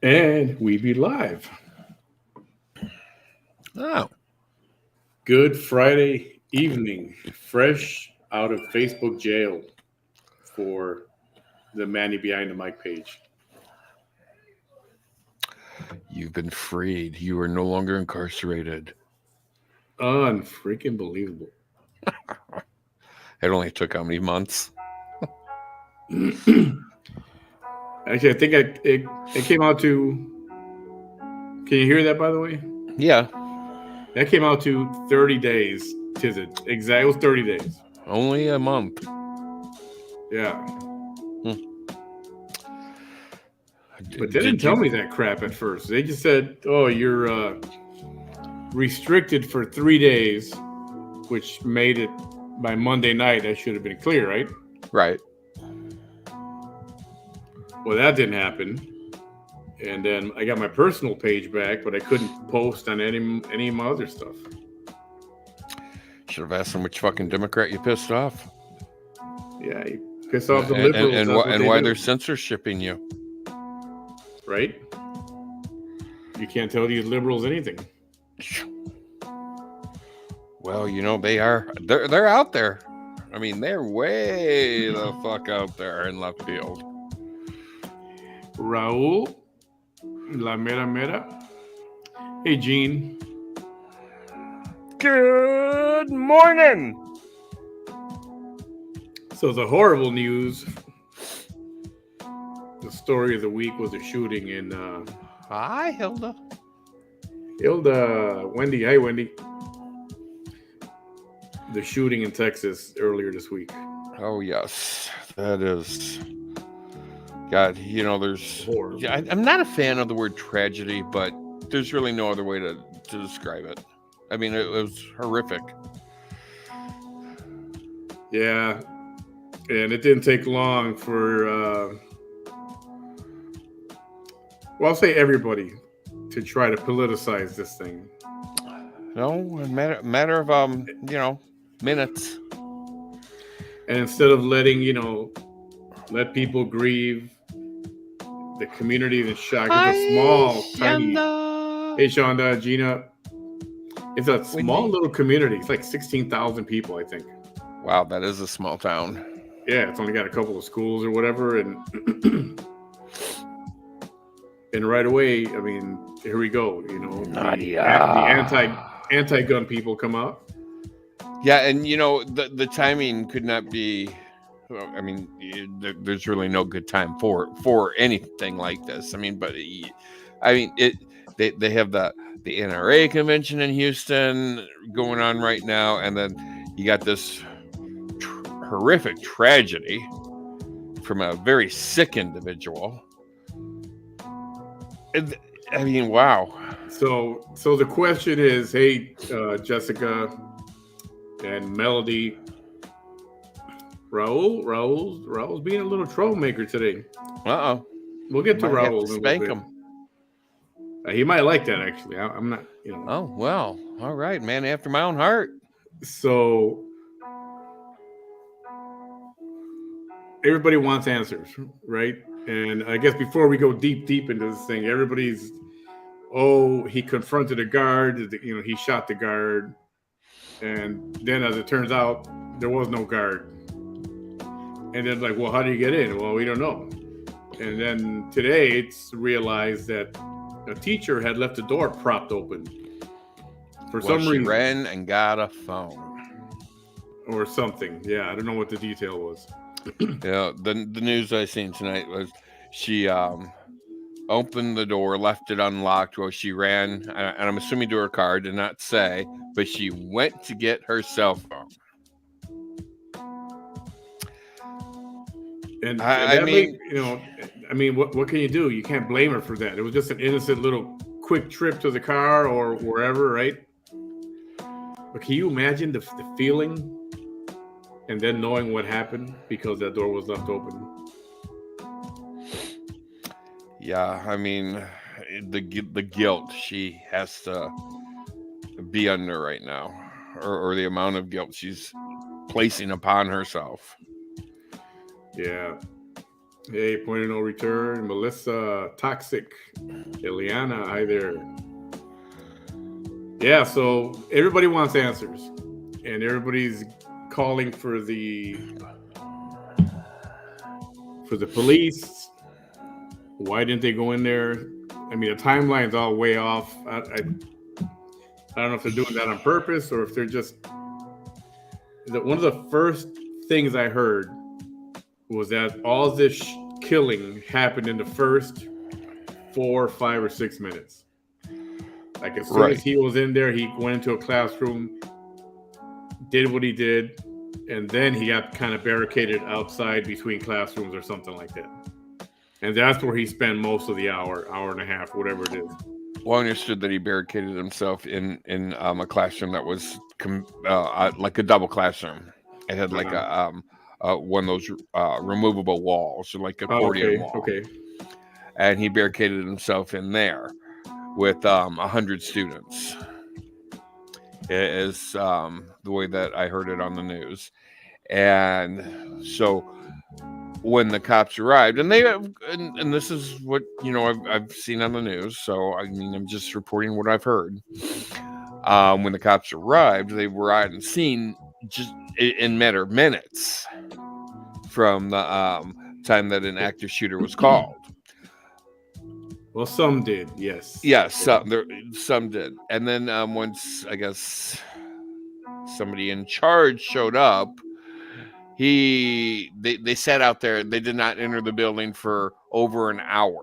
And we be live. Oh, Good Friday evening, fresh out of Facebook jail for the Manny Behind the Mic page. you've been freed. You are no longer incarcerated. Unfreaking believable. It only took how many months? Actually, I think it came out to. Can you hear that, by the way? Yeah, That came out to 30 days. Tis it. Exactly. It was 30 days. only a month. Yeah. Hmm. But they didn't Did tell you? me that crap at first. They just said, oh, you're restricted for 3 days, which made it by Monday night. That should have been clear, right? Right. Well, that didn't happen. And then I got my personal page back, but I couldn't post on any of my other stuff. Should have asked them which fucking Democrat you pissed off. Yeah, you piss off the And, liberals. and, That's what and they why do, they're censorshipping you. right? You can't tell these liberals anything. Well, they're out there. I mean, they're way the fuck out there in left field. Raul, la mera mera. Hey, Gene. Good morning. So the horrible news. The story of the week was a shooting in Hi, Hilda. Wendy. Hi, Wendy. The shooting in Texas earlier this week. Oh yes, that is. God, there's. Horrible. Yeah, I'm not a fan of the word tragedy, but there's really no other way to describe it. I mean, it was horrific. Yeah, and it didn't take long for, I'll say everybody to try to politicize this thing. No, a matter of minutes. And instead of letting let people grieve, the community is shocked. It's a small, tiny. Hey, Shonda, Gina. It's a small little community. It's like 16,000 people, I think. Wow, that is a small town. Yeah, it's only got a couple of schools or whatever, and and right away, I mean, here we go. The anti-gun people come out. Yeah, and the timing could not be. I mean, there's really no good time for anything like this. I mean, but they have the NRA convention in Houston going on right now, and then you got this horrific tragedy from a very sick individual. I mean, wow. So the question is, hey, Jessica and Melody, Raul's being a little troublemaker today. Uh-oh. We'll get to Might have Raul to in a spank little him. bit. He might like that, actually. I'm not, Oh, well, all right, man, after my own heart. So everybody wants answers, right? And I guess before we go deep into this thing, everybody's, he confronted a guard, he shot the guard. And then as it turns out, there was no guard. And then like, well, how do you get in? Well, we don't know. And then today it's realized that a teacher had left the door propped open. For some reason. She ran and got a phone. Or something. Yeah, I don't know what the detail was. Yeah, the news I seen tonight was she opened the door, left it unlocked while she ran, and I'm assuming to her car, did not say, but she went to get her cell phone. And what can you do? You can't blame her for that. It was just an innocent little quick trip to the car or wherever, right? But can you imagine the feeling and then knowing what happened because that door was left open? Yeah, I mean, the guilt she has to be under right now, or the amount of guilt she's placing upon herself. Yeah. Hey, point of no return. Melissa, Toxic. Ileana, hi there. Yeah, so everybody wants answers, and everybody's calling for the police. Why didn't they go in there? I mean, the timeline's all way off. I don't know if they're doing that on purpose or if they're just. One of the first things I heard was that all this killing happened in the first 4, 5, or 6 minutes. Like as soon as he was in there, he went into a classroom, did what he did, and then he got kind of barricaded outside between classrooms or something like that. And that's where he spent most of the hour and a half, whatever it is. Well, I understood that he barricaded himself in a classroom that was like a double classroom. It had like one of those removable walls, or like accordion wall. Okay. And he barricaded himself in there with 100 students. Is the way that I heard it on the news. And so when the cops arrived, and this is what I've seen on the news, so I mean I'm just reporting what I've heard. When the cops arrived, they were on the scene just in matter of minutes from the time that an active shooter was called. Well, some did, yes. Yes, some did, and then once I guess somebody in charge showed up, they sat out there. They did not enter the building for over an hour.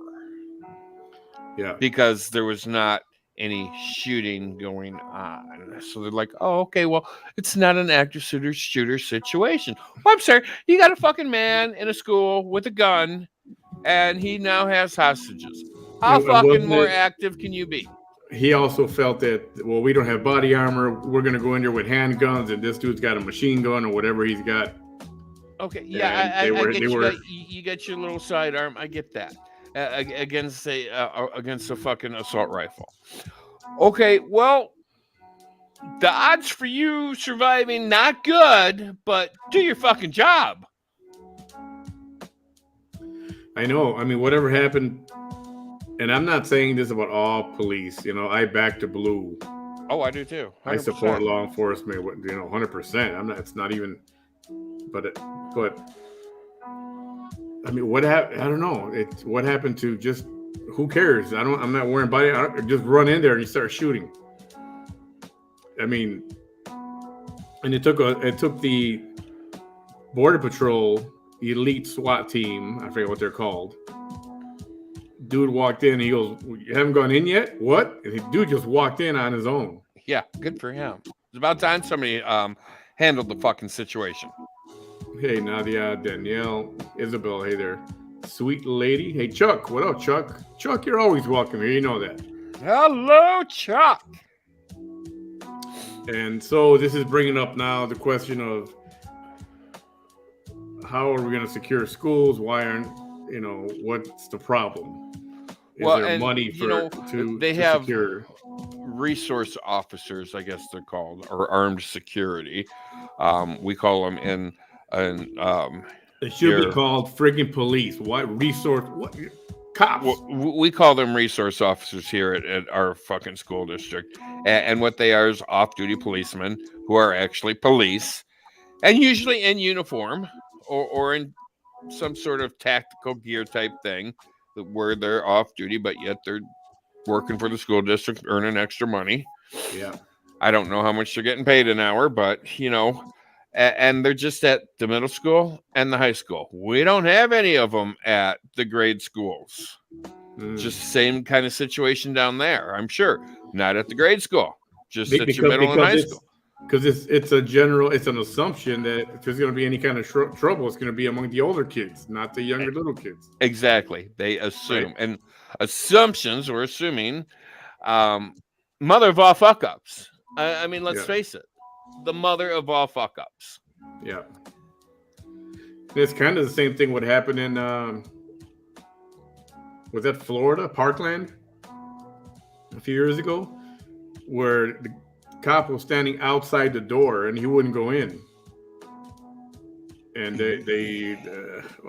Yeah, because there was not any shooting going on. So they're like, oh, okay, well, it's not an active shooter situation. Well, I'm sorry, you got a fucking man in a school with a gun, and he now has hostages. How fucking more active can you be? He also felt that, well, we don't have body armor. We're going to go in there with handguns, and this dude's got a machine gun or whatever he's got. Okay, yeah, I get you got your little sidearm. I get that. Against a fucking assault rifle. Okay, well, the odds for you surviving not good, but do your fucking job. I know. I mean, whatever happened, and I'm not saying this about all police. I back the blue. Oh, I do too. 100%. I support law enforcement. 100%. I'm not. It's not even. But. I mean, what happened? I don't know. What happened to just who cares? I'm not wearing body. Just run in there and you start shooting. I mean, and it took the Border Patrol elite SWAT team. I forget what they're called. Dude walked in. He goes, "You haven't gone in yet? What?" And the dude just walked in on his own. Yeah, good for him. It's about time somebody handled the fucking situation. Hey, Nadia, Danielle, Isabel, hey there. Sweet lady. Hey, Chuck. What up, Chuck? Chuck, you're always welcome here. You know that. Hello, Chuck. And so this is bringing up now the question of how are we going to secure schools? Why aren't, what's the problem? Is there money to have secure? Resource officers, I guess they're called, or armed security. We call them in... it should be called friggin' police. What resource? What cops? Well, we call them resource officers here at our fucking school district, and what they are is off-duty policemen who are actually police, and usually in uniform or in some sort of tactical gear type thing, where they're off-duty, but yet they're working for the school district, earning extra money. Yeah, I don't know how much they're getting paid an hour, but and they're just at the middle school and the high school. We don't have any of them at the grade schools. Just the same kind of situation down there, I'm sure. Not at the grade school, just at your middle and high school. Because it's an assumption that if there's going to be any kind of trouble, it's going to be among the older kids, not the younger little kids. Exactly. They assume. Right. And assumptions, or assuming, mother of all fuck-ups. I mean, let's face it. The mother of all fuck-ups. Yeah. It's kind of the same thing what happened in, was that Florida, Parkland, a few years ago, where the cop was standing outside the door and he wouldn't go in. and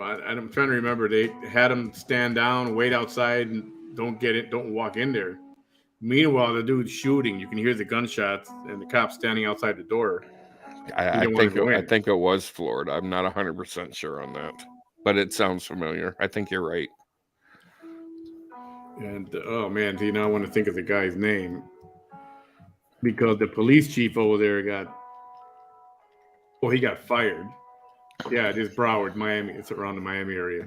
I'm trying to remember. They had him stand down, wait outside, and don't walk in there. Meanwhile, the dude's shooting. You can hear the gunshots, and the cop's standing outside the door. He didn't want to go I in. think it was Florida. I'm not 100% sure on that, but it sounds familiar. I think you're right. And oh man, do you not want to think of the guy's name because the police chief over there he got fired. Yeah, it is Broward, Miami. It's around the Miami area,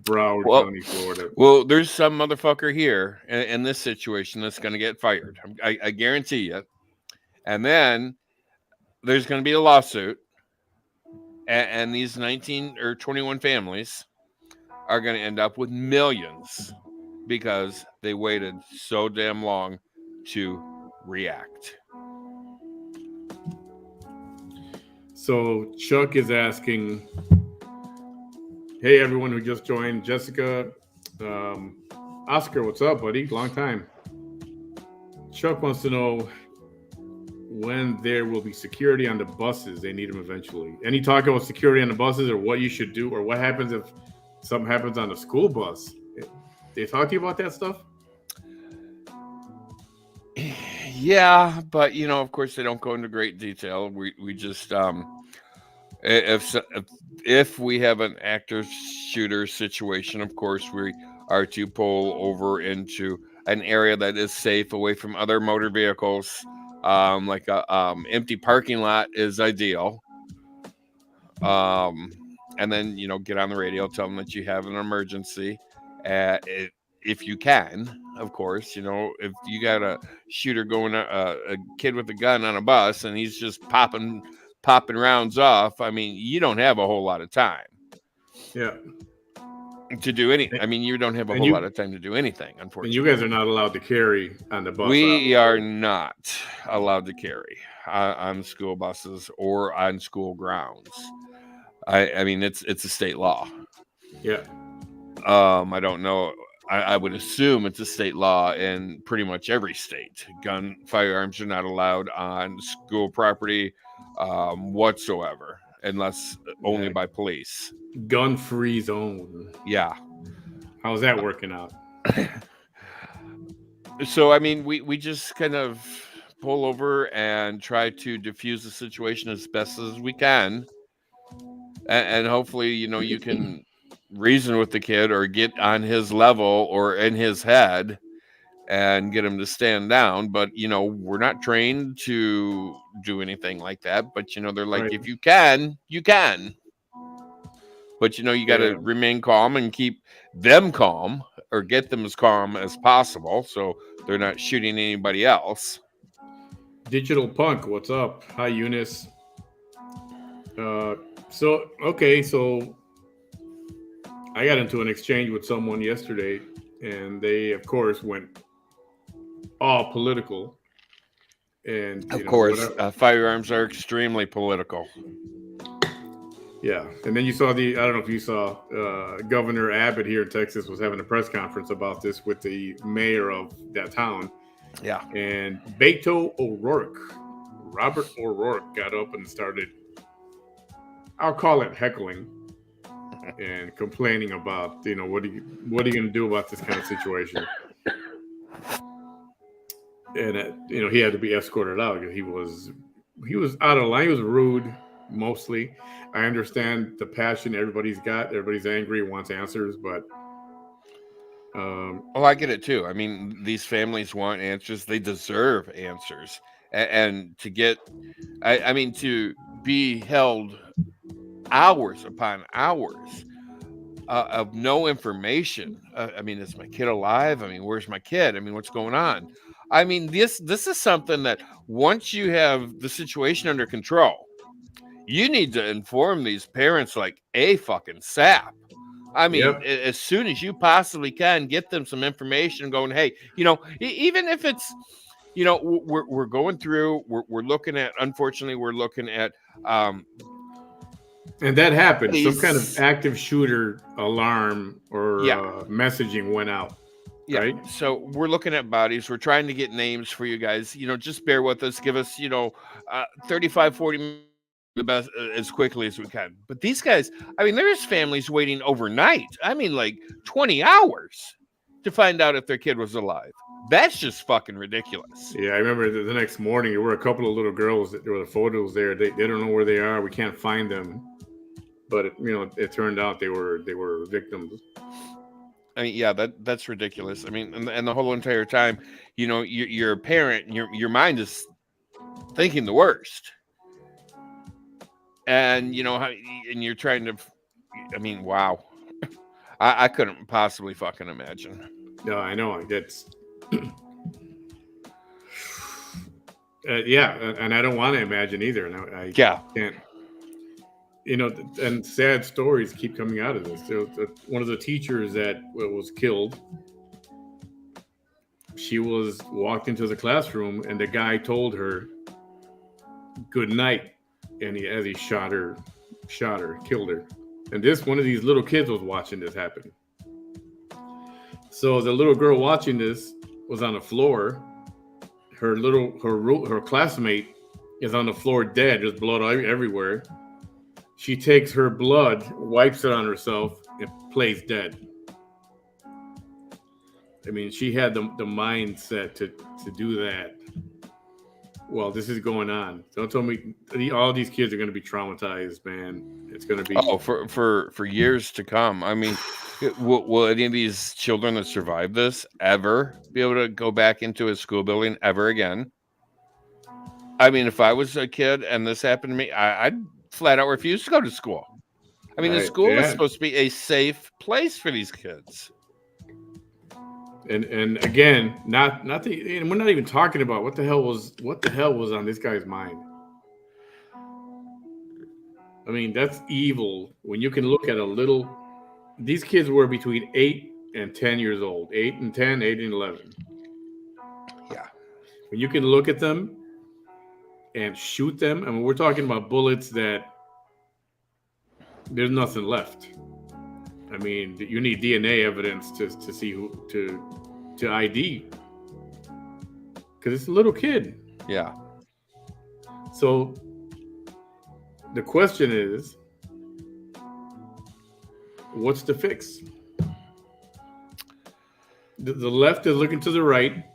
Broward Well, County, Florida. well, there's some motherfucker here in this situation that's going to get fired. I guarantee you. And then there's going to be a lawsuit, and these 19 or 21 families are going to end up with millions because they waited so damn long to react. So Chuck is asking, "Hey, everyone who just joined, Jessica, Oscar, what's up, buddy? Long time." Chuck wants to know when there will be security on the buses. They need them eventually. Any talk about security on the buses, or what you should do, or what happens if something happens on the school bus? They talk to you about that stuff? Yeah, but of course, they don't go into great detail. We just if we have an active shooter situation, of course, we are to pull over into an area that is safe, away from other motor vehicles. Like a empty parking lot is ideal. And then get on the radio, tell them that you have an emergency. If you can, of course, if you got a shooter going, a kid with a gun on a bus, and he's just popping rounds off. I mean, you don't have a whole lot of time. Yeah. To do any, I mean, you don't have a whole lot of time to do anything, unfortunately. And you guys are not allowed to carry on the bus. We are not allowed to carry on school buses or on school grounds. I mean, it's a state law. Yeah. I don't know. I would assume it's a state law in pretty much every state. Firearms are not allowed on school property whatsoever, unless only by police. Gun-free zone. Yeah. How's that working out? So, I mean, we just kind of pull over and try to diffuse the situation as best as we can. And hopefully, you can reason with the kid or get on his level or in his head and get him to stand down. But, we're not trained to do anything like that. But, they're like, right. If you can, you can. But, you got to remain calm and keep them calm, or get them as calm as possible so they're not shooting anybody else. Digital Punk, what's up? Hi, Eunice. So I got into an exchange with someone yesterday, and they, of course, went all political. And of course, firearms are extremely political. Yeah, and then you saw I don't know if you saw, Governor Abbott here in Texas was having a press conference about this with the mayor of that town. Yeah. And Robert O'Rourke got up and started, I'll call it heckling and complaining about, what are you going to do about this kind of situation? And, he had to be escorted out. He was out of line. He was rude. Mostly, I understand the passion everybody's got. Everybody's angry, wants answers, but I get it too. I mean, these families want answers. They deserve answers, and to get, I mean, to be held hours upon hours of no information. I mean, is my kid alive? I mean, where's my kid? I mean, what's going on? I mean, this is something that once you have the situation under control, you need to inform these parents like a fucking sap. I mean, as soon as you possibly can, get them some information going, hey, even if it's, we're going through, we're looking at, unfortunately, and that happened. Some kind of active shooter alarm or messaging went out. Yeah. Right? So we're looking at bodies. We're trying to get names for you guys. Just bear with us. Give us, 35, 40 the best as quickly as we can. But these guys, I mean, there's families waiting overnight. I mean, like 20 hours to find out if their kid was alive. That's just fucking ridiculous. Yeah, I remember the next morning there were a couple of little girls. There were the photos there. They don't know where they are. We can't find them. But it turned out they were victims. I mean, yeah, that's ridiculous. I mean, and the whole entire time, you're a parent, and your mind is thinking the worst, and and you're trying to. I mean, wow, I couldn't possibly fucking imagine. No, I know that's. Yeah, and I don't want to imagine either. And I can't. And sad stories keep coming out of this. There was one of the teachers that was killed. She walked into the classroom, and the guy told her, "Good night," and as he shot her, killed her. And one of these little kids was watching this happen. So the little girl watching this was on the floor. Her classmate is on the floor dead. There's blood everywhere. She takes her blood, wipes it on herself, and plays dead. I mean, she had the mindset to do that. Well, this is going on. Don't tell me all these kids are going to be traumatized, man. It's going to be for years to come. I mean, will any of these children that survive this ever be able to go back into a school building ever again? I mean, if I was a kid and this happened to me, I'd flat out refuse to go to school. I mean, the school is supposed to be a safe place for these kids. And again, not the. We're not even talking about what the hell was on this guy's mind. I mean, that's evil. When you can look at these kids were between 8 and 10 years old. 8 and 10, 8 and 11. Yeah. When you can look at them and shoot them, I mean, we're talking about bullets that there's nothing left. I mean, you need DNA evidence to see who to ID, because it's a little kid. Yeah. So the question is, what's the fix? The left is looking to the right.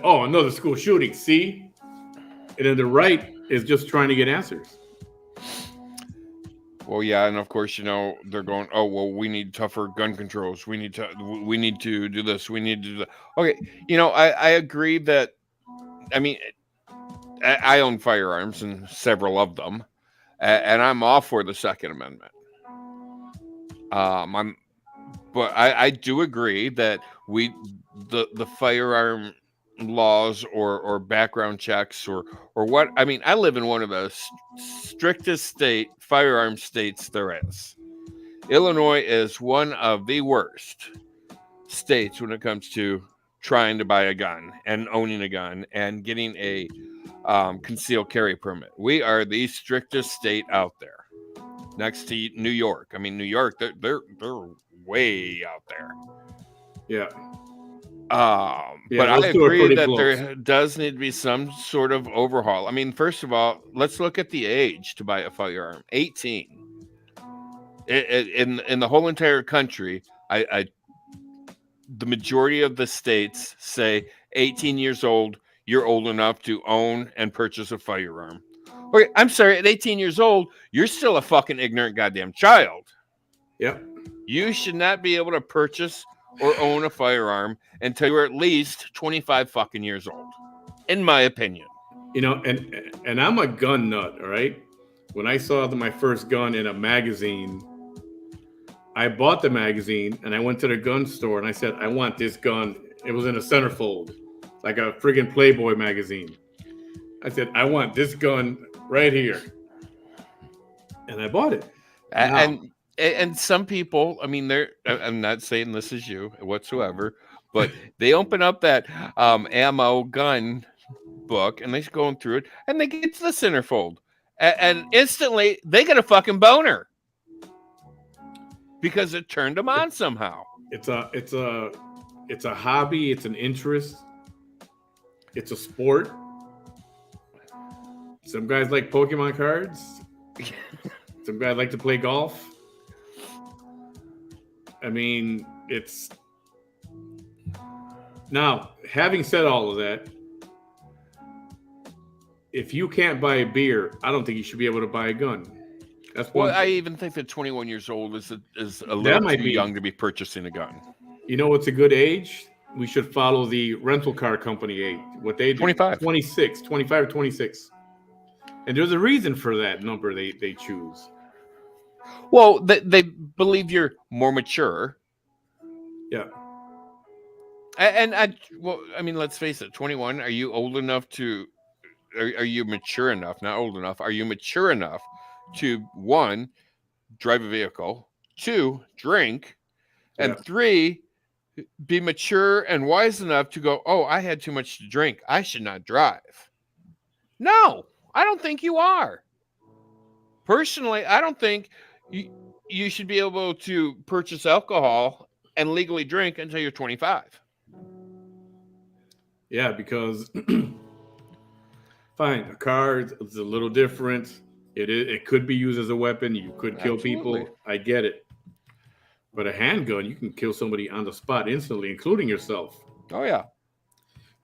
Oh, another school shooting. See, and then the right is just trying to get answers. Well, yeah, and of course, they're going, oh, well, we need tougher gun controls. We need to do this. We need to do that. Okay, I agree that, I mean, I own firearms and several of them, and I'm all for the Second Amendment. But I do agree that the firearm laws or background checks or what, I mean, I live in one of the strictest firearm states there is. Illinois is one of the worst states when it comes to trying to buy a gun and owning a gun and getting a concealed carry permit. We are the strictest state out there, next to New York. I mean, New York, they're way out there. Yeah. But I agree that there does need to be some sort of overhaul. I mean, first of all, let's look at the age to buy a firearm. 18. In the whole entire country, the majority of the states say 18 years old, you're old enough to own and purchase a firearm. Okay, I'm sorry, at 18 years old, you're still a fucking ignorant goddamn child. Yep. You should not be able to purchase or own a firearm until you're at least 25 fucking years old, in my opinion. And I'm a gun nut, all right? When I saw my first gun in a magazine, I bought the magazine and I went to the gun store and I said, I want this gun. It was in a centerfold, like a friggin' Playboy magazine. I said, I want this gun right here. And I bought it. And some people, I mean, I'm not saying this is you whatsoever, but they open up that ammo gun book and they're going through it and they get to the centerfold and instantly they get a fucking boner because it turned them on somehow. It's a hobby. It's an interest. It's a sport. Some guys like Pokemon cards. Some guy like to play golf. I mean, it's now. Having said all of that, if you can't buy a beer, I don't think you should be able to buy a gun. That's one Well, I thing. even think that 21 years old is a little That might too be. young to be purchasing a gun. You know what's a good age? We should follow the rental car company age. What they do. 25. 26, 25 or 26. And there's a reason for that number they choose. Well, they believe you're more mature. Yeah. And I mean, let's face it, 21, are you old enough to, are you mature enough, not old enough, are you mature enough to, one, drive a vehicle, two, drink, and Yeah. three, be mature and wise enough to go, oh, I had too much to drink, I should not drive. No, I don't think you are. Personally, I don't think you should be able to purchase alcohol and legally drink until you're 25. Yeah, because fine, a car is a little different. It could be used as a weapon. You could kill Absolutely. people. I get it. But a handgun, you can kill somebody on the spot instantly, including yourself. Oh, yeah.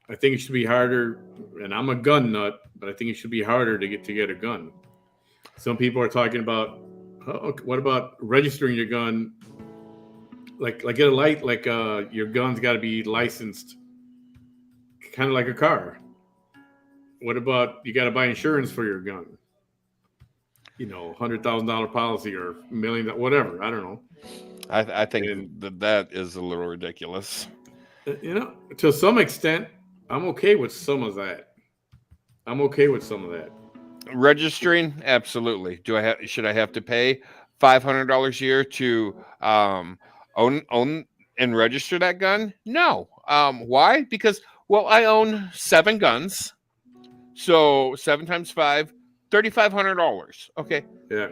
I think it should be harder, and I'm a gun nut, but I think it should be harder to get a gun. Some people are talking about, what about registering your gun? Like get a light, like your gun's got to be licensed, kind of like a car. What about you got to buy insurance for your gun? $100,000 policy or $1 million, whatever. I don't know. I think And that is a little ridiculous. To some extent, I'm okay with some of that. I'm okay with some of that. Registering, absolutely. Should I have to pay $500 a year to own and register that gun? No. Why? Because I own 7 guns, so 7 times 5, $3,500. Okay, Yeah.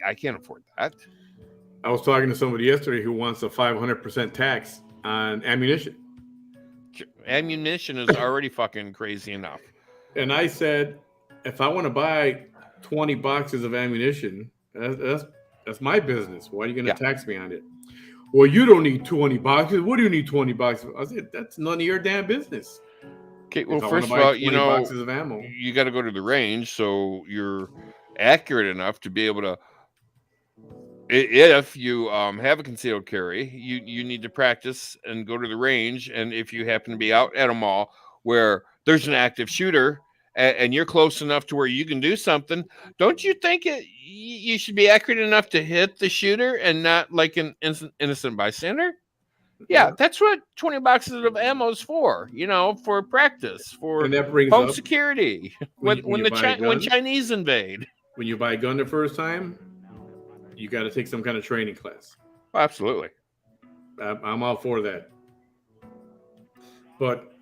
I can't afford that. I was talking to somebody yesterday who wants a 500% tax on ammunition. Ammunition is already fucking crazy enough. And I said, if I want to buy 20 boxes of ammunition, that's my business. Why are you going to tax me on it? Well, you don't need 20 boxes. What do you need 20 boxes? I said, that's none of your damn business. Okay, well, first of all, boxes of ammo, you got to go to the range so you're accurate enough to be able to. If you have a concealed carry, you need to practice and go to the range. And if you happen to be out at a mall where there's an active shooter and you're close enough to where you can do something, don't you think you should be accurate enough to hit the shooter and not like an innocent bystander? Yeah, that's what 20 boxes of ammo is for, for practice, for home security, when Chinese invade. When you buy a gun the first time, you got to take some kind of training class. Oh, absolutely. I'm all for that. But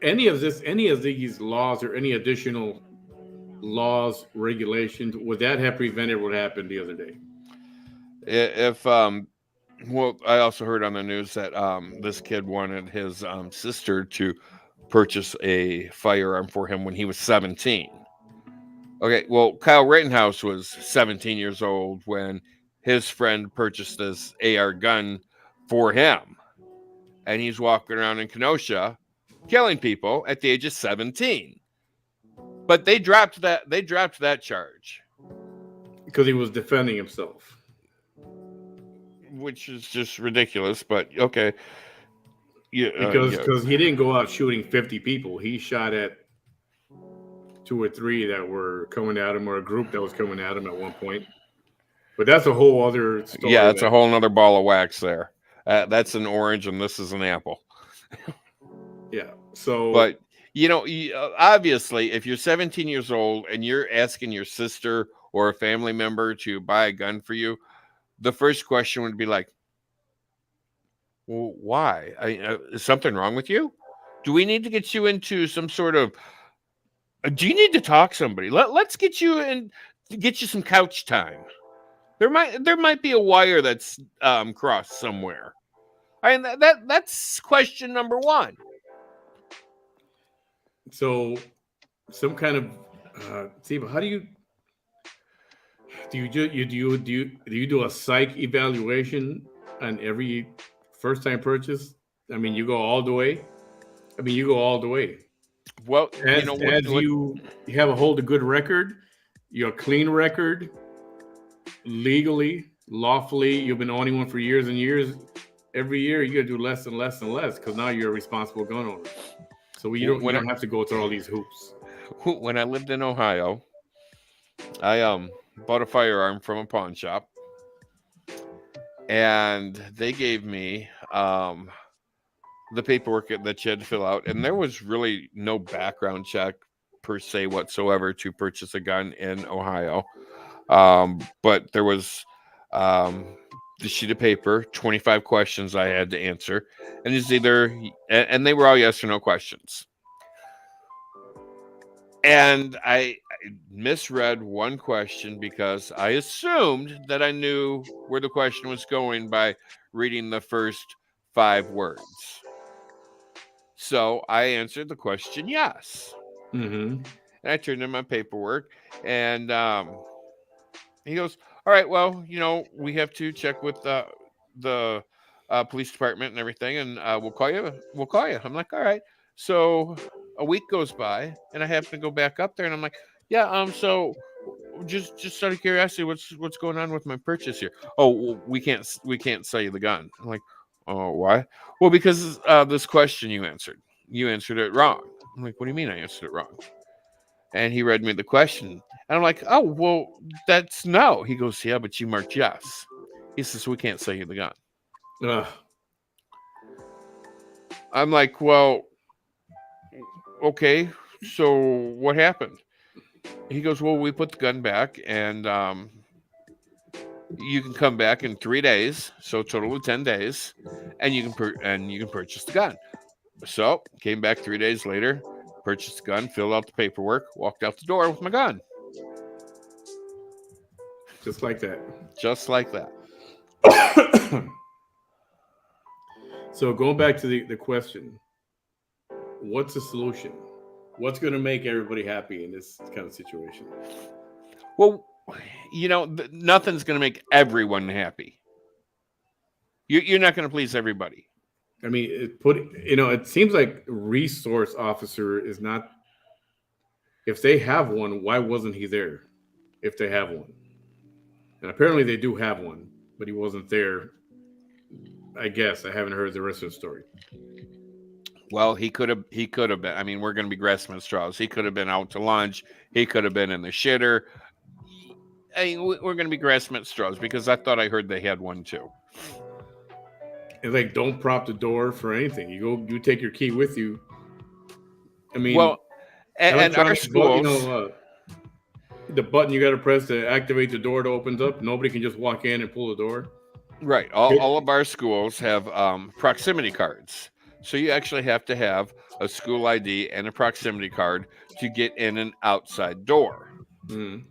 any of these laws or any additional laws, regulations, would that have prevented what happened the other day? If I also heard on the news that this kid wanted his sister to purchase a firearm for him when he was 17. Okay, well, Kyle Rittenhouse was 17 years old when his friend purchased this AR gun for him. And he's walking around in Kenosha killing people at the age of 17. But they dropped that charge. Because he was defending himself. Which is just ridiculous, but okay. Yeah, because he didn't go out shooting 50 people. He shot at 2 or 3 that were coming at him, or a group that was coming at him at one point. But that's a whole other story. Yeah, it's a whole other ball of wax there. That's an orange and this is an apple. Yeah. So, but obviously, if you're 17 years old and you're asking your sister or a family member to buy a gun for you, the first question would be like, well, why? Is something wrong with you? Do we need to get you into some sort of? Do you need to talk to somebody? Let's get you in, get you some couch time. There might be a wire that's crossed somewhere. I mean, that's question number 1. So, some kind of see, but how do you? Do you do a psych evaluation on every first time purchase? I mean, you go all the way. I mean, you go all the way. Well, you As know as you have a hold a good record, you're a clean record, legally, lawfully. You've been owning one for years and years. Every year, you got to do less and less and less because now you're a responsible gun owner. So you when don't have to go through all these hoops. when I lived in Ohio, I bought a firearm from a pawn shop, and they gave me the paperwork that you had to fill out, and there was really no background check per se whatsoever to purchase a gun in Ohio. But there was the sheet of paper, 25 questions I had to answer, and it's and they were all yes or no questions. And I misread one question because I assumed that I knew where the question was going by reading the first 5 words. So I answered the question yes. Mm-hmm. And I turned in my paperwork, and he goes, "All right, well, we have to check with the police department and everything, and we'll call you. We'll call you." I'm like, "All right." So a week goes by, and I happen to go back up there, and I'm like, "Yeah, so just out of curiosity, what's going on with my purchase here?" "Oh, well, we can't sell you the gun." I'm like, "Oh, why?" "Well, because this question you answered it wrong." I'm like, "What do you mean I answered it wrong?" And he read me the question, and I'm like, "Oh, well, that's no." He goes, "Yeah, but you marked yes." He says, "We can't sell you the gun." Ugh. I'm like, "Well, okay, so what happened?" He goes, "Well, we put the gun back, and you can come back in 3 days, so total of 10 days, and you can purchase the gun." So came back 3 days later, purchased the gun, filled out the paperwork, walked out the door with my gun, Just like that. just like that. So going back to the question, what's the solution? What's going to make everybody happy in this kind of situation? Well, nothing's going to make everyone happy. You're not going to please everybody. I mean, it seems like resource officer is not. If they have one, why wasn't he there? If they have one, and apparently they do have one, but he wasn't there. I guess I haven't heard the rest of the story. Well, he could have been. I mean, we're going to be grasping at straws. He could have been out to lunch. He could have been in the shitter. I mean, we're going to be grasping at straws because I thought I heard they had one too. And like, don't prop the door for anything. You take your key with you. I mean, Well, and our electronic, but schools, the button you got to press to activate the door that opens up. Nobody can just walk in and pull the door. right? All of our schools have proximity cards, so you actually have to have a school ID and a proximity card to get in an outside door. Mm.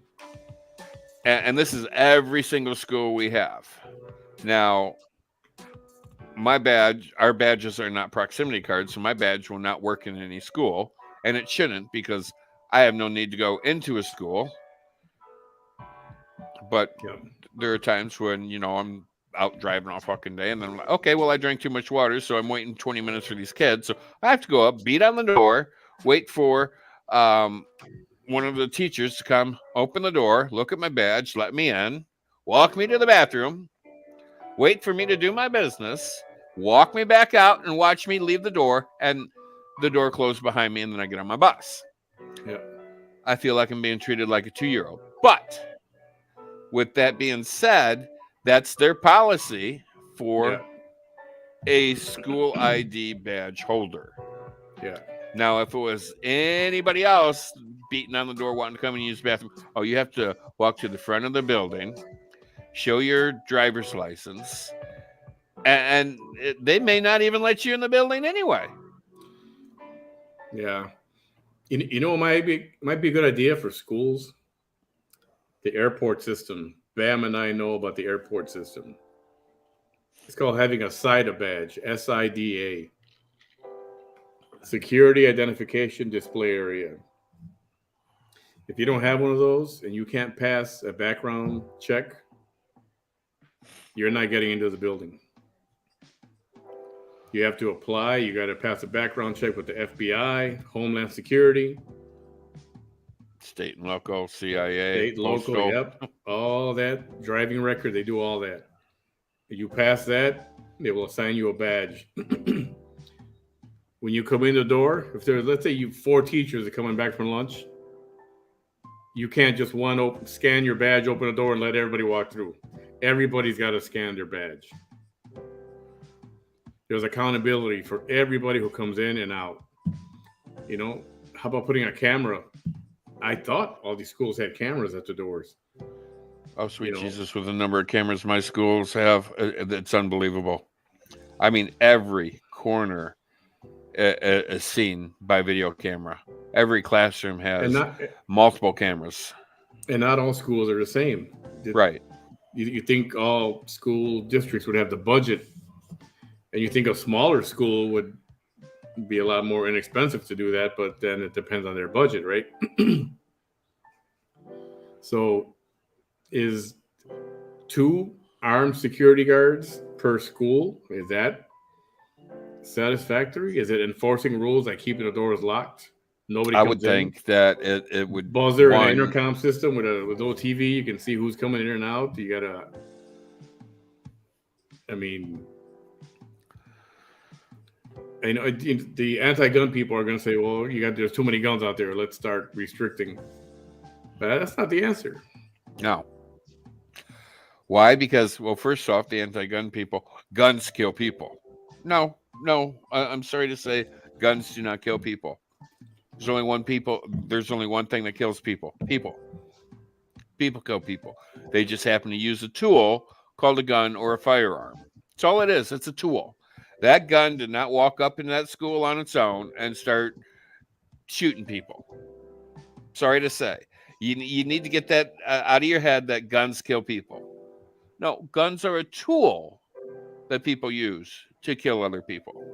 And this is every single school we have. Now, our badges are not proximity cards, so my badge will not work in any school, and it shouldn't because I have no need to go into a school. But Yep. there are times when I'm out driving all fucking day, and then I'm like, okay, well, I drank too much water, so I'm waiting 20 minutes for these kids, so I have to go up, beat on the door, wait for one of the teachers to come open the door, look at my badge, let me in, walk me to the bathroom, wait for me to do my business, walk me back out, and watch me leave the door, and the door closed behind me, and then I get on my bus. Yep. I feel like I'm being treated like a 2-year-old. But with that being said, that's their policy for Yeah. a school ID badge holder. Yeah. Now, if it was anybody else beating on the door wanting to come and use the bathroom, you have to walk to the front of the building, show your driver's license, and they may not even let you in the building anyway. Yeah. It might be a good idea for schools. The airport system. Bam and I know about the airport system. It's called having a SIDA badge. SIDA. Security Identification Display Area. If you don't have one of those and you can't pass a background check, you're not getting into the building. You have to apply. You got to pass a background check with the FBI, Homeland Security, State and local, CIA, state, local. postal. Yep, all that driving record. They do all that. If you pass that, they will assign you a badge. When you come in the door, if there's, let's say, you 4 teachers are coming back from lunch, you can't just scan your badge, open the door, and let everybody walk through. Everybody's got to scan their badge. There's accountability for everybody who comes in and out. You know, how about putting a camera? I thought all these schools had cameras at the doors. Oh, sweet Jesus, with the number of cameras my schools have, it's unbelievable. I mean, every corner is seen by video camera. Every classroom has multiple cameras. And not all schools are the same. Right. You think all school districts would have the budget, and you think a smaller school would be a lot more inexpensive to do that, but then it depends on their budget, right? So is 2 armed security guards per school, is that satisfactory? Is it enforcing rules like keeping the doors locked? Nobody. I would think that it would buzzer and an intercom system with OTV. You can see who's coming in and out. You gotta. I mean, I know the anti-gun people are going to say, "Well, there's too many guns out there. Let's start restricting." But that's not the answer. No. Why? Because, well, first off, the anti-gun people, guns kill people. No, I'm sorry to say, guns do not kill people. There's only one thing that kills people. People kill people. They just happen to use a tool called a gun or a firearm. That's all it is. It's a tool. That gun did not walk up in that school on its own and start shooting people. Sorry to say. You need to get that out of your head that guns kill people. No, guns are a tool that people use to kill other people.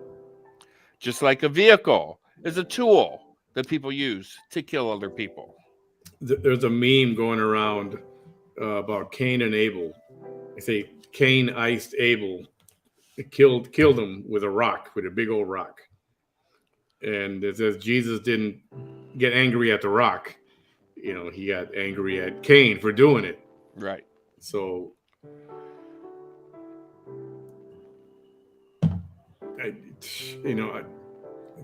Just like a vehicle is a tool that people use to kill other people. There's a meme going around about Cain and Abel. They say Cain iced Abel, killed him with a big old rock. And it says Jesus didn't get angry at the rock. He got angry at Cain for doing it. Right. So,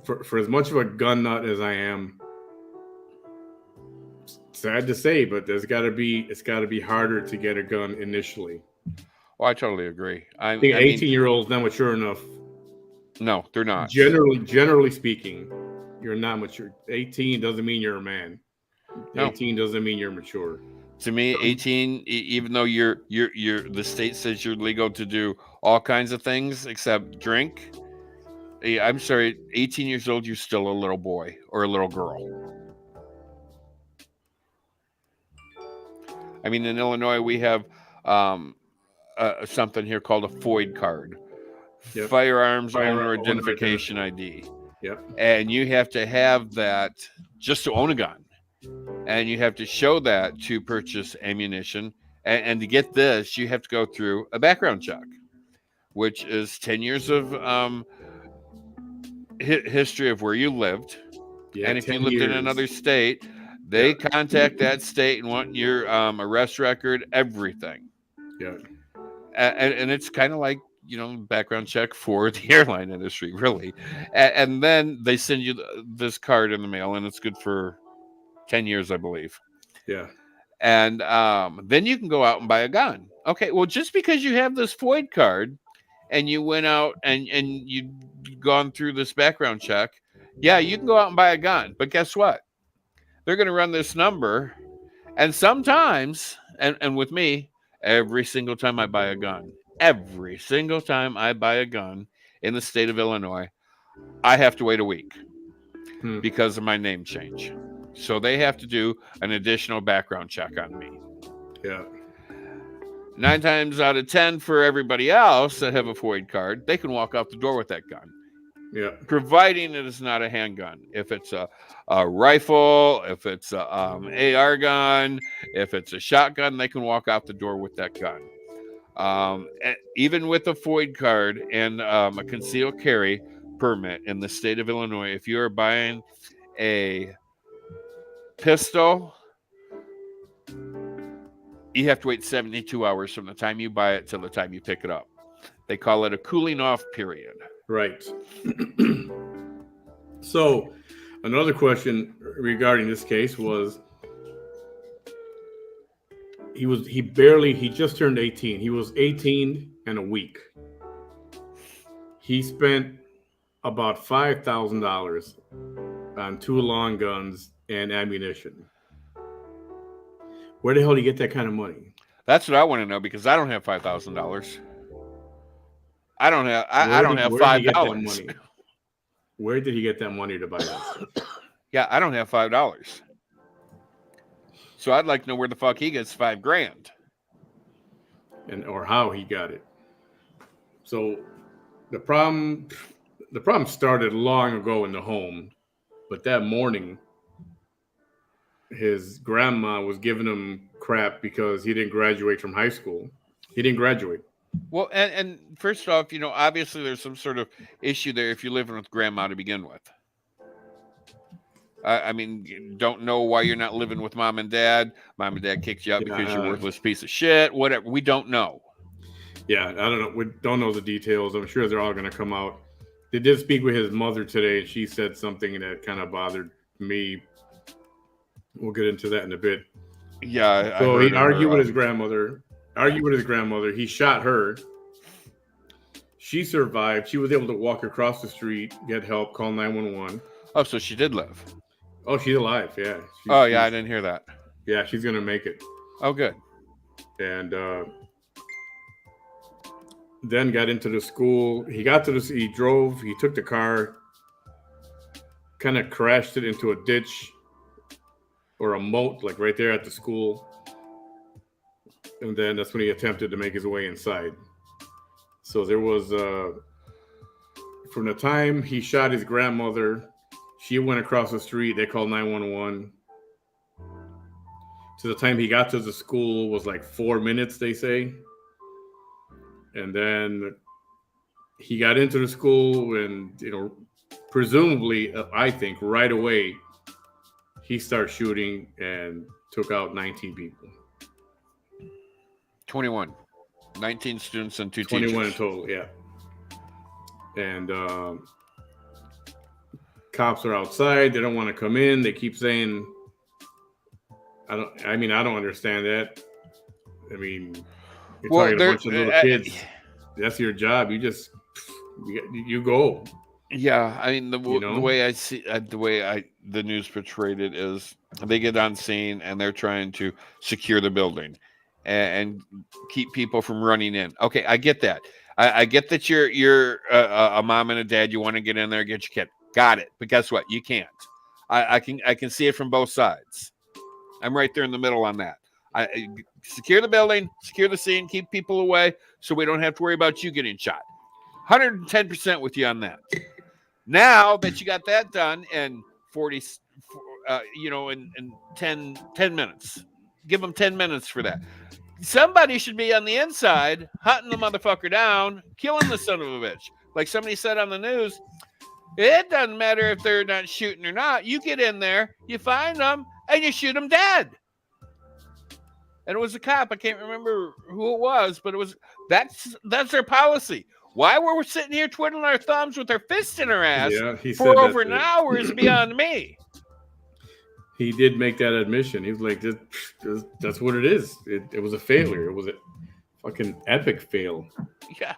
for as much of a gun nut as I am, sad to say, but it's got to be harder to get a gun initially. Oh, I totally agree. I think 18-year-olds not mature enough. No, they're not. Generally speaking, you're not mature. 18 doesn't mean you're a man. No. 18 doesn't mean you're mature. To me, 18, even though the state says you're legal to do all kinds of things except drink. I'm sorry, 18 years old, you're still a little boy or a little girl. I mean, in Illinois, we have something here called a FOID card. Yep. Firearms Owner Identification ID. Yep. And you have to have that just to own a gun. And you have to show that to purchase ammunition. And to get this, you have to go through a background check, which is 10 years of history of where you lived. Yeah, and if you lived in another state, they contact that state and want your arrest record, everything. Yeah. And it's kind of like, background check for the airline industry, really. And then they send you this card in the mail, and it's good for 10 years, I believe. Yeah. And then you can go out and buy a gun. Okay, well, just because you have this FOID card and you went out and you've gone through this background check, yeah, you can go out and buy a gun. But guess what? They're going to run this number. And sometimes, and with me, every single time I buy a gun in the state of Illinois, I have to wait a week because of my name change. So they have to do an additional background check on me. Yeah. 9 times out of 10 for everybody else that have a FOID card, they can walk out the door with that gun. Yeah. providing it is not a handgun. If it's a rifle, if it's a AR gun, if it's a shotgun, they can walk out the door with that gun. Even with a FOID card and a concealed carry permit in the state of Illinois, if you are buying a pistol, you have to wait 72 hours from the time you buy it till the time you pick it up. They call it a cooling off period. Right. So, another question regarding this case was he just turned 18. He was 18 and a week. He spent about $5,000 on 2 long guns and ammunition. Where the hell did he get that kind of money? That's what I want to know, because I don't have $5,000. I don't have Where did he get that $5. money? Where did he get that money to buy that? Yeah, I don't have $5. So I'd like to know where the fuck he gets $5,000. Or how he got it. So the problem started long ago in the home, but that morning his grandma was giving him crap because he didn't graduate from high school. He didn't graduate. Well, and first off, obviously there's some sort of issue there if you're living with grandma to begin with. I mean, don't know why you're not living with mom and dad. Mom and dad kicked you out because you're a worthless piece of shit. Whatever. We don't know. Yeah, I don't know. We don't know the details. I'm sure they're all going to come out. They did speak with his mother today, and she said something that kind of bothered me. We'll get into that in a bit. Yeah. So he argued with his grandmother. He shot her. She survived. She was able to walk across the street, get help, call 911. Oh, so she did live. Oh, she's alive. Yeah. I didn't hear that. Yeah, she's going to make it. Oh, good. And then got into the school. He took the car, kind of crashed it into a ditch or a moat, like right there at the school. And then that's when he attempted to make his way inside. So there was, from the time he shot his grandmother, she went across the street, they called 911. To the time he got to the school was like 4 minutes, they say. And then he got into the school and, presumably, I think right away, he started shooting and took out 19 people. 21. 19 students and 2 21 teachers. 21 in total, yeah. And cops are outside. They don't want to come in. They keep saying, I don't understand that. I mean, you're talking to a bunch of little kids. That's your job. You go. Yeah, I mean the way I see the news portrayed it is they get on scene and they're trying to secure the building and keep people from running in. Okay, I get that. I get that you're a mom and a dad. You want to get in there, get your kid. Got it. But guess what? You can't. I can see it from both sides. I'm right there in the middle on that. I secure the building, secure the scene, keep people away, so we don't have to worry about you getting shot. 110% with you on that. Now that you got that done in 40, in 10 minutes, give them 10 minutes for that. Somebody should be on the inside, hunting the motherfucker down, killing the son of a bitch. Like somebody said on the news, it doesn't matter if they're not shooting or not. You get in there, you find them, and you shoot them dead. And it was a cop. I can't remember who it was, but that's their policy. Why were we sitting here twiddling our thumbs with our fists in our ass for over an hour is beyond me. He did make that admission. He was like, that's what it is. It was a failure. It was a fucking epic fail. Yeah.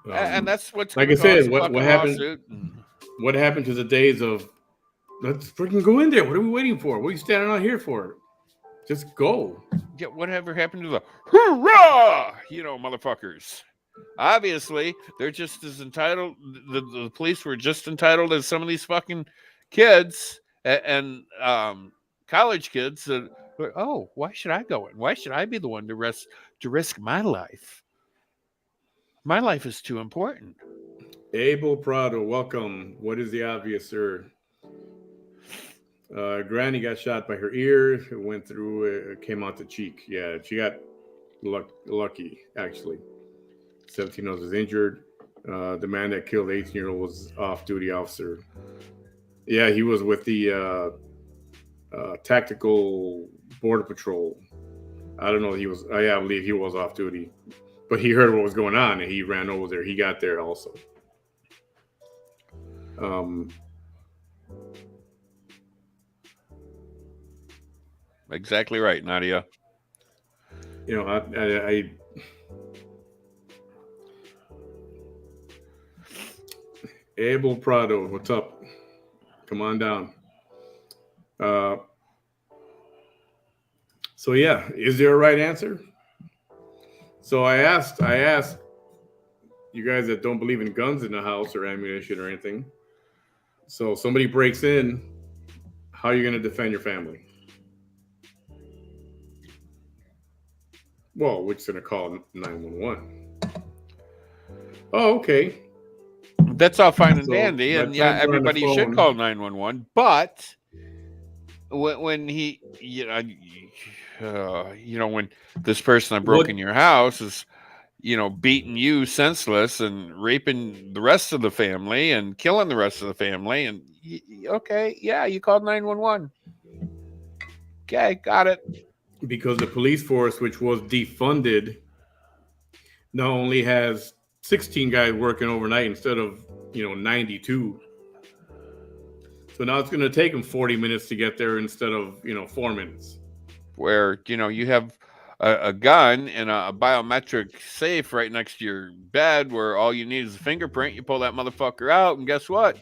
And that's what's like I said, what happened? What happened to the days of, let's freaking go in there. What are we waiting for? What are you standing out here for? Just go. Yeah, whatever happened to the hoorah, motherfuckers? Obviously, they're just as entitled. The police were just entitled as some of these fucking kids and college kids that, why should I go in? Why should I be the one to risk my life? My life is too important. Abel Prado, welcome. What is the obvious, sir? Granny got shot by her ear. It went through. It came out the cheek. Yeah, she got lucky actually. 17 was injured. The man that killed the 18-year-old was off-duty officer. Yeah, he was with the tactical border patrol. I don't know. He was. Yeah, I believe he was off duty, but he heard what was going on and he ran over there. He got there also. Um, Exactly right, Nadia. you know, I Abel Prado, what's up? Come on down. Uh, so yeah, is there a right answer? So I asked you guys that don't believe in guns in the house or ammunition or anything. So somebody breaks in, how are you going to defend your family? Well, we're just going to call 911. Oh, okay. That's all fine and So dandy, my and yeah, friends are on the everybody should phone. call 911. But when he, when this person that broke in your house is, beating you senseless and raping the rest of the family and killing the rest of the family, and okay, yeah, you called 911. Okay, got it. Because the police force, which was defunded, now only has 16 guys working overnight instead of 92. So now it's going to take them 40 minutes to get there instead of 4 minutes. Where you have a gun and a biometric safe right next to your bed, where all you need is a fingerprint. You pull that motherfucker out, and guess what?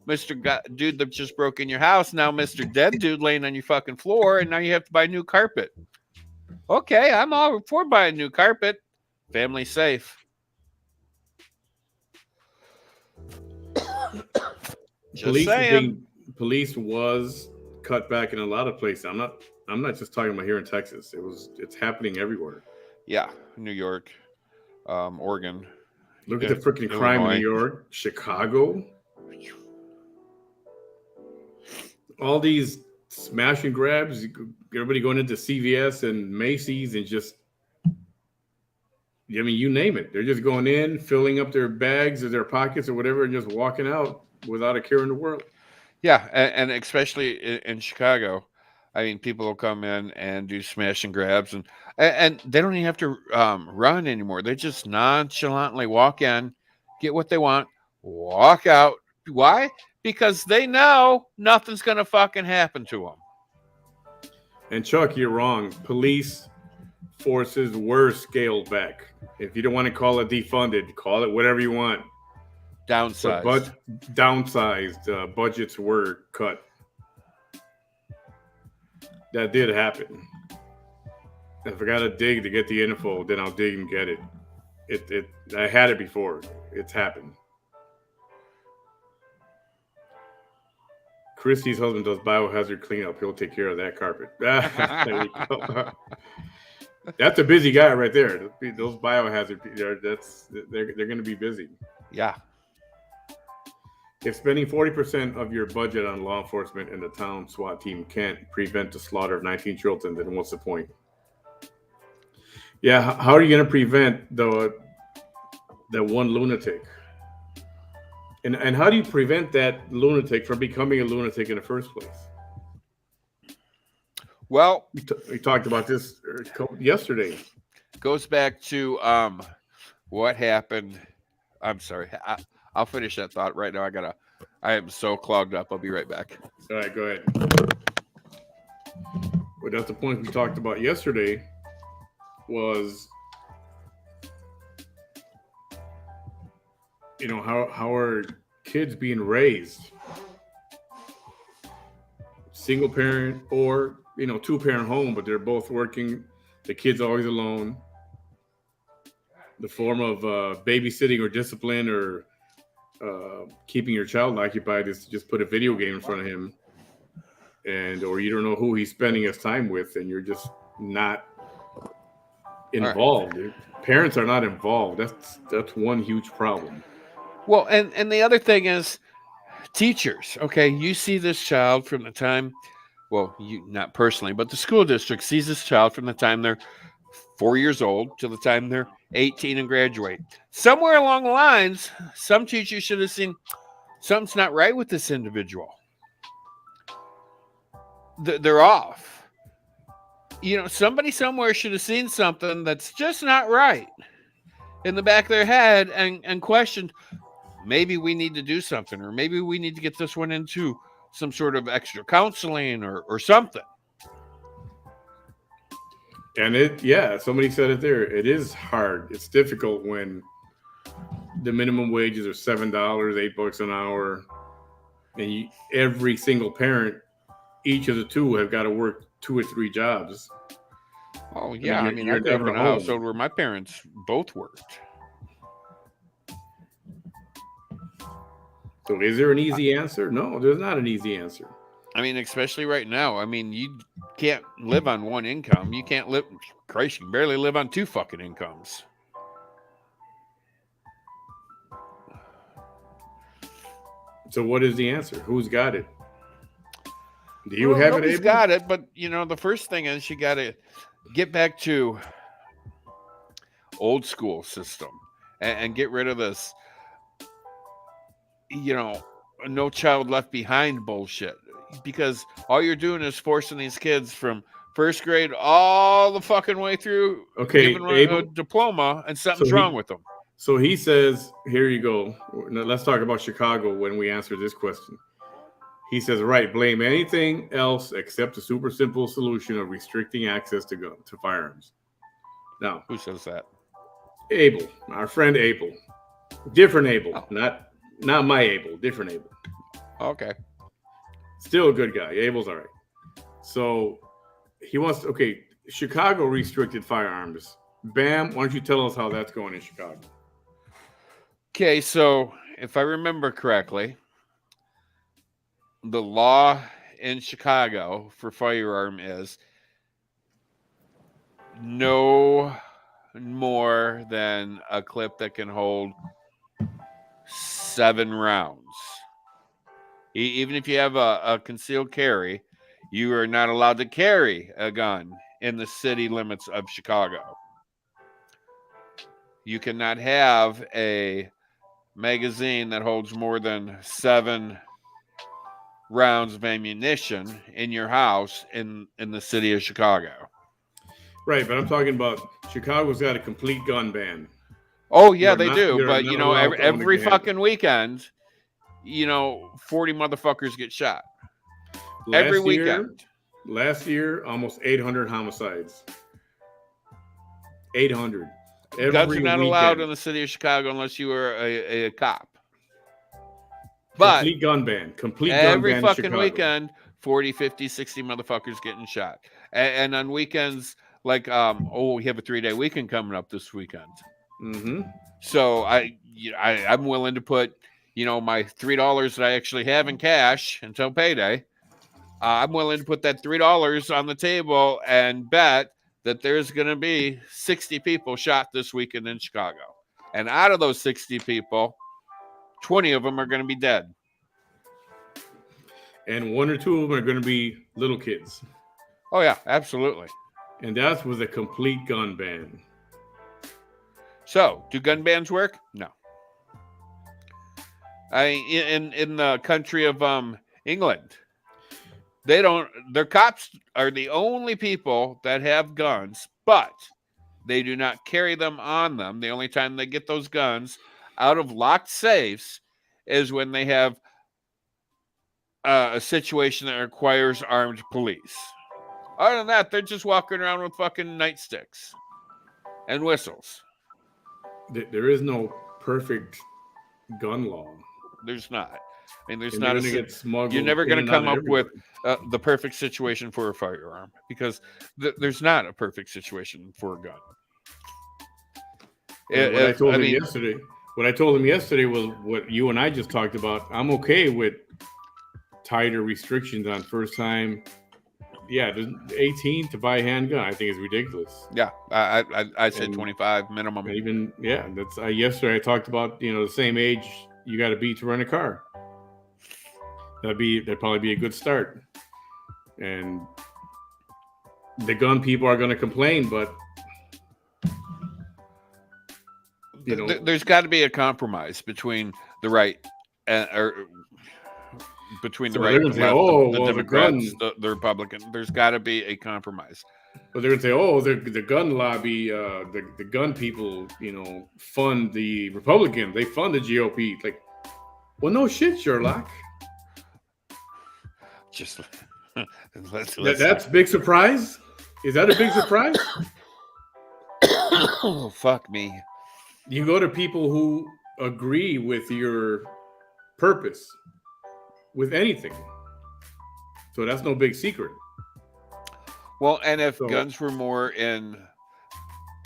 Mr. Dude that just broke in your house, now Mr. Dead Dude laying on your fucking floor, and now you have to buy new carpet. Okay, I'm all for buying new carpet. Family safe. Just saying. Police was cut back in a lot of places. I'm not just talking about here in Texas. It's happening everywhere. Yeah, New York, Oregon. Look at the freaking crime in New York, Chicago. All these smash and grabs, everybody going into CVS and Macy's and just, I mean, you name it. They're just going in, filling up their bags or their pockets or whatever, and just walking out without a care in the world. Yeah, and especially in Chicago. I mean, people will come in and do smash and grabs, and they don't even have to run anymore. They just nonchalantly walk in, get what they want, walk out. Why? Because they know nothing's gonna fucking happen to them. And Chuck, you're wrong. Police forces were scaled back. If you don't want to call it defunded, call it whatever you want. Downsized. But downsized. Budgets were cut. That did happen. If I got to dig to get the info, then I'll dig and get it. I had it before. It's happened. Christy's husband does biohazard cleanup. He'll take care of that carpet. There you go. That's a busy guy right there. Those biohazard, they're going to be busy. Yeah. If spending 40% of your budget on law enforcement and the town SWAT team can't prevent the slaughter of 19 children, then what's the point? Yeah, how are you going to prevent that one lunatic? And how do you prevent that lunatic from becoming a lunatic in the first place? Well, we talked about this yesterday. Goes back to what happened. I'm sorry. I'll finish that thought right now. I am so clogged up. I'll be right back. All right, go ahead. Well, that's the point we talked about yesterday. Was how are kids being raised? Single parent or 2-parent home, but they're both working. The kid's always alone. The form of babysitting or discipline or keeping your child occupied is to just put a video game in front of him, or you don't know who he's spending his time with, and you're just not involved. Right. Parents are not involved. That's one huge problem. Well, and the other thing is teachers. Okay, you see this child from the time, well, you not personally, but the school district sees this child from the time they're 4 years old to the time they're 18 and graduate. Somewhere along the lines, some teachers should have seen something's not right with this individual. They're off. Somebody somewhere should have seen something that's just not right in the back of their head and questioned, maybe we need to do something, or maybe we need to get this one into some sort of extra counseling or something. And somebody said it there. It is hard. It's difficult when the minimum wages are $7, $8 an hour, and every single parent, each of the two, have got to work 2 or 3 jobs. Oh yeah, I grew up in a household where my parents both worked. So is there an easy answer? No, there's not an easy answer. Especially right now. You can't live on one income. You can't live, Christ, you can barely live on 2 fucking incomes. So what is the answer? Who's got it? Do you have it, Abel? Nobody's got it, but the first thing is you got to get back to old school system and get rid of this, no child left behind bullshit. Because all you're doing is forcing these kids from first grade all the fucking way through, giving them a diploma, and something's wrong with them. So he says, here you go. Now, let's talk about Chicago when we answer this question. He says, right, blame anything else except the super simple solution of restricting access to firearms. Now, who says that? Abel, our friend Abel. Different Abel, not my Abel, different Abel. Okay. Still a good guy. Abel's all right. So he wants, Chicago restricted firearms. Bam, why don't you tell us how that's going in Chicago? Okay, so if I remember correctly, the law in Chicago for firearm is no more than a clip that can hold 7 rounds. Even if you have a concealed carry, you are not allowed to carry a gun in the city limits of Chicago. You cannot have a magazine that holds more than 7 rounds of ammunition in your house in the city of Chicago. Right, but I'm talking about Chicago's got a complete gun ban. Oh yeah, they do. But every fucking weekend, 40 motherfuckers get shot. Every weekend. Last year, almost 800 homicides. 800. Guns are not allowed in the city of Chicago unless you are a cop. But complete gun ban. Every fucking weekend, 40, 50, 60 motherfuckers getting shot. And on weekends, like, we have a 3-day weekend coming up this weekend. Mm-hmm. So I'm willing to put, my $3 that I actually have in cash until payday. I'm willing to put that $3 on the table and bet that there's going to be 60 people shot this weekend in Chicago. And out of those 60 people, 20 of them are going to be dead. And 1 or 2 of them are going to be little kids. Oh, yeah, absolutely. And that's with a complete gun ban. So, do gun bans work? No. In the country of England, their cops are the only people that have guns, but they do not carry them on them. The only time they get those guns out of locked safes is when they have a situation that requires armed police. Other than that, they're just walking around with fucking nightsticks and whistles. There is no perfect gun law. There's not. There's not you're never going to come up with the perfect situation for a firearm, because there's not a perfect situation for a gun. What I told him yesterday was what you and I just talked about. I'm okay with tighter restrictions on first time. Yeah, 18 to buy a handgun, I think is ridiculous. Yeah, I said 25 minimum. Even that's yesterday I talked about the same age you got to beat to rent a car. That'd probably be a good start. And the gun people are going to complain, but there's got to be a compromise between the right or between the right, the left, the Democrats, the Republican. There's got to be a compromise. But they're gonna say, "Oh, the gun lobby, the gun people, fund the Republicans. They fund the GOP." Like, well, no shit, Sherlock. Just that's big surprise. Is that a big surprise? Oh, fuck me. You go to people who agree with your purpose with anything, so that's no big secret. Well, and if guns were more in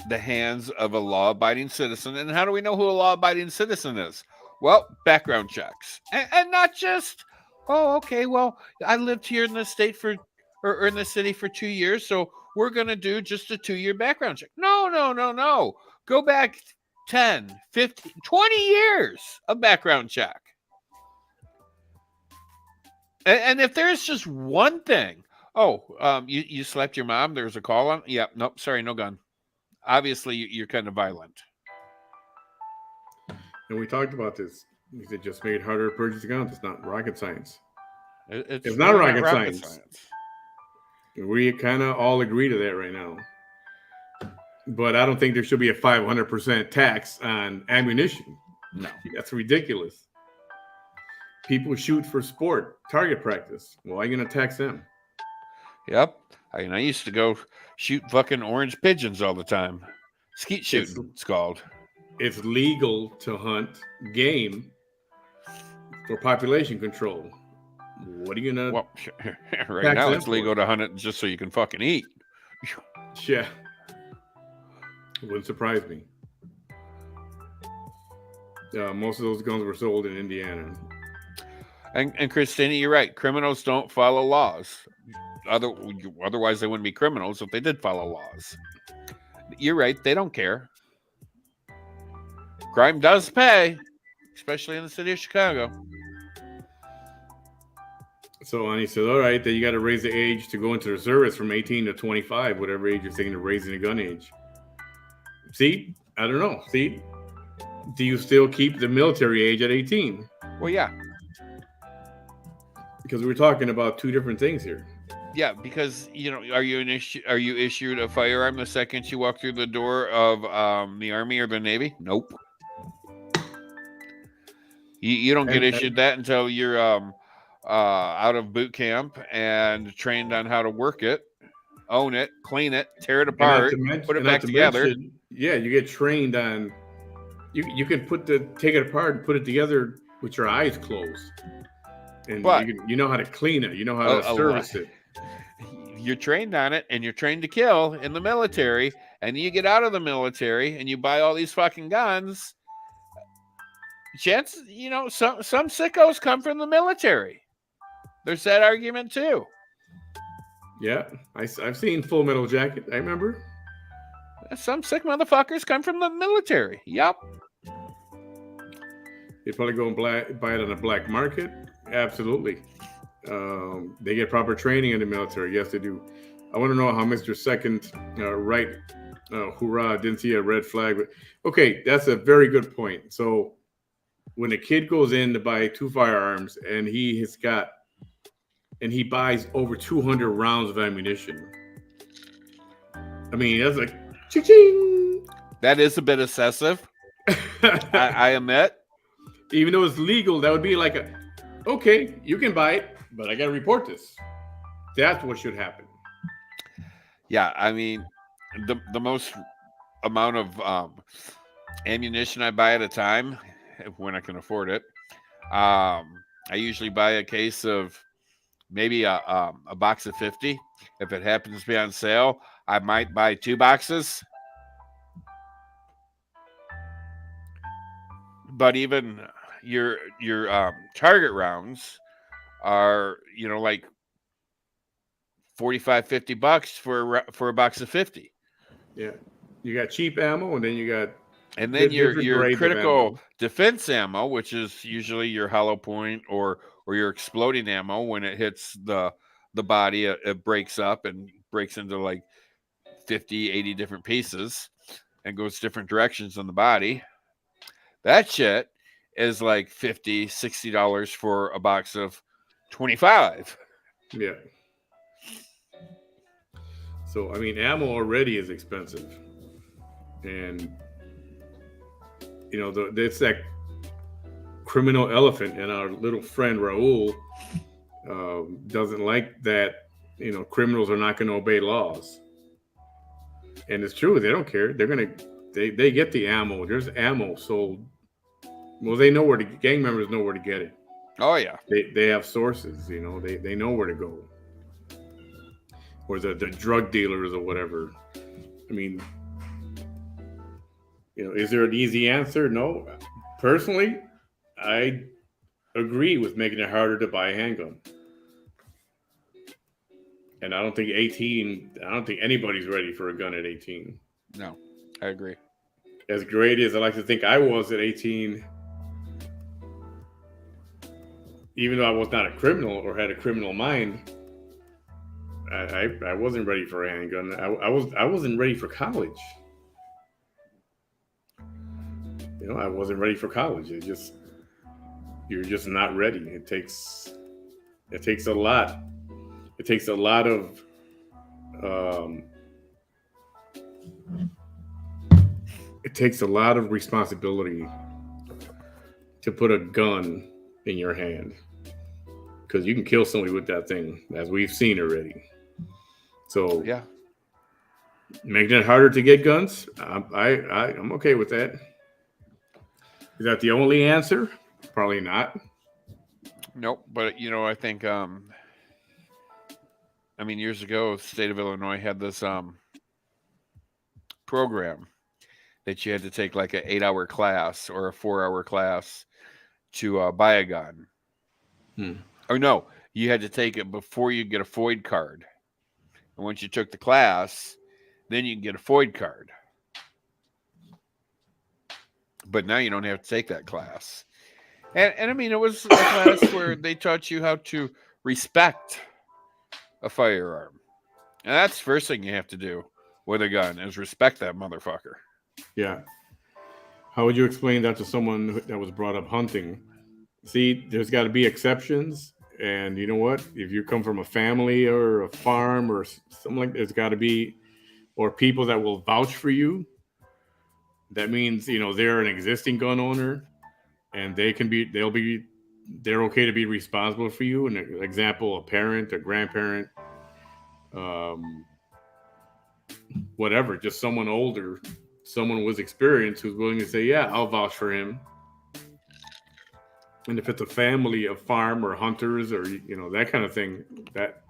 the hands of a law-abiding citizen, and how do we know who a law-abiding citizen is? Well, background checks, and not just, oh, okay, well, I lived here in the state or in the city for 2 years, so we're going to do just a 2-year background check. No. Go back 10, 15, 20 years of background check. And if there's just one thing, you slapped your mom, there's a call on? Yeah, nope, sorry, no gun. Obviously, you're kind of violent. And we talked about this. It just made it harder to purchase guns. It's not rocket science. It's not rocket science. We kind of all agree to that right now. But I don't think there should be a 500% tax on ammunition. No. That's ridiculous. People shoot for sport, target practice. Why are you going to tax them? Yep. I used to go shoot fucking orange pigeons all the time. Skeet shooting, it's called. It's legal to hunt game for population control. What are you going to... Well, right now it's legal to hunt it just so you can fucking eat. Yeah. It wouldn't surprise me. Most of those guns were sold in Indiana. And Christina, you're right. Criminals don't follow laws. Otherwise, they wouldn't be criminals if they did follow laws. You're right. They don't care. Crime does pay, especially in the city of Chicago. So Ani said, all right, then you got to raise the age to go into the service from 18 to 25, whatever age you're thinking of raising the gun age. See? I don't know. See? Do you still keep the military age at 18? Well, yeah. Because we're talking about two different things here. Yeah, because, are you issued a firearm the second you walk through the door of the Army or the Navy? Nope. You don't get issued that until you're out of boot camp and trained on how to work it, own it, clean it, tear it apart, put it back together. You get trained on. You can take it apart and put it together with your eyes closed, and you know how to clean it. You know how to service it. You're trained on it, and you're trained to kill in the military. And you get out of the military, and you buy all these fucking guns. Chance, some sickos come from the military. There's that argument too. Yeah, I've seen Full Metal Jacket. I remember. Some sick motherfuckers come from the military. Yep. They probably go and buy it on the black market. Absolutely. They get proper training in the military. Yes, they do. I want to know how Mr. Second right, hoorah, didn't see a red flag. But okay, that's a very good point. So when a kid goes in to buy 2 firearms and he buys over 200 rounds of ammunition. I mean, that's like, ching. That is a bit excessive. I admit. Even though it's legal, that would be like okay, you can buy it, but I got to report this. That's what should happen. Yeah, I mean, the most amount of ammunition I buy at a time, when I can afford it, I usually buy a case of maybe a box of 50. If it happens to be on sale, I might buy 2 boxes. But even your target rounds are, like $45-$50 for a box of 50. Yeah. You got cheap ammo, and then you got And then Different your grades of critical ammo. defense ammo, which is usually your hollow point or your exploding ammo, when it hits the body, it breaks up and breaks into like 50, 80 different pieces and goes different directions on the body. That shit is like $50, $60 for a box of 25. Yeah. So I mean, ammo already is expensive, and it's that criminal elephant, and our little friend Raul doesn't like that. Criminals are not going to obey laws, and it's true. They don't care. They get the ammo. There's ammo sold. Well, they know where the gang members know where to get it. Oh yeah. They have sources. They know where to go, or the drug dealers or whatever. I mean, is there an easy answer? No. Personally, I agree with making it harder to buy a handgun. And I don't think 18, I don't think anybody's ready for a gun at 18. No, I agree. As great as I like to think I was at 18, even though I was not a criminal or had a criminal mind, I wasn't ready for a handgun. I wasn't ready for college. I wasn't ready for college. You're just not ready. It takes a lot. It takes a lot of um, it takes a lot of responsibility to put a gun in your hand, because you can kill somebody with that thing, as we've seen already. So Yeah. making it harder to get guns, I'm okay with that. Is that the only answer? Probably not. Nope. But I think years ago, the state of Illinois had this program that you had to take like an 8-hour class or a 4-hour class to buy a gun. Hmm. Or no, you had to take it before you get a FOID card. And once you took the class, then you can get a FOID card. But now you don't have to take that class. And it was a class where they taught you how to respect a firearm. And that's the first thing you have to do with a gun is respect that motherfucker. Yeah. How would you explain that to someone that was brought up hunting? See, there's got to be exceptions. And you know what? If you come from a family or a farm or something like that, there's got to be, or people that will vouch for you. That means, they're an existing gun owner, and they're okay to be responsible for you. An example, a parent, a grandparent, um, whatever, just someone older, someone with experience who's willing to say, yeah, I'll vouch for him. And if it's a family of farm or hunters or that kind of thing, that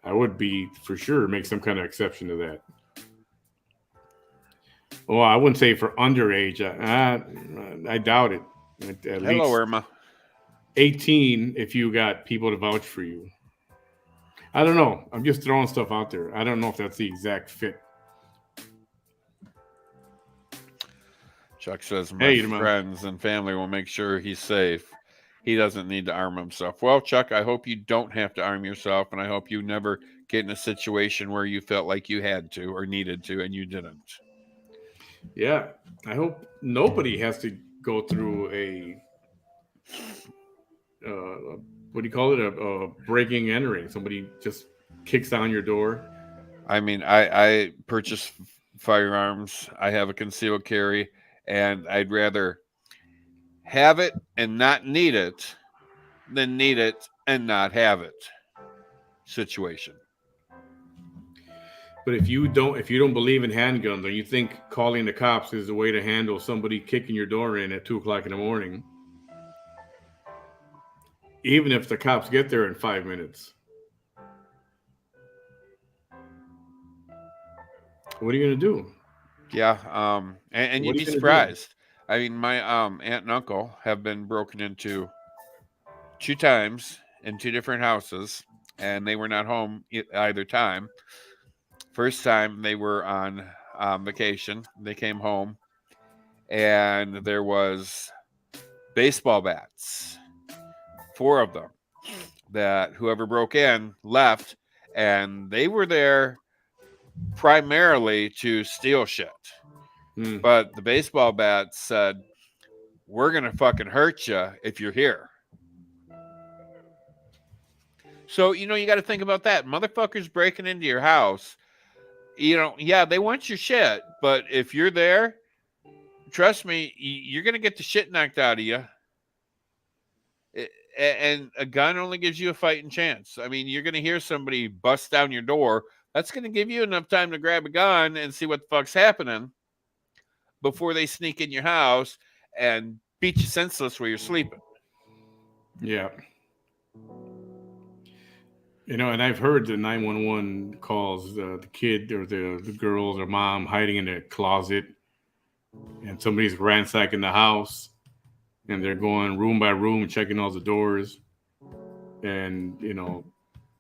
I would be for sure make some kind of exception to that. Well, I wouldn't say for underage. I doubt it. At Hello, least Irma. 18 if you got people to vouch for you. I don't know. I'm just throwing stuff out there. I don't know if that's the exact fit. Chuck says, my Hey, friends and family will make sure he's safe. He doesn't need to arm himself. Well, Chuck, I hope you don't have to arm yourself, and I hope you never get in a situation where you felt like you had to or needed to, and you didn't. Yeah, I hope nobody has to go through a what do you call it? A breaking entering. Somebody just kicks down your door. I purchase firearms. I have a concealed carry, and I'd rather have it and not need it than need it and not have it situation. But if you don't believe in handguns, or you think calling the cops is the way to handle somebody kicking your door in at 2 o'clock in the morning, even if the cops get there in 5 minutes, what are you going to do? Yeah, and What you'd are be you going to do? surprised. My aunt and uncle have been broken into 2 times in 2 different houses, and they were not home either time. First time they were on vacation. They came home, and there was baseball bats, 4 of them, that whoever broke in left, and they were there primarily to steal shit. But the baseball bats said, "We're gonna fucking hurt you if you're here." So, you got to think about that. Motherfuckers breaking into your house, yeah, they want your shit, but if you're there, trust me, you're going to get the shit knocked out of you. And a gun only gives you a fighting chance. I mean, you're going to hear somebody bust down your door. That's going to give you enough time to grab a gun and see what the fuck's happening before they sneak in your house and beat you senseless where you're sleeping. Yeah. And I've heard the 911 calls, the kid or the girls or mom hiding in a closet, and somebody's ransacking the house, and they're going room by room, checking all the doors, and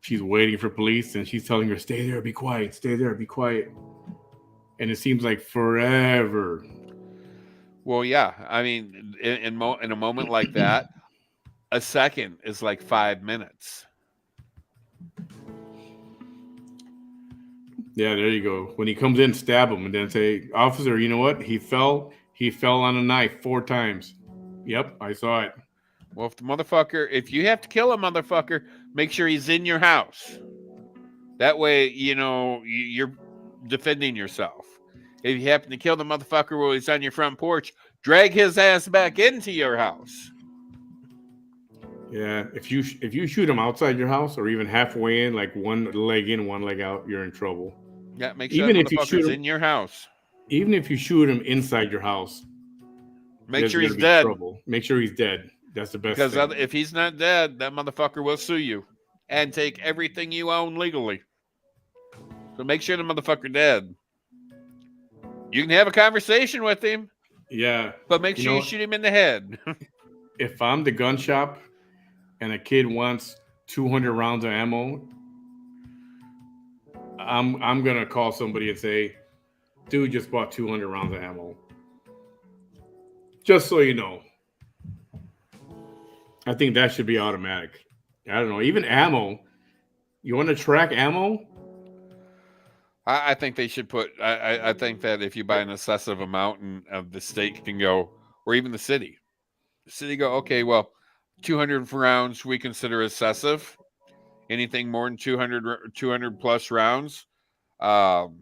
she's waiting for police, and she's telling her, "Stay there, be quiet, stay there, be quiet," and it seems like forever. Well, yeah. I mean, in a moment like that, a second is like 5 minutes. Yeah, there you go. When he comes in, stab him, and then say, "Officer, you know what? He fell on a knife 4 times." Yep, I saw it. Well, if you have to kill a motherfucker, make sure he's in your house. That way, you're defending yourself. If you happen to kill the motherfucker while he's on your front porch, drag his ass back into your house. Yeah, if you shoot him outside your house or even halfway in, like one leg in, one leg out, you're in trouble. Yeah, make sure that motherfucker's in your house. Even if you shoot him inside your house, make sure he's dead. Trouble. Make sure he's dead. That's the best because thing. If he's not dead, that motherfucker will sue you and take everything you own legally. So make sure the motherfucker dead. You can have a conversation with him. Yeah. But make sure you shoot him in the head. If I'm the gun shop and a kid wants 200 rounds of ammo, I'm going to call somebody and say, "Dude just bought 200 rounds of ammo." Just so you know. I think that should be automatic. I don't know. Even ammo. You want to track ammo? I think they should put. I think that if you buy an excessive amount, and the state can go, or even the city go, okay, well, 200 rounds we consider excessive. Anything more than 200 plus rounds, go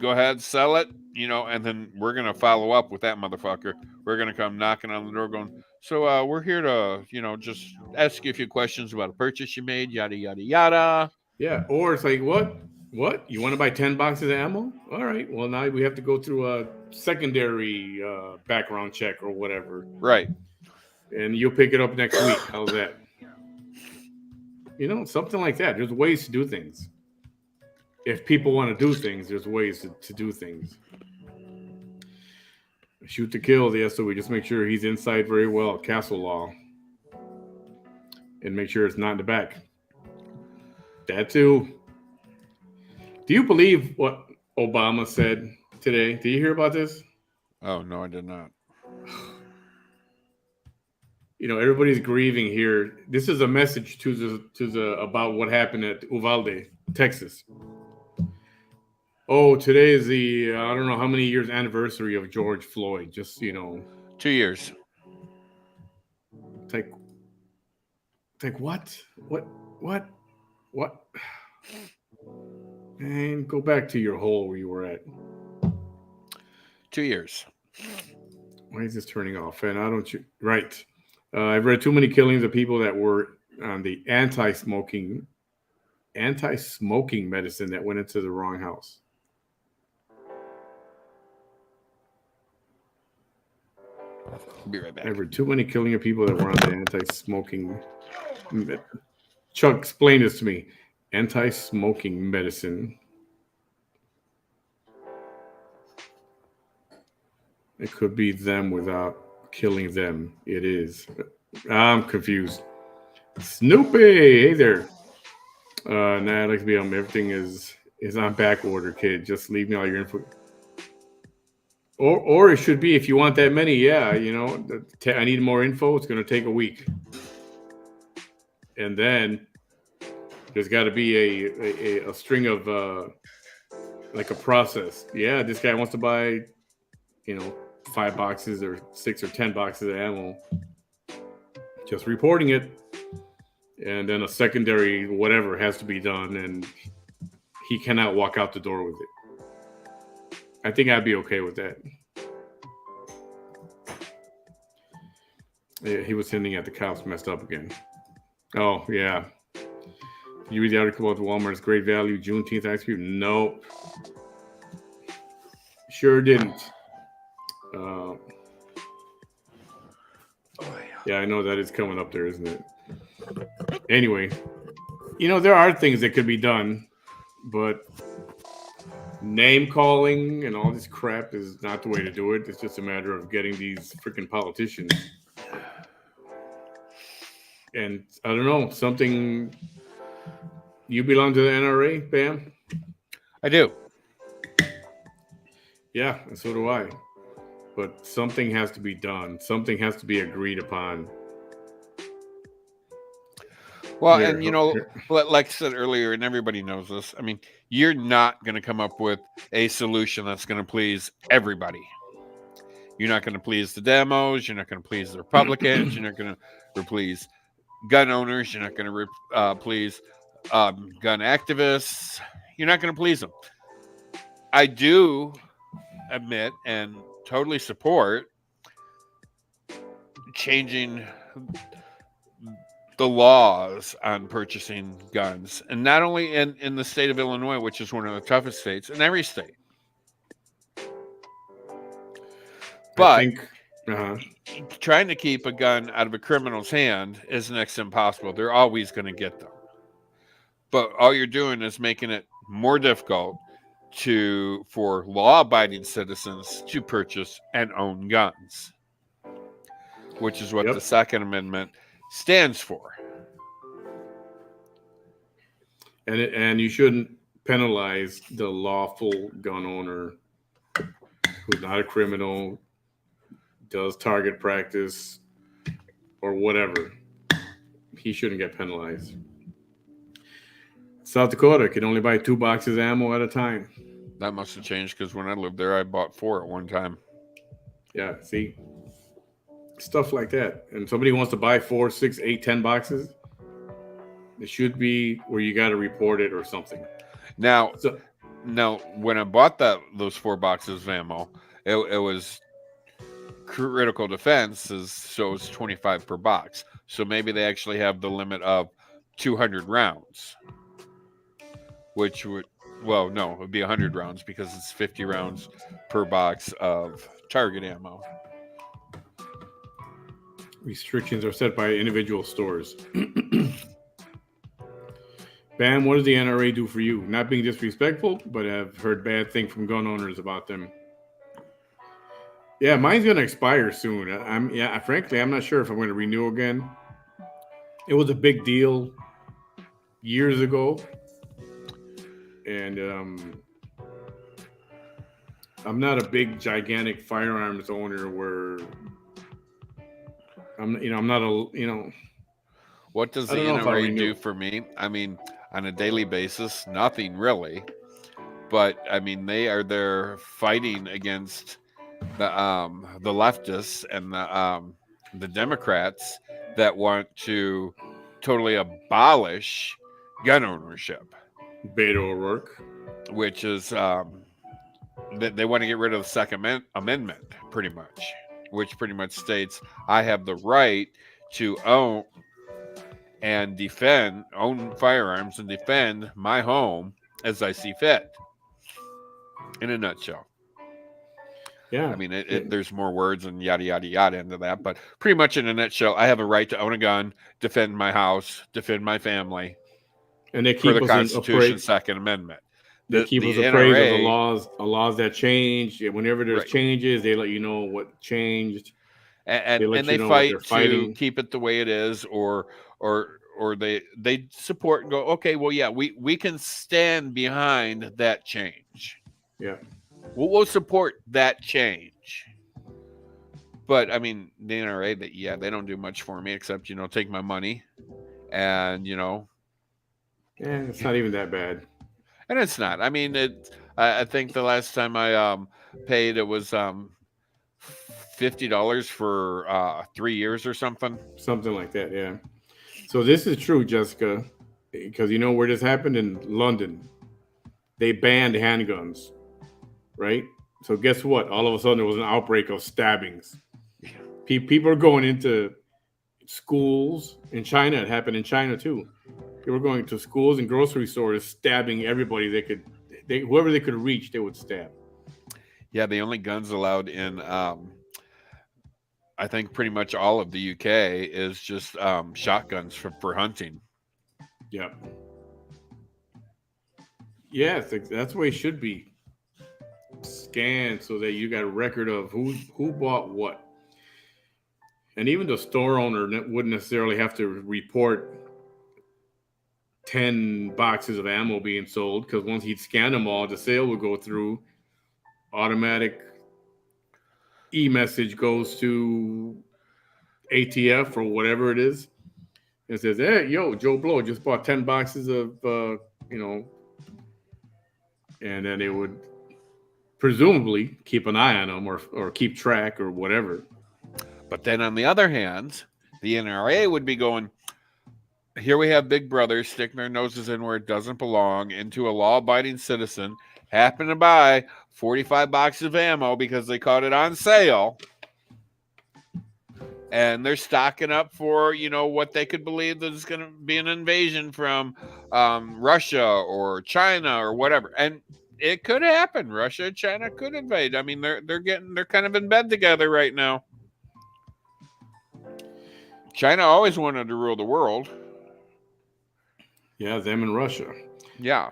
ahead, sell it. And then we're gonna follow up with that motherfucker. We're gonna come knocking on the door, going, "So we're here to, just ask you a few questions about a purchase you made, yada yada yada." Yeah, or it's like, what? You want to buy 10 boxes of ammo? All right. Well, now we have to go through a secondary background check or whatever. Right. And you'll pick it up next week. How's that? Something like that. There's ways to do things. If people want to do things, there's ways to do things. Shoot to kill, yeah, so we just make sure he's inside very well. Castle law. And make sure it's not in the back. That too. Do you believe what Obama said today? Did you hear about this? Oh, no, I did not. Everybody's grieving here. This is a message to the about what happened at Uvalde, Texas. Oh, today is the I don't know how many years anniversary of George Floyd. Just 2 years. It's like what? And go back to your hole where you were at. 2 years. Why is this turning off? And I don't. Right. I've read too many killings of people that were on the anti-smoking medicine that went into the wrong house. Be right back. I've read too many killing of people that were on the anti-smoking. Chuck, explain this to me. Anti-smoking medicine. It could be them without killing them. It is. I'm confused. Snoopy, hey there. Nah, I'd like to be on. Everything is on back order, kid. Just leave me all your info. Or it should be, if you want that many, yeah, I need more info. It's going to take a week, and then there's got to be a string of like a process. Yeah, this guy wants to buy, 5 boxes or 6 or 10 boxes of ammo. Just reporting it, and then a secondary whatever has to be done, and he cannot walk out the door with it. I think I'd be okay with that. Yeah, he was hinting at the cops messed up again. Oh yeah. You read the article about Walmart's great value Juneteenth ice cream? Nope. Sure didn't. Yeah, I know that is coming up there, isn't it? Anyway, there are things that could be done, but name calling and all this crap is not the way to do it. It's just a matter of getting these freaking politicians. And I don't know, something. You belong to the NRA, Bam? I do. Yeah, and so do I. But something has to be done. Something has to be agreed upon. Well, and like I said earlier, and everybody knows this, I mean, you're not going to come up with a solution that's going to please everybody. You're not going to please the demos. You're not going to please the Republicans. You're not going to please gun owners. You're not going to please gun activists. You're not going to please them. I do admit and totally support changing the laws on purchasing guns, and not only in the state of Illinois, which is one of the toughest states, in every state. But trying to keep a gun out of a criminal's hand is next to impossible. They're always going to get them. But all you're doing is making it more difficult for law-abiding citizens to purchase and own guns, which is what the Second Amendment stands for. And you shouldn't penalize the lawful gun owner who's not a criminal, does target practice or whatever. He shouldn't get penalized. South Dakota can only buy 2 boxes of ammo at a time. That must have changed, because when I lived there, I bought 4 at one time. Yeah, see? Stuff like that. And somebody wants to buy 4, 6, 8, 10 boxes, it should be where you got to report it or something. Now, when I bought those 4 boxes of ammo, it was critical defense, so it's 25 per box. So maybe they actually have the limit of 200 rounds, which would, well, no, it would be 100 rounds because it's 50 rounds per box of target ammo. Restrictions are set by individual stores. Bam, what does the NRA do for you? Not being disrespectful, but I've heard bad things from gun owners about them. Yeah, mine's going to expire soon. Frankly, I'm not sure if I'm going to renew again. It was a big deal years ago. And I'm not a big, gigantic firearms owner where I'm not a. What does the NRA do for me? I mean, on a daily basis, nothing really. But I mean, they are there fighting against the leftists and the Democrats that want to totally abolish gun ownership. Beto O'Rourke, which is they want to get rid of the Second Amendment, pretty much, which pretty much states I have the right to own firearms and defend my home as I see fit. In a nutshell. Yeah. I mean, there's more words and yada, yada, yada into that. But pretty much in a nutshell, I have a right to own a gun, defend my house, defend my family. And they keep the Constitution, Second Amendment. They keep us appraised of the laws that change. Whenever there's changes, they let you know what changed. And they fight to keep it the way it is, or they support and go, okay, well, yeah, we can stand behind that change. Yeah. We'll support that change. But I mean, the NRA, they don't do much for me except take my money, and And it's not even that bad. and it's not. I mean, I think the last time I paid, it was $50 for 3 years or something. Something like that, yeah. So this is true, Jessica, because you know where this happened in London. They banned handguns, right? So guess what? All of a sudden there was an outbreak of stabbings. People are going into schools in China. It happened in China too. They were going to schools and grocery stores, stabbing everybody whoever they could reach, they would stab. Yeah, the only guns allowed in I think pretty much all of the UK is just shotguns for hunting. Yeah. Yes, that's the way it should be. Scanned so that you got a record of who bought what. And even the store owner wouldn't necessarily have to report 10 boxes of ammo being sold, because once he'd scan them all, the sale would go through. Automatic e-message goes to ATF or whatever it is. And says, hey, yo, Joe Blow just bought 10 boxes of, and then it would presumably keep an eye on them or keep track or whatever. But then on the other hand, the NRA would be going, here we have big brothers sticking their noses in where it doesn't belong, into a law-abiding citizen, happen to buy 45 boxes of ammo because they caught it on sale. And they're stocking up for, what they could believe that is going to be an invasion from Russia or China or whatever. And it could happen. Russia and China could invade. I mean, they're kind of in bed together right now. China always wanted to rule the world. Yeah, them and Russia. Yeah.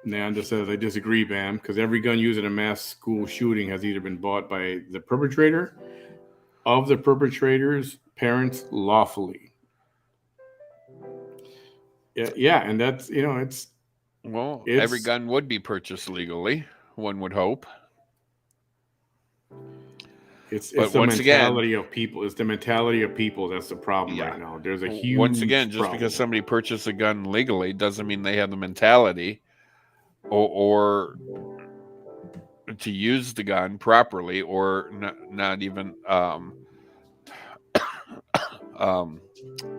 Nanda says, I disagree, Bam, because every gun used in a mass school shooting has either been bought by the perpetrator, of the perpetrator's parents lawfully. Yeah, and that's, it's... Well, every gun would be purchased legally, one would hope. It's the mentality of people. It's the mentality of people that's the problem right now. There's a huge Once again, just because somebody purchased a gun legally doesn't mean they have the mentality or to use the gun properly, or not even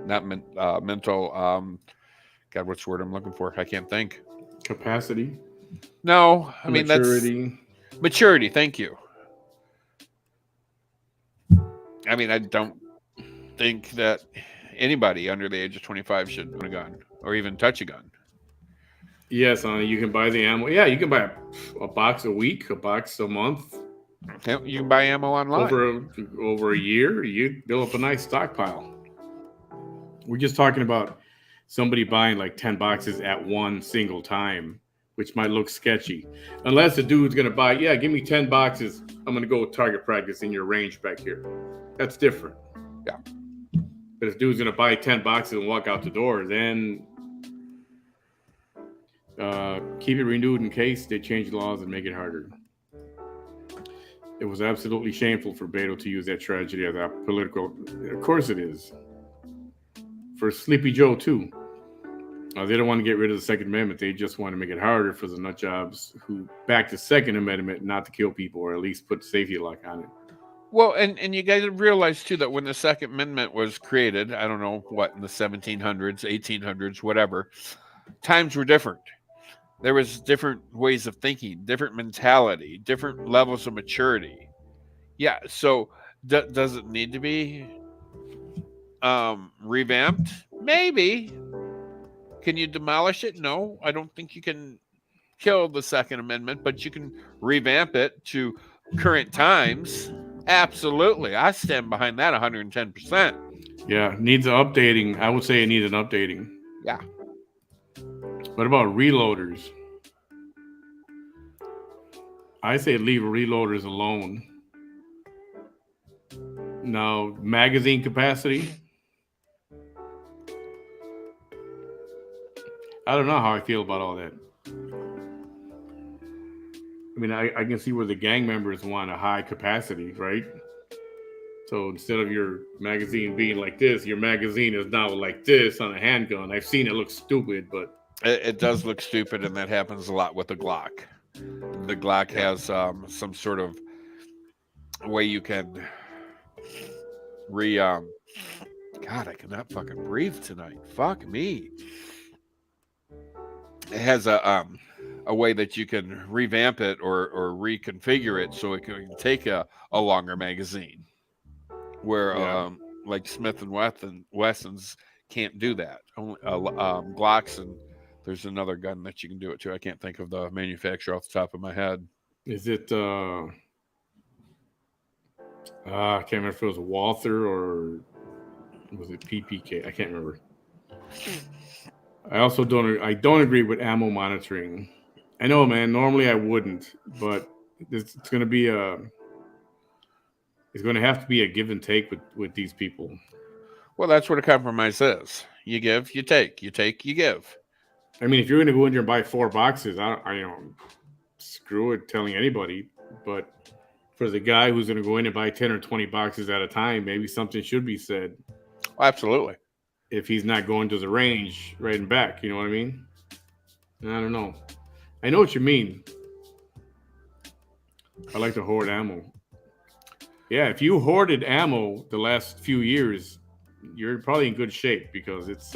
mental God, what's the word I'm looking for? I can't think. Capacity. No, I mean maturity. That's maturity. Thank you. I mean, I don't think that anybody under the age of 25 should own a gun or even touch a gun. Yes, you can buy the ammo. Yeah, you can buy a box a week, a box a month. You can buy ammo online. Over a year, you build up a nice stockpile. We're just talking about somebody buying like 10 boxes at one single time, which might look sketchy. Unless the dude's going to buy, give me 10 boxes. I'm going to go target practice in your range back here. That's different. Yeah. But if dude's going to buy 10 boxes and walk out the door, then keep it renewed in case they change laws and make it harder. It was absolutely shameful for Beto to use that tragedy as a political... Of course it is. For Sleepy Joe, too. They don't want to get rid of the Second Amendment. They just want to make it harder for the nut jobs who back the Second Amendment not to kill people, or at least put safety lock on it. Well, and you guys realize, too, that when the Second Amendment was created, I don't know what, in the 1700s, 1800s, whatever, times were different. There was different ways of thinking, different mentality, different levels of maturity. Yeah, so does it need to be revamped? Maybe. Can you demolish it? No, I don't think you can kill the Second Amendment, but you can revamp it to current times. Absolutely. I stand behind that 110%. Yeah, needs an updating. I would say it needs an updating. Yeah. What about reloaders? I say leave reloaders alone. Now, magazine capacity. I don't know how I feel about all that. I mean, I can see where the gang members want a high capacity, right? So instead of your magazine being like this, your magazine is now like this on a handgun. I've seen it look stupid, but It does look stupid, and that happens a lot with the Glock. The Glock yeah. has some sort of way you can God, I cannot fucking breathe tonight. Fuck me. It has a way that you can revamp it or reconfigure it so it can take a longer magazine. Where Yeah. like Smith and Wessons can't do that. Only Glocks, and there's another gun that you can do it to. I can't think of the manufacturer off the top of my head. Is it I can't remember if it was Walther or was it PPK? I can't remember. I don't agree with ammo monitoring. I know, man. Normally I wouldn't, but it's going to be it's going to have to be a give and take with these people. Well, that's what a compromise is. You give, you take. You take, you give. I mean, if you're going to go in there and buy 4 boxes, I screw it telling anybody. But for the guy who's going to go in and buy 10 or 20 boxes at a time, maybe something should be said. Absolutely. If he's not going to the range right and back, you know what I mean? I don't know. I know what you mean. I like to hoard ammo. Yeah, if you hoarded ammo the last few years, you're probably in good shape because it's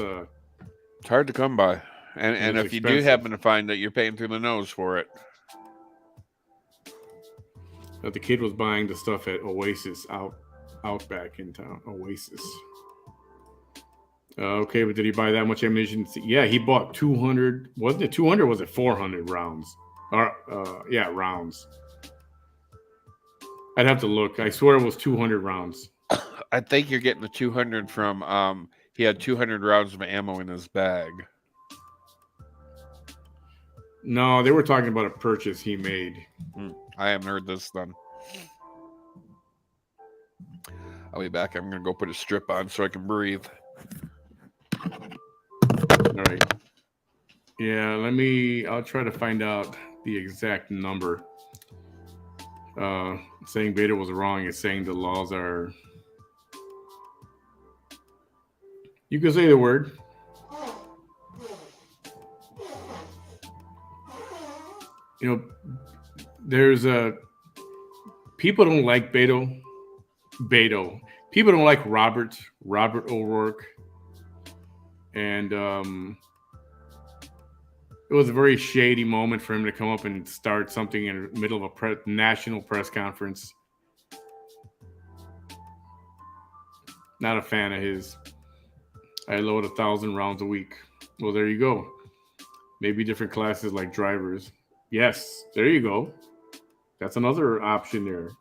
hard to come by. And if you do happen to find that, you're paying through the nose for it. But the kid was buying the stuff at Oasis out back in town. Oasis. Okay, but did he buy that much ammunition? Yeah, he bought 200. Wasn't it 200? Or was it 400 rounds? Yeah, rounds. I'd have to look. I swear it was 200 rounds. I think you're getting the 200 from. He had 200 rounds of ammo in his bag. No, they were talking about a purchase he made. I haven't heard this then. I'll be back. I'm going to go put a strip on so I can breathe. All right. Yeah, I'll try to find out the exact number. Saying Beta was wrong is saying the laws are... You can say the word. You know, there's people don't like Beto. People don't like Robert O'Rourke. And it was a very shady moment for him to come up and start something in the middle of a national press conference. Not a fan of his. I load 1,000 rounds a week. Well, there you go. Maybe different classes like drivers. Yes, there you go. That's another option there.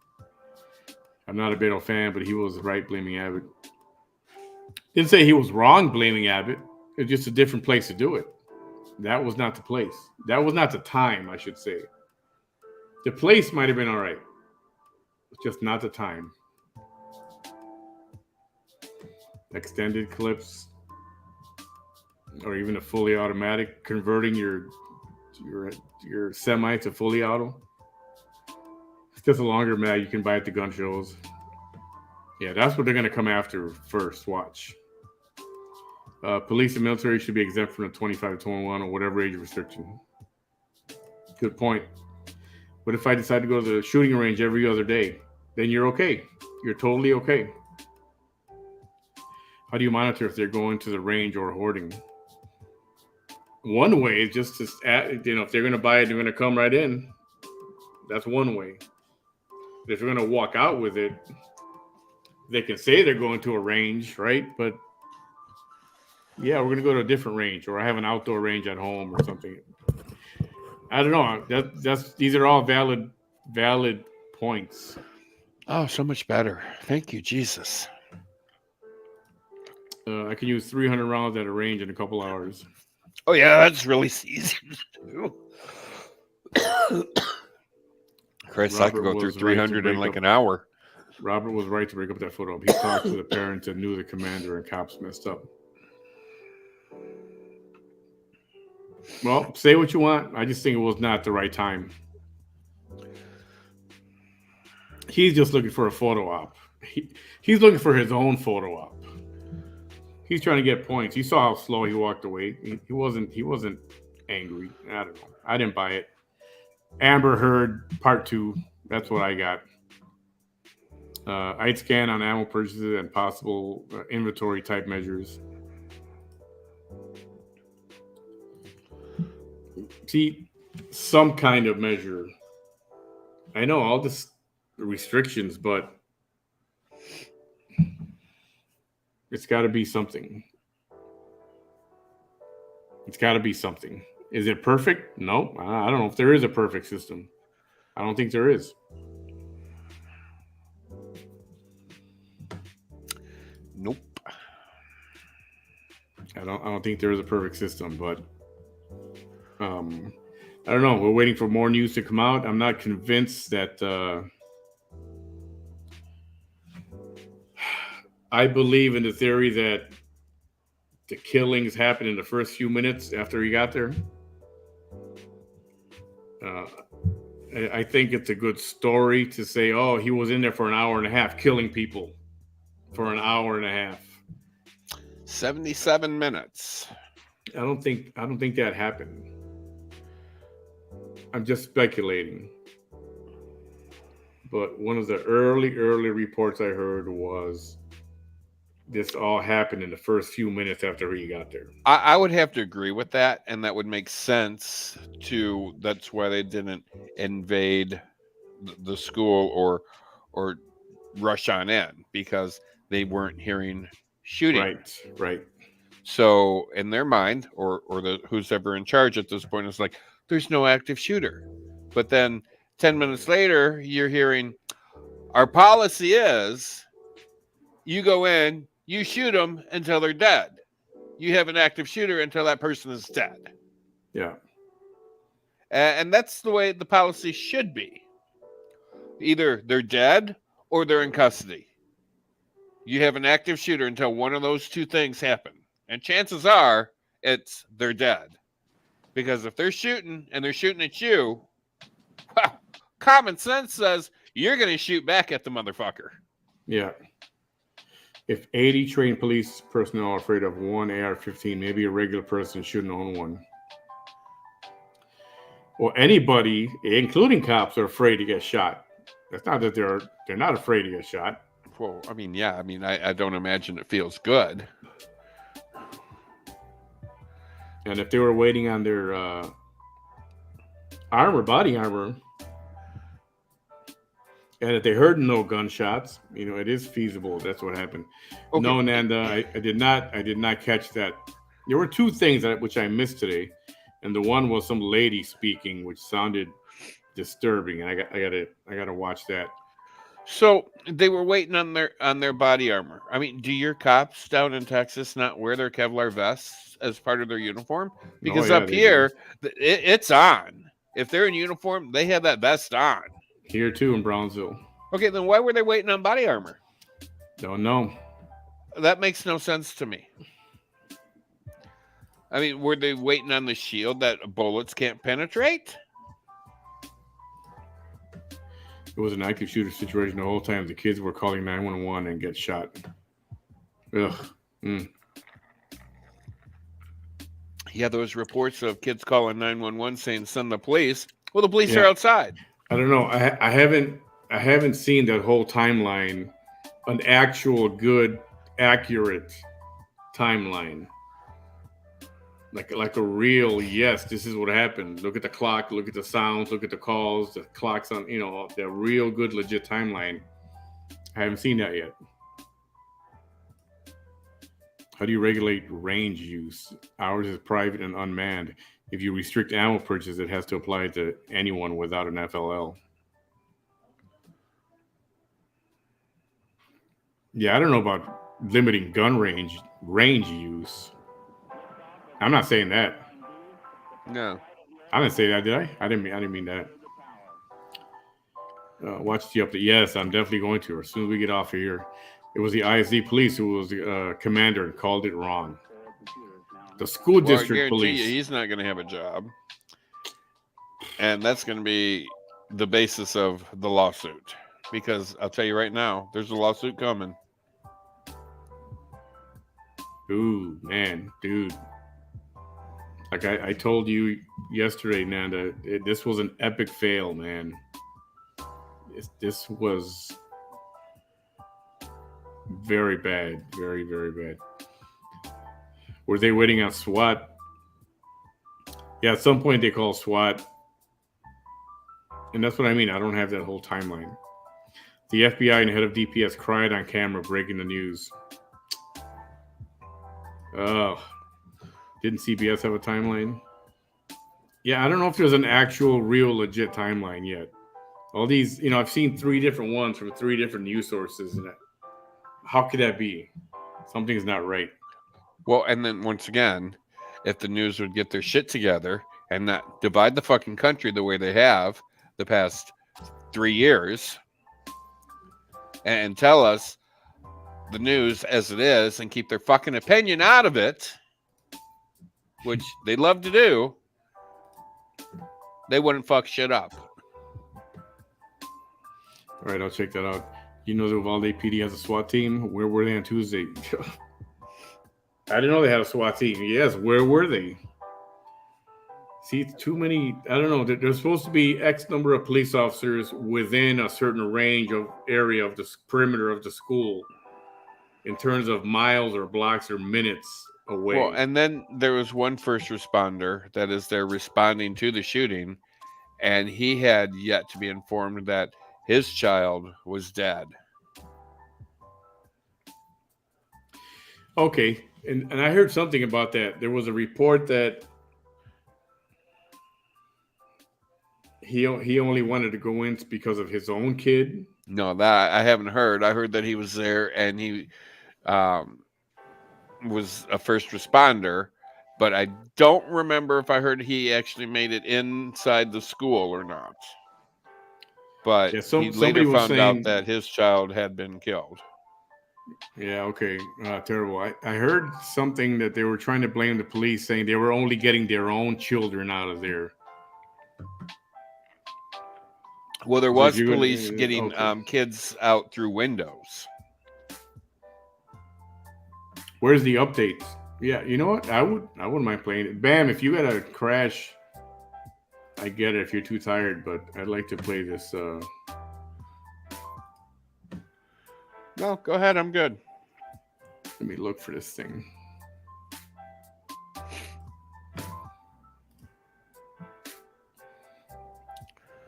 I'm not a Beto fan, but he was right blaming Abbott. Didn't say he was wrong blaming Abbott. It's just a different place to do it. That was not the place. That was not the time, I should say. The place might have been all right. It's just not the time. Extended clips, or even a fully automatic, converting your semi to fully auto. It's just a longer mag you can buy at the gun shows. Yeah, that's what they're going to come after first. Watch. Police and military should be exempt from the 25 to 21 or whatever age restriction. Good point. But if I decide to go to the shooting range every other day, then you're okay. You're totally okay. How do you monitor if they're going to the range or hoarding? One way is just to, if they're going to buy it, they're going to come right in. That's one way. If they're going to walk out with it, they can say they're going to a range, right? But yeah, we're going to go to a different range, or I have an outdoor range at home or something. I don't know. These are all valid points. Oh, so much better. Thank you, Jesus. I can use 300 rounds at a range in a couple hours. Oh, yeah, that's really easy to do. Christ, I could go through 300 in like an hour. Robert was right to break up that photo. He talked to the parents and knew the commander and cops messed up. Well, say what you want. I just think it was not the right time. He's just looking for a photo op. He's looking for his own photo op. He's trying to get points. You saw how slow he walked away. He wasn't angry. I don't know. I didn't buy it. Amber Heard Part 2. That's what I got. I'd scan on ammo purchases and possible inventory type measures. See, some kind of measure. I know all this restrictions, but it's got to be something. It's got to be something. Is it perfect? No. I don't know if there is a perfect system. I don't think there is. Nope. I don't think there is a perfect system, but I don't know. We're waiting for more news to come out. I'm not convinced that I believe in the theory that the killings happened in the first few minutes after he got there. I think it's a good story to say, oh, he was in there for an hour and a half killing people for an hour and a half. 77 minutes. I don't think that happened. I'm just speculating. But one of the early reports I heard was this all happened in the first few minutes after he got there. I would have to agree with that, and that would make sense too. That's why they didn't invade the school or rush on in, because they weren't hearing shooting. Right. So in their mind, or who's ever in charge at this point is like, there's no active shooter. But then 10 minutes later, you're hearing, our policy is you go in, you shoot them until they're dead. You have an active shooter until that person is dead. Yeah. And that's the way the policy should be. Either they're dead or they're in custody. You have an active shooter until one of those two things happen. And chances are they're dead. Because if they're shooting and they're shooting at you, well, common sense says you're going to shoot back at the motherfucker. Yeah. If 80 trained police personnel are afraid of one AR-15, maybe a regular person shouldn't own one. Well, anybody, including cops, are afraid to get shot. That's not that they're not afraid to get shot. Well, I mean, yeah. I mean, I don't imagine it feels good. And if they were waiting on their body armor, and if they heard no gunshots, it is feasible. That's what happened. Okay. No, Nanda, I did not catch that. There were two things which I missed today, and the one was some lady speaking, which sounded disturbing, and I gotta watch that. So they were waiting on their body armor. I mean, do your cops down in Texas not wear their Kevlar vests as part of their uniform? Because up here, it's on. If they're in uniform, they have that vest on. Here too in Brownsville. Okay, then why were they waiting on body armor? Don't know. That makes no sense to me. I mean, were they waiting on the shield that bullets can't penetrate? It was an active shooter situation the whole time. The kids were calling 911 and get shot. Ugh. Yeah, those reports of kids calling 911 saying send the police. Well, the police are outside. I don't know. I haven't seen that whole timeline, an actual good, accurate timeline. Like a real, yes, this is what happened. Look at the clock, look at the sounds, look at the calls, the clocks on, the real good, legit timeline. I haven't seen that yet. How do you regulate range use? Ours is private and unmanned. If you restrict ammo purchase, it has to apply to anyone without an FLL. Yeah, I don't know about limiting gun range use. I'm not saying that. No. I didn't say that, did I? I didn't mean that. Watch the update. Yes, I'm definitely going to. As soon as we get off of here. It was the ISD police who was the commander and called it wrong. The school district police. He's not going to have a job. And that's going to be the basis of the lawsuit. because I'll tell you right now, there's a lawsuit coming. Ooh, man, dude. Like I told you yesterday, Nanda, this was an epic fail, man. This was very bad. Very, very bad. Were they waiting on SWAT? Yeah, at some point they call SWAT. And that's what I mean. I don't have that whole timeline. The FBI and head of DPS cried on camera breaking the news. Oh, didn't CBS have a timeline? Yeah, I don't know if there's an actual, real, legit timeline yet. All these, I've seen 3 different ones from 3 different news sources. And how could that be? Something's not right. Well, and then once again, if the news would get their shit together and not divide the fucking country the way they have the past 3 years and tell us the news as it is and keep their fucking opinion out of it, which they love to do, they wouldn't fuck shit up. All right, I'll check that out. You know the Uvalde PD has a SWAT team? Where were they on Tuesday? I didn't know they had a SWAT team. Yes, where were they? See, too many. I don't know. There's supposed to be X number of police officers within a certain range of area of the perimeter of the school in terms of miles or blocks or minutes away. Well, and then there was one first responder that is there responding to the shooting, and he had yet to be informed that his child was dead. Okay, and I heard something about that. There was a report that he only wanted to go in because of his own kid. No, that I haven't heard. I heard that he was there and he was a first responder, but I don't remember if I heard he actually made it inside the school or not. But Yeah, he later found out that his child had been killed. Yeah, okay. Terrible. I heard something that they were trying to blame the police, saying they were only getting their own children out of there. Well, there was police getting kids out through windows. Where's the updates? Yeah, you know what? I wouldn't mind playing it. Bam, if you got a crash, I get it if you're too tired, but I'd like to play this. No, go ahead. I'm good. Let me look for this thing.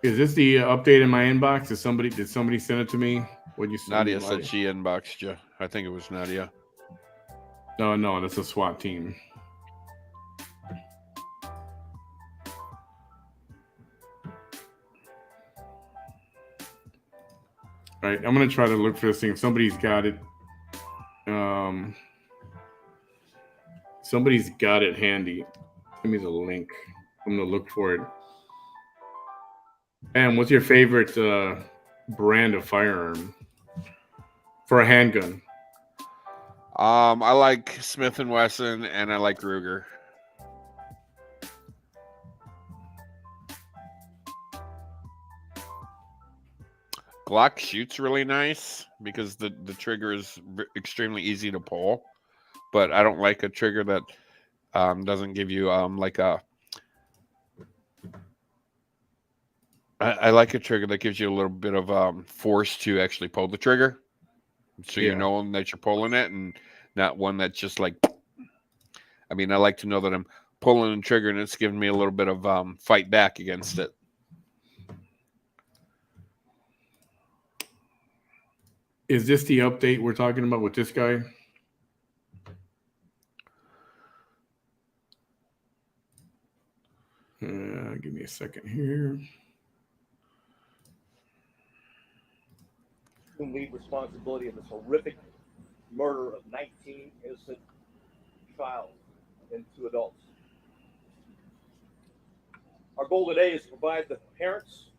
Is this the update in my inbox? Did somebody send it to me? What you send? Nadia said she inboxed you. I think it was Nadia. No, that's a SWAT team. All right, I'm gonna try to look for this thing. If somebody's got it, somebody's got it handy. Give me the link. I'm gonna look for it. And what's your favorite brand of firearm for a handgun? I like Smith & Wesson and I like Ruger. Glock shoots really nice because the trigger is extremely easy to pull, but I don't like a trigger that doesn't give you like a. I like a trigger that gives you a little bit of force to actually pull the trigger, so you know that you're pulling it, and not one that's just like. I mean, I like to know that I'm pulling the trigger and it's giving me a little bit of fight back against it. Is this the update we're talking about with this guy? Give me a second here. Lead responsibility of this horrific murder of 19 innocent child and 2 adults. Our goal today is to provide the parents,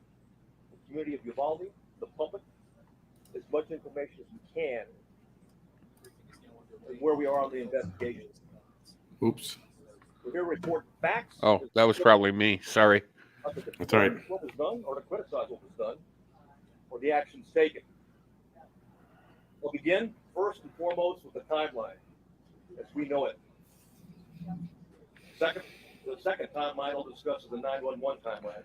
the community of Uvalde, the public, as much information as we can and where we are on the investigation. Oops. We're here to report facts. Oh, that was probably me. Sorry. That's all right. What was done or to criticize what was done. or the actions taken. We'll begin first and foremost with the timeline as we know it. The second timeline will discuss the 911 timeline.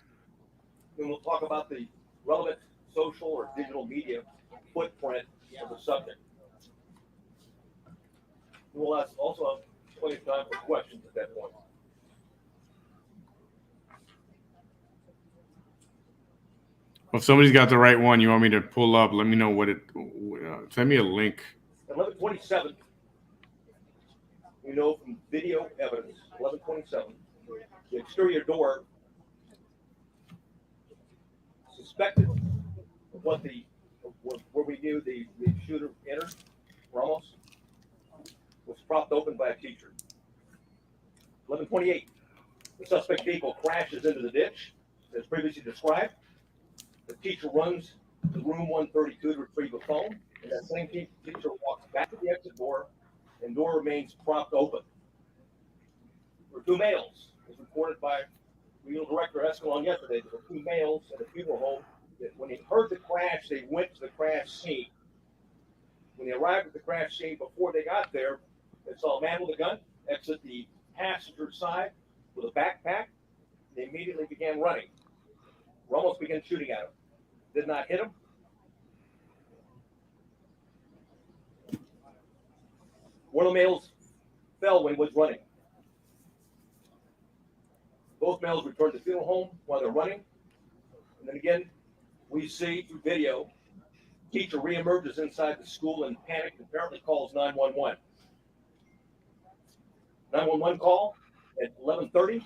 Then we'll talk about the relevant social or digital media footprint of the subject. We'll also have plenty of time for questions at that point. Well, if somebody's got the right one, you want me to pull up, let me know what it, send me a link. 11:27, we know from video evidence, 11:27, the exterior door suspected of where we knew the shooter entered, Ramos, was propped open by a teacher. 11:28, the suspect vehicle crashes into the ditch, as previously described. The teacher runs to room 132 to retrieve a phone, and that same teacher walks back to the exit door, and door remains propped open. There were two males, as reported by Regional Director Escalon yesterday. There were two males at a funeral home that when they heard the crash, they went to the crash scene. When they arrived at the crash scene, before they got there, they saw a man with a gun exit the passenger side with a backpack. They immediately began running. Ramos began shooting at him. Did not hit him. One of the males fell when he was running. Both males returned to the funeral home while they're running. And then again, we see through video, teacher reemerges inside the school and panicked and apparently calls 911. 911 call at 11:30.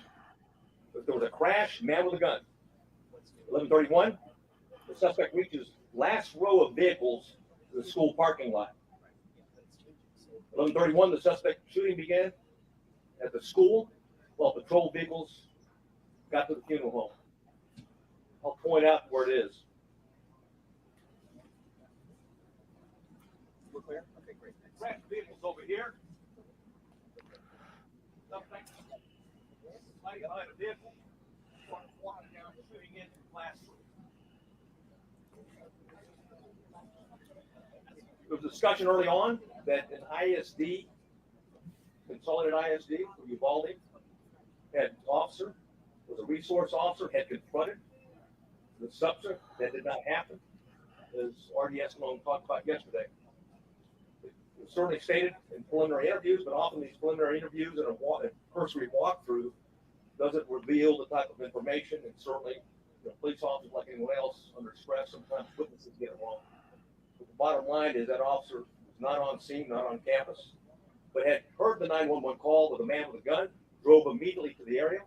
There was a crash, man with a gun. 11:31, the suspect reaches last row of vehicles to the school parking lot. 11:31, the suspect shooting began at the school while patrol vehicles got to the funeral home. I'll point out where it is. We're clear? Okay, great. Crash vehicles over here. Suspect hiding behind a vehicle, walking down, shooting into the classroom. There was a discussion early on that an ISD, consolidated ISD from Uvalde, had officer, was a resource officer, had confronted the subject. That did not happen, as RDS talked about yesterday. It was certainly stated in preliminary interviews, but often these preliminary interviews and a cursory walkthrough doesn't reveal the type of information, and certainly police officers, like anyone else, under stress, sometimes witnesses get it wrong. But the bottom line is that officer was not on scene, not on campus, but had heard the 911 call with a man with a gun, drove immediately to the area,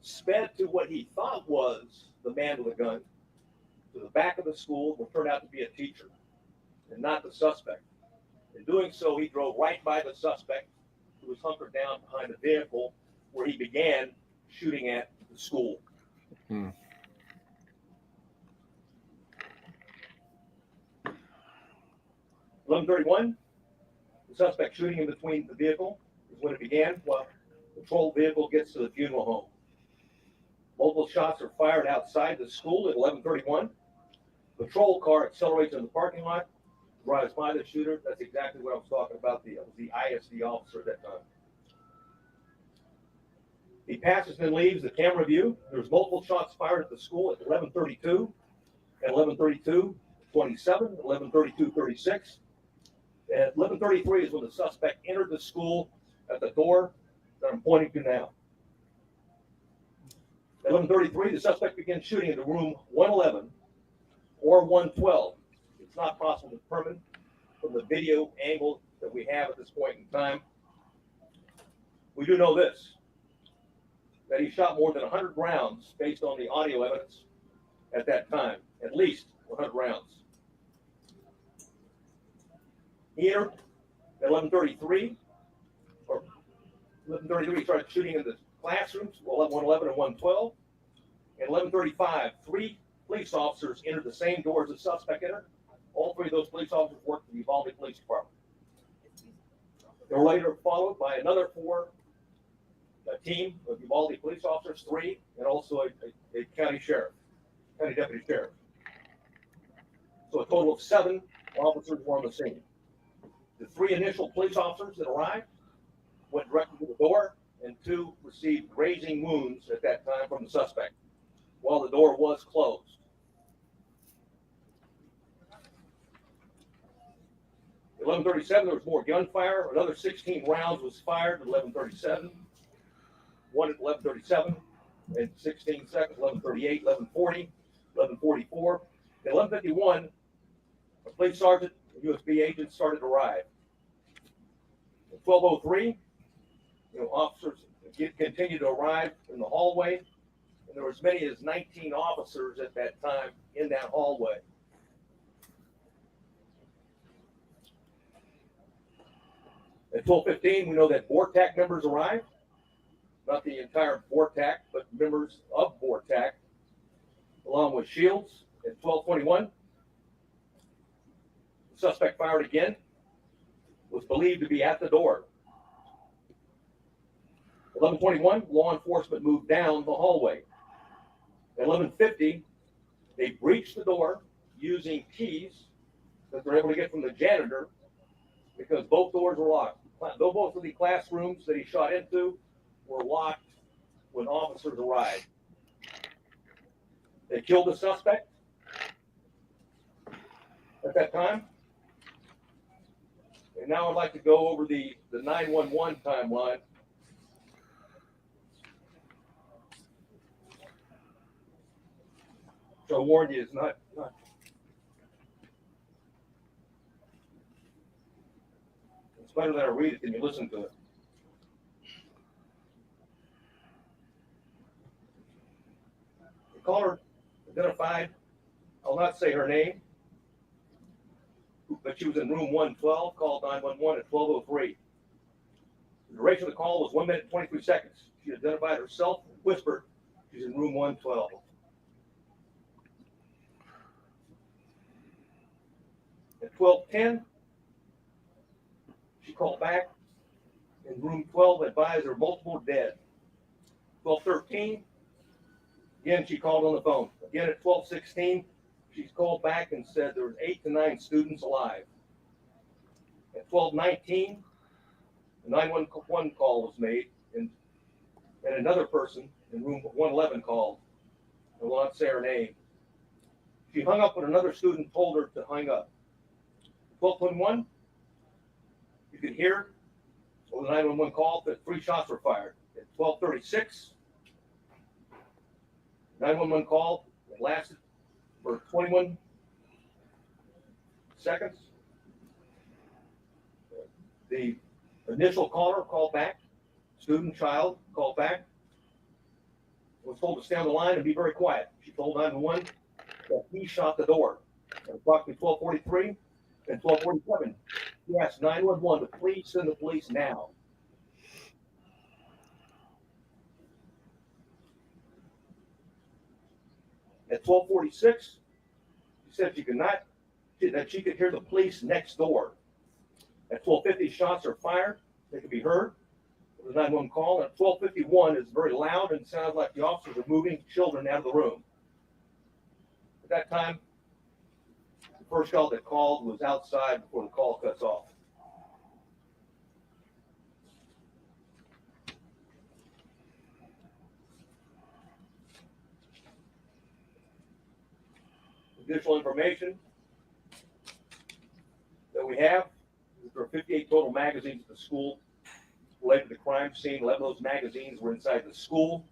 sped to what he thought was the man with a gun, to the back of the school, what turned out to be a teacher, and not the suspect. In doing so, he drove right by the suspect, who was hunkered down behind a vehicle, where he began shooting at the school. 11:31, the suspect shooting in between the vehicle is when it began. While the patrol vehicle gets to the funeral home. Multiple shots are fired outside the school at 11:31. Patrol car accelerates in the parking lot, drives by the shooter. That's exactly what I was talking about. The ISD officer at that time. He passes and leaves the camera view. There's multiple shots fired at the school at 11:32, at 11:32:27, 11:32:36. At 11:33 is when the suspect entered the school at the door that I'm pointing to now. At 11:33, the suspect begins shooting into room 111 or 112. It's not possible to determine from the video angle that we have at this point in time. We do know this, that he shot more than 100 rounds based on the audio evidence at that time, at least 100 rounds. He entered at 11:33, or 11:33, he started shooting in the classrooms, 111 and 112. At 11:35, 3 police officers entered the same door as the suspect entered. All 3 of those police officers worked for the Uvalde Police Department. They were later followed by another 4 team of Uvalde police officers, 3, and also a county deputy sheriff. So a total of 7 officers were on the scene. The 3 initial police officers that arrived went directly to the door, and 2 received grazing wounds at that time from the suspect while the door was closed. 11:37, there was more gunfire. Another 16 rounds was fired at 11:37. One at 11:37 and 16 seconds, 11:38, 11:40, 11:44. At 11:51, a police sergeant and USB agent started to arrive. At 12:03, officers continued to arrive in the hallway, and there were as many as 19 officers at that time in that hallway. At 12:15, we know that BORTAC members arrived. Not the entire BORTAC, but members of BORTAC, along with Shields. At 12:21, the suspect fired again, was believed to be at the door. 11:21, law enforcement moved down the hallway. At 11:50, they breached the door using keys that they're able to get from the janitor because both doors were locked. Both of the classrooms that he shot into were locked when officers arrived. They killed the suspect at that time. And now I'd like to go over the 911 timeline. So I warned you, it's not. It's better that I read it than you listen to it. The caller identified, I'll not say her name, but she was in room 112, called 911 at 12:03. The duration of the call was 1 minute and 23 seconds. She identified herself and whispered she's in room 112. At 12:10, she called back in room 12, advised there were multiple dead. 12:13, again, she called on the phone. Again, at 12:16, she's called back and said there was 8 to 9 students alive. At 12:19, the 911 call was made, and another person in room 111 called. I will not say her name. She hung up when another student told her to hang up. 12:21, you could hear on the 911 call that 3 shots were fired. At 12:36, 911 call that lasted for 21 seconds. The initial caller called back, student, child called back, was told to stay on the line and be very quiet. She told 911 that he shot the door. At approximately 12:43 and 12:47, he asked 911 to please send the police now. At 12:46, she said that she could hear the police next door. At 12:50, shots are fired. They could be heard. It was a 911 call. And at 12:51, it's very loud and sounds like the officers are moving children out of the room. At that time, the first call that called was outside before the call cuts off. Additional information that we have is there are 58 total magazines at the school related to the crime scene. 11 of those magazines were inside the school.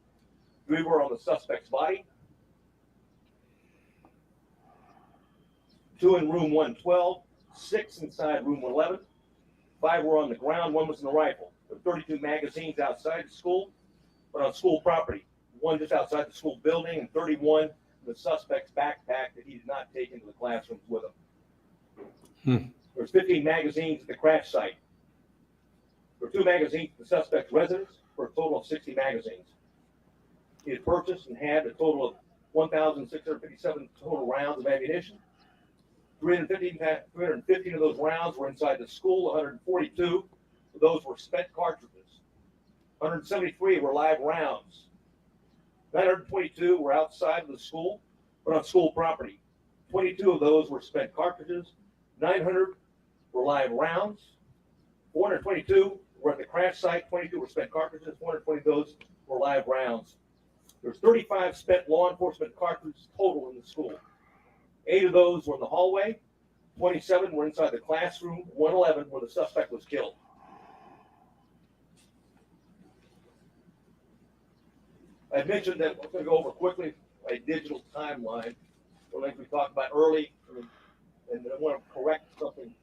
3 were on the suspect's body. 2 in room 112, 6 inside room 111. 5 were on the ground, 1 was in the rifle. There were 32 magazines outside the school, but on school property. 1 just outside the school building, and 31 in the suspect's backpack that he did not take into the classrooms with him. There's 15 magazines at the crash site. There were 2 magazines at the suspect's residence for a total of 60 magazines. He had purchased and had a total of 1,657 total rounds of ammunition. 315 of those rounds were inside the school. 142 of those were spent cartridges. 173 were live rounds. 922 were outside of the school, but on school property. 422 of those were spent cartridges. 900 were live rounds. 422 were at the crash site. 22 were spent cartridges. 420 of those were live rounds. There's 35 spent law enforcement cartridges total in the school. 8 of those were in the hallway. 27 were inside the classroom. 111 where the suspect was killed. I mentioned that I'm going to go over quickly a digital timeline. One thing we talked about early, and I want to correct something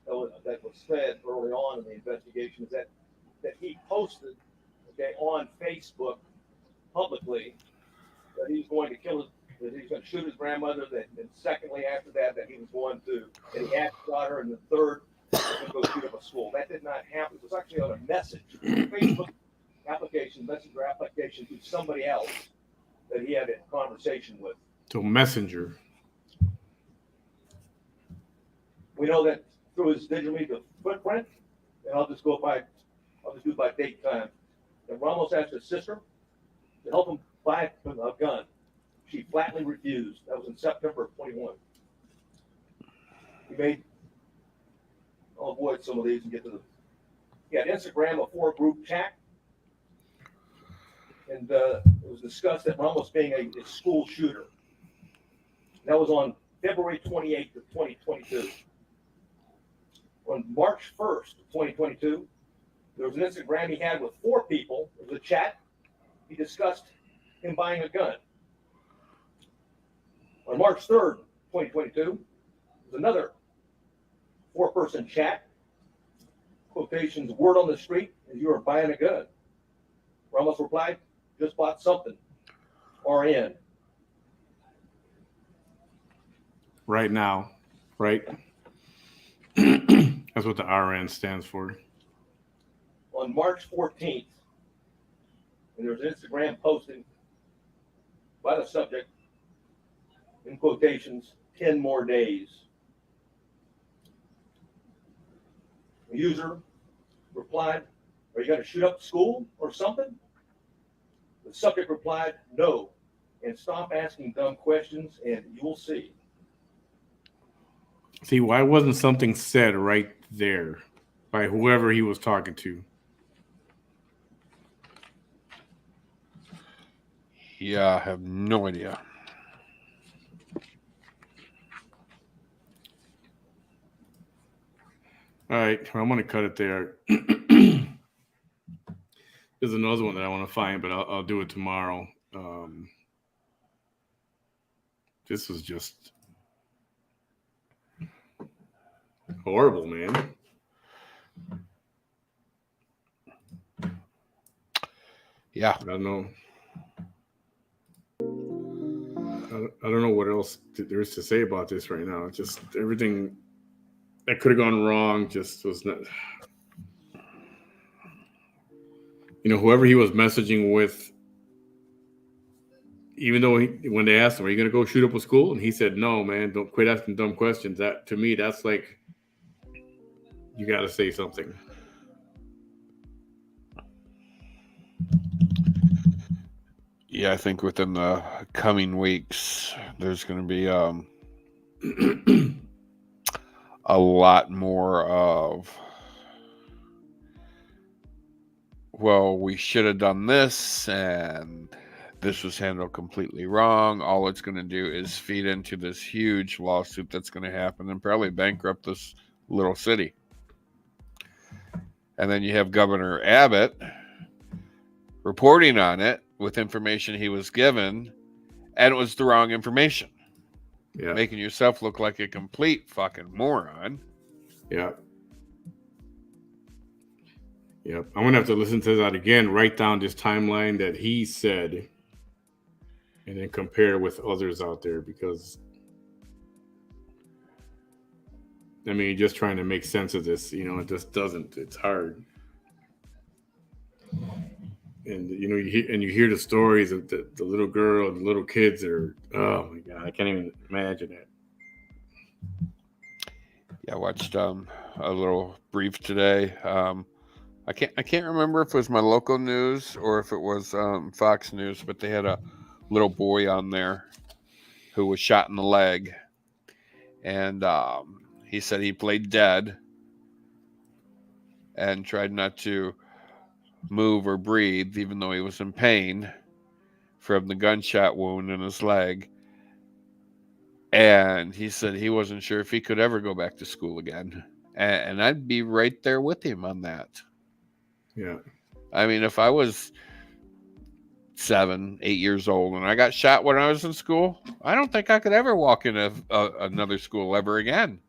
that was said early on in the investigation, is that he posted, okay, on Facebook publicly that he's going to that he's going to shoot his grandmother. And secondly, after that he was going to, and he shot her, and the third, he was going to go shoot up a school. That did not happen. It was actually on a message, Facebook messenger application to somebody else that he had a conversation with. So messenger. We know that through his digital media footprint, and I'll just do it by date time. And Ramos asked his sister to help him buy a gun. She flatly refused. That was in September of 21. I'll avoid some of these and get to he had Instagram, a 4-group chat. And it was discussed that Ramos being a school shooter. That was on February 28th of 2022. On March 1st of 2022, there was an Instagram he had with 4 people. It was a chat. He discussed him buying a gun. On March 3rd, 2022, there was another 4-person chat. Quotations, word on the street is you are buying a gun. Ramos replied, just bought something. RN. Right now, right? That's what the RN stands for. On March 14th, and there was an Instagram posting by the subject, in quotations, 10 more days. The user replied, are you going to shoot up school or something? The subject replied, no, and stop asking dumb questions and you'll see. See, why wasn't something said right there by whoever he was talking to? Yeah, I have no idea. All right, I'm going to cut it there. There's another one that I want to find, but I'll do it tomorrow. This was just horrible, man. Yeah. I don't know. I don't know what else there is to say about this right now. It's just everything that could have gone wrong just was not. Whoever he was messaging with, even though when they asked him, are you going to go shoot up a school? And he said, no, man, don't quit asking dumb questions. That, to me, that's like, you got to say something. Yeah, I think within the coming weeks, there's going to be a lot more of, well, we should have done this, and this was handled completely wrong. All it's going to do is feed into this huge lawsuit that's going to happen and probably bankrupt this little city. And then you have Governor Abbott reporting on it with information he was given, and it was the wrong information. Yeah. Making yourself look like a complete fucking moron. Yeah. Yep. I'm going to have to listen to that again, write down this timeline that he said, and then compare with others out there, because, I mean, just trying to make sense of this, it just doesn't. It's hard. And, you hear the stories of the little girl and the little kids that are, oh my God, I can't even imagine it. Yeah, I watched a little brief today. I can't remember if it was my local news or if it was Fox News, but they had a little boy on there who was shot in the leg And he said he played dead and tried not to move or breathe, even though he was in pain from the gunshot wound in his leg. And he said he wasn't sure if he could ever go back to school again. And I'd be right there with him on that. Yeah. I mean, if I was 7, 8 years old and I got shot when I was in school, I don't think I could ever walk in another school ever again.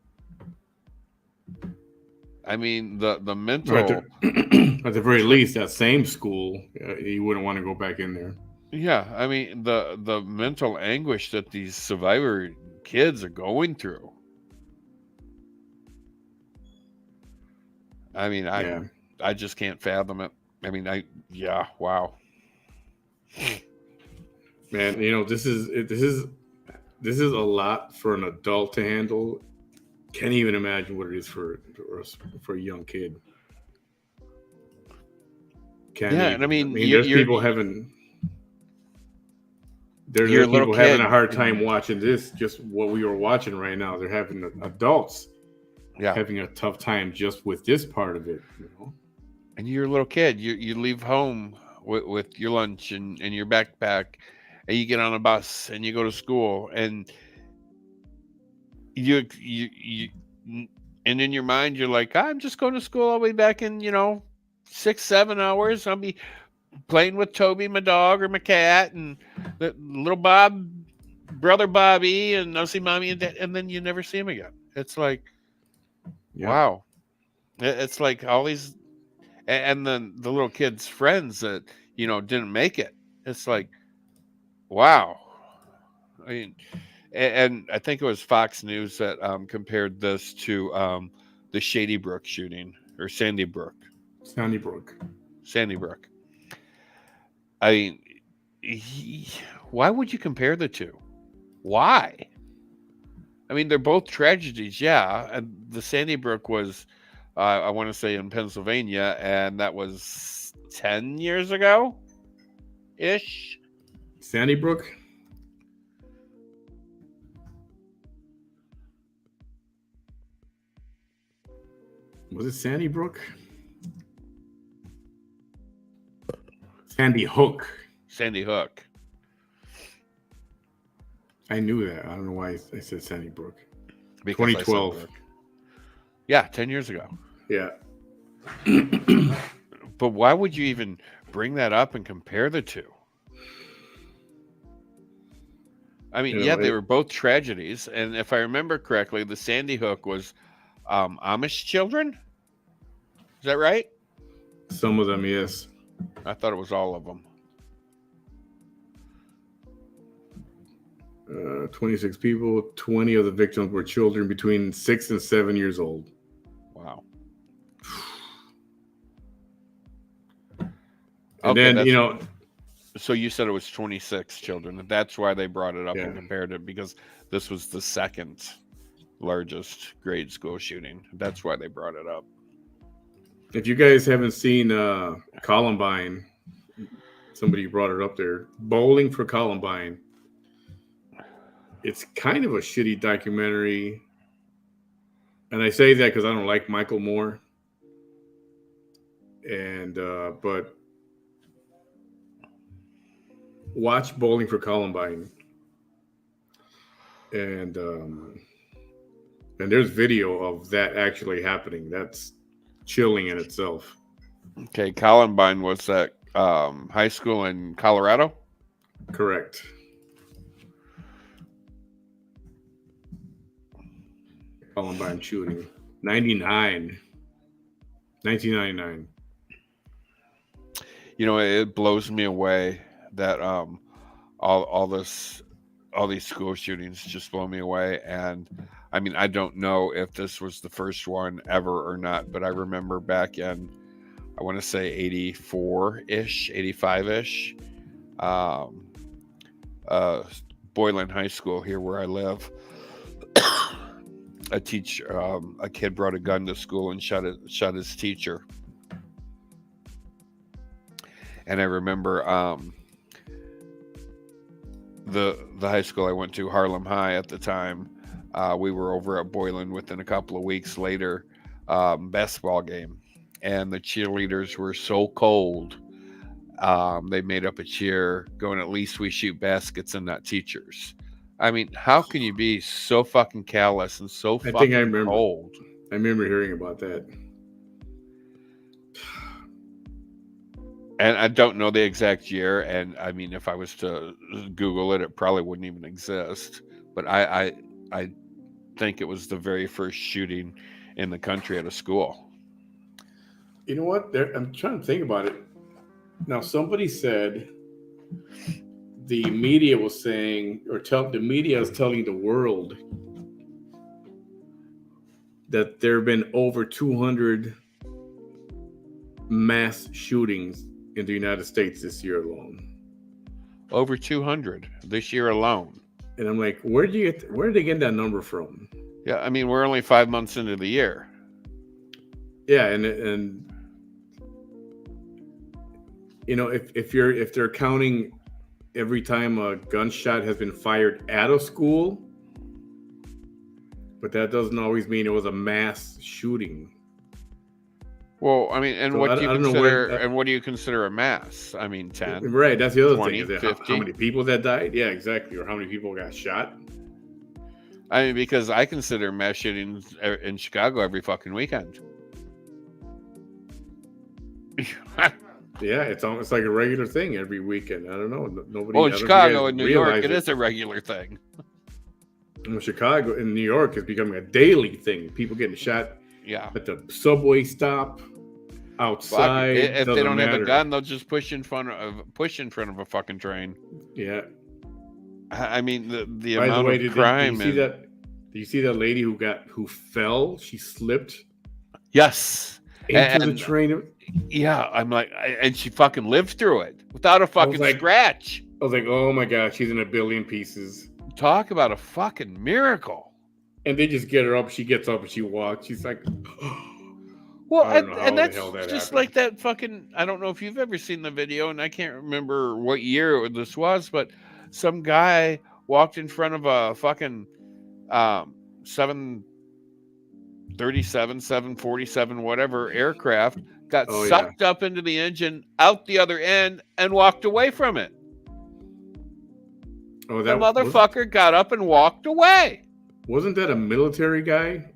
I mean, the mental... At the very least, that same school, you wouldn't want to go back in there. Yeah, I mean, the mental anguish that these survivor kids are going through. I mean, I just can't fathom it. I mean, wow. Man, this is a lot for an adult to handle. Can't even imagine what it is for a young kid. And I mean, there's people having having a hard time watching this. Just what we were watching right now, they're having adults having a tough time just with this part of it. And you're a little kid. You leave home with your lunch and your backpack, and you get on a bus and you go to school, and you and in your mind you're like, I'm just going to school. I'll be back in 6-7 hours. I'll be playing with Toby, my dog, or my cat, and the little brother Bobby, and I'll see mommy and dad, and then you never see him again. It's like, wow. It's like all these, and then the little kids' friends that didn't make it. It's like, wow. I mean, and I think it was Fox News that compared this to the Shady Brook shooting, or Sandy Brook. I mean, why would you compare the two? Why? I mean, they're both tragedies, yeah. And the Sandy Brook was, I want to say, in Pennsylvania, and that was 10 years ago-ish. Sandy Brook? Was it Sandy Brook? Sandy Hook. I knew that. I don't know why I said Sandy Brook. 2012. Yeah, 10 years ago. Yeah. But why would you even bring that up and compare the two? I mean, they were both tragedies. And if I remember correctly, the Sandy Hook was Amish children. Is that right? Some of them, yes. I thought it was all of them. 26 people. 20 of the victims were children between 6 and 7 years old. Wow. And then, So you said it was 26 children. And that's why they brought it up and compared it, because this was the second largest grade school shooting. That's why they brought it up. If you guys haven't seen Columbine, somebody brought it up there. Bowling for Columbine. It's kind of a shitty documentary. And I say that because I don't like Michael Moore. And but watch Bowling for Columbine. And there's video of that actually happening. That's chilling in itself. Okay, Columbine was that high school in Colorado? Correct. Columbine shooting. 1999. It blows me away that all these school shootings just blow me away. And I mean, I don't know if this was the first one ever or not, but I remember back in, I want to say 84-ish, 85-ish, Boylan High School here where I live. A kid brought a gun to school and shot his teacher. And I remember the high school I went to, Harlem High at the time, We were over at Boylan within a couple of weeks later, basketball game, and the cheerleaders were so cold. They made up a cheer going, at least we shoot baskets and not teachers. I mean, how can you be so fucking callous and so I fucking think I remember. cold? I remember hearing about that. And I don't know the exact year. And I mean, if I was to Google it, it probably wouldn't even exist. But I think it was the very first shooting in the country at a school. You know what? I'm trying to think about it. Now, somebody said the media was saying, the media is telling the world that there have been over 200 mass shootings in the United States this year alone. Over 200 this year alone. And I'm like, where did they get that number from? Yeah, I mean, we're only 5 months into the year. Yeah, and you know, if they're counting every time a gunshot has been fired at a school, but that doesn't always mean it was a mass shooting. Well, I mean, and So what do you consider? and And what do you consider a mass? I mean, 10. Right, that's the other 20, thing. Is 50? how many people that died? Yeah, exactly. Or how many people got shot? I mean, because I consider mass shootings in Chicago every fucking weekend. Yeah, it's almost like a regular thing every weekend. I don't know. Nobody. Well, in I don't know if you Chicago guys and New York, realize it is a regular thing. In Chicago and New York, it's becoming a daily thing. People getting shot Yeah. at the subway stop, outside. If they don't have matter. a gun, they'll just push in front of a fucking train. Yeah. I mean, the By amount the way, of crime. Did you see that lady who fell? She slipped Yes. into the train. Yeah, I'm like, and she fucking lived through it without a fucking scratch. I was like, oh my god, she's in a billion pieces. Talk about a fucking miracle. And they just get her up. She gets up and she walks. She's like, well, I don't know how and the that's hell that just happened. like that fucking. I don't know if you've ever seen the video, and I can't remember what year this was, but some guy walked in front of a fucking 737, 747, whatever aircraft, got sucked up into the engine, out the other end, and walked away from it. Oh, the motherfucker got up and walked away. Wasn't that a military guy?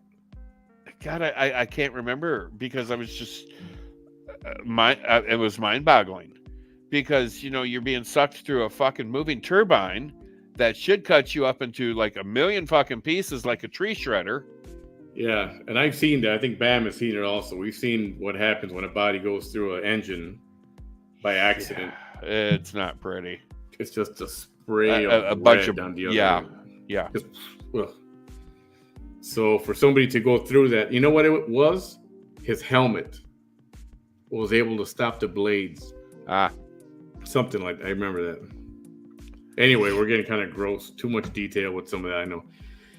God, I can't remember because I was just it was mind-boggling because you're being sucked through a fucking moving turbine that should cut you up into like a million fucking pieces like a tree shredder. Yeah, and I've seen that. I think Bam has seen it also. We've seen what happens when a body goes through an engine by accident. Yeah, it's not pretty. It's just a spray a of bunch of down the other yeah. Just, so for somebody to go through that, you know what it was? His helmet was able to stop the blades. Something like that. I remember that. Anyway, we're getting kind of gross. Too much detail with some of that, I know.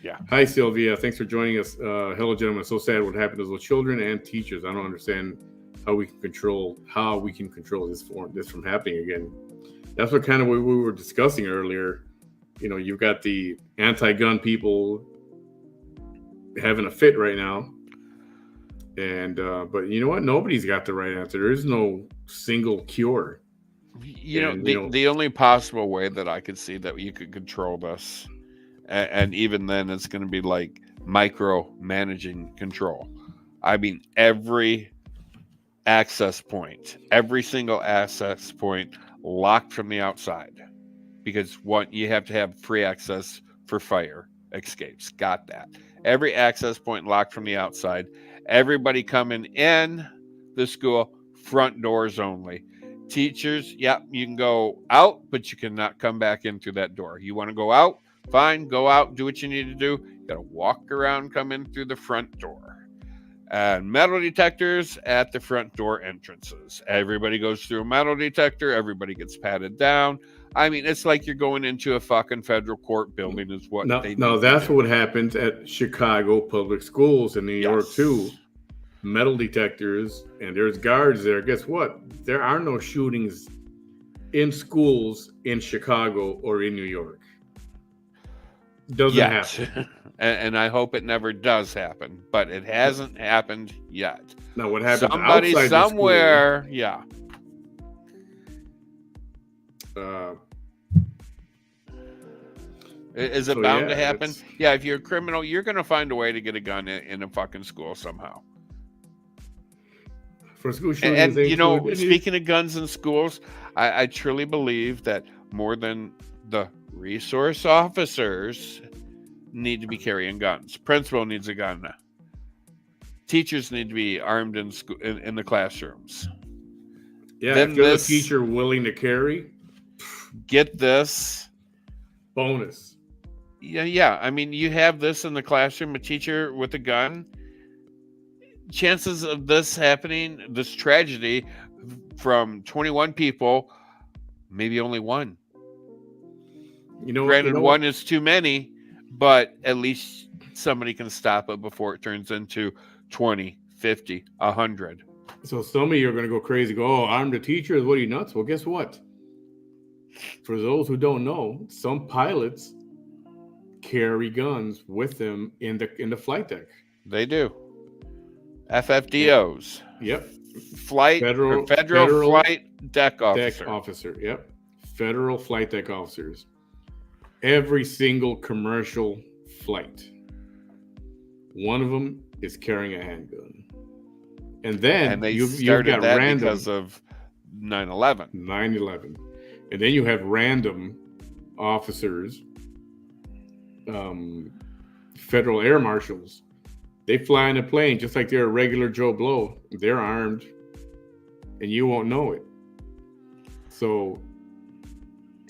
Yeah. Hi, Sylvia. Thanks for joining us. Hello, gentlemen. So sad what happened to those children and teachers. I don't understand how we can control this from happening again. That's what kind of we were discussing earlier. You've got the anti-gun people having a fit right now. And but you know what? Nobody's got the right answer. There is no single cure. The only possible way that I could see that you could control this, and even then it's going to be like micro-managing control. I mean, every single access point locked from the outside, because you have to have free access for fire escapes. Got that. Every access point locked from the outside. Everybody coming in the school, front doors only. Teachers, you can go out, but you cannot come back in through that door. You want to go out? Fine, go out, do what you need to do. You got to walk around, come in through the front door. And metal detectors at the front door entrances. Everybody goes through a metal detector. Everybody gets patted down. I mean, it's like you're going into a fucking federal court building is what they do. No, that's what happens at Chicago public schools in New York, too. Metal detectors, and there's guards there. Guess what? There are no shootings in schools in Chicago or in New York. Doesn't happen. and I hope it never does happen, but it hasn't happened yet. Now, what happens Somebody outside somewhere, yeah. the school? Is it So, bound yeah, to happen? it's- Yeah, if you're a criminal, you're going to find a way to get a gun in a fucking school somehow. For school And, shootings, they you know, include- speaking of guns in schools, I truly believe that more than the resource officers need to be carrying guns. Principal needs a gun. Teachers need to be armed in school, in the classrooms. yeah, then if you're this- a teacher willing to carry, Get this. bonus. Yeah. I mean, you have this in the classroom, a teacher with a gun. Chances of this happening, this tragedy, from 21 people, maybe only one. Granted, one is too many, but at least somebody can stop it before it turns into 20, 50, 100. So some of you are going to go crazy. Go, oh, I'm the teacher. What are you nuts? Well, guess what? For those who don't know, some pilots carry guns with them in the flight deck. They do. FFDOs. Yep. Federal Federal flight deck officer. Deck officer. Yep. Federal flight deck officers. Every single commercial flight, one of them is carrying a handgun. And then And they you've started got that random because of 9/11. 9/11. And then you have random officers, federal air marshals. They fly in a plane just like they're a regular Joe Blow. They're armed, and you won't know it. So,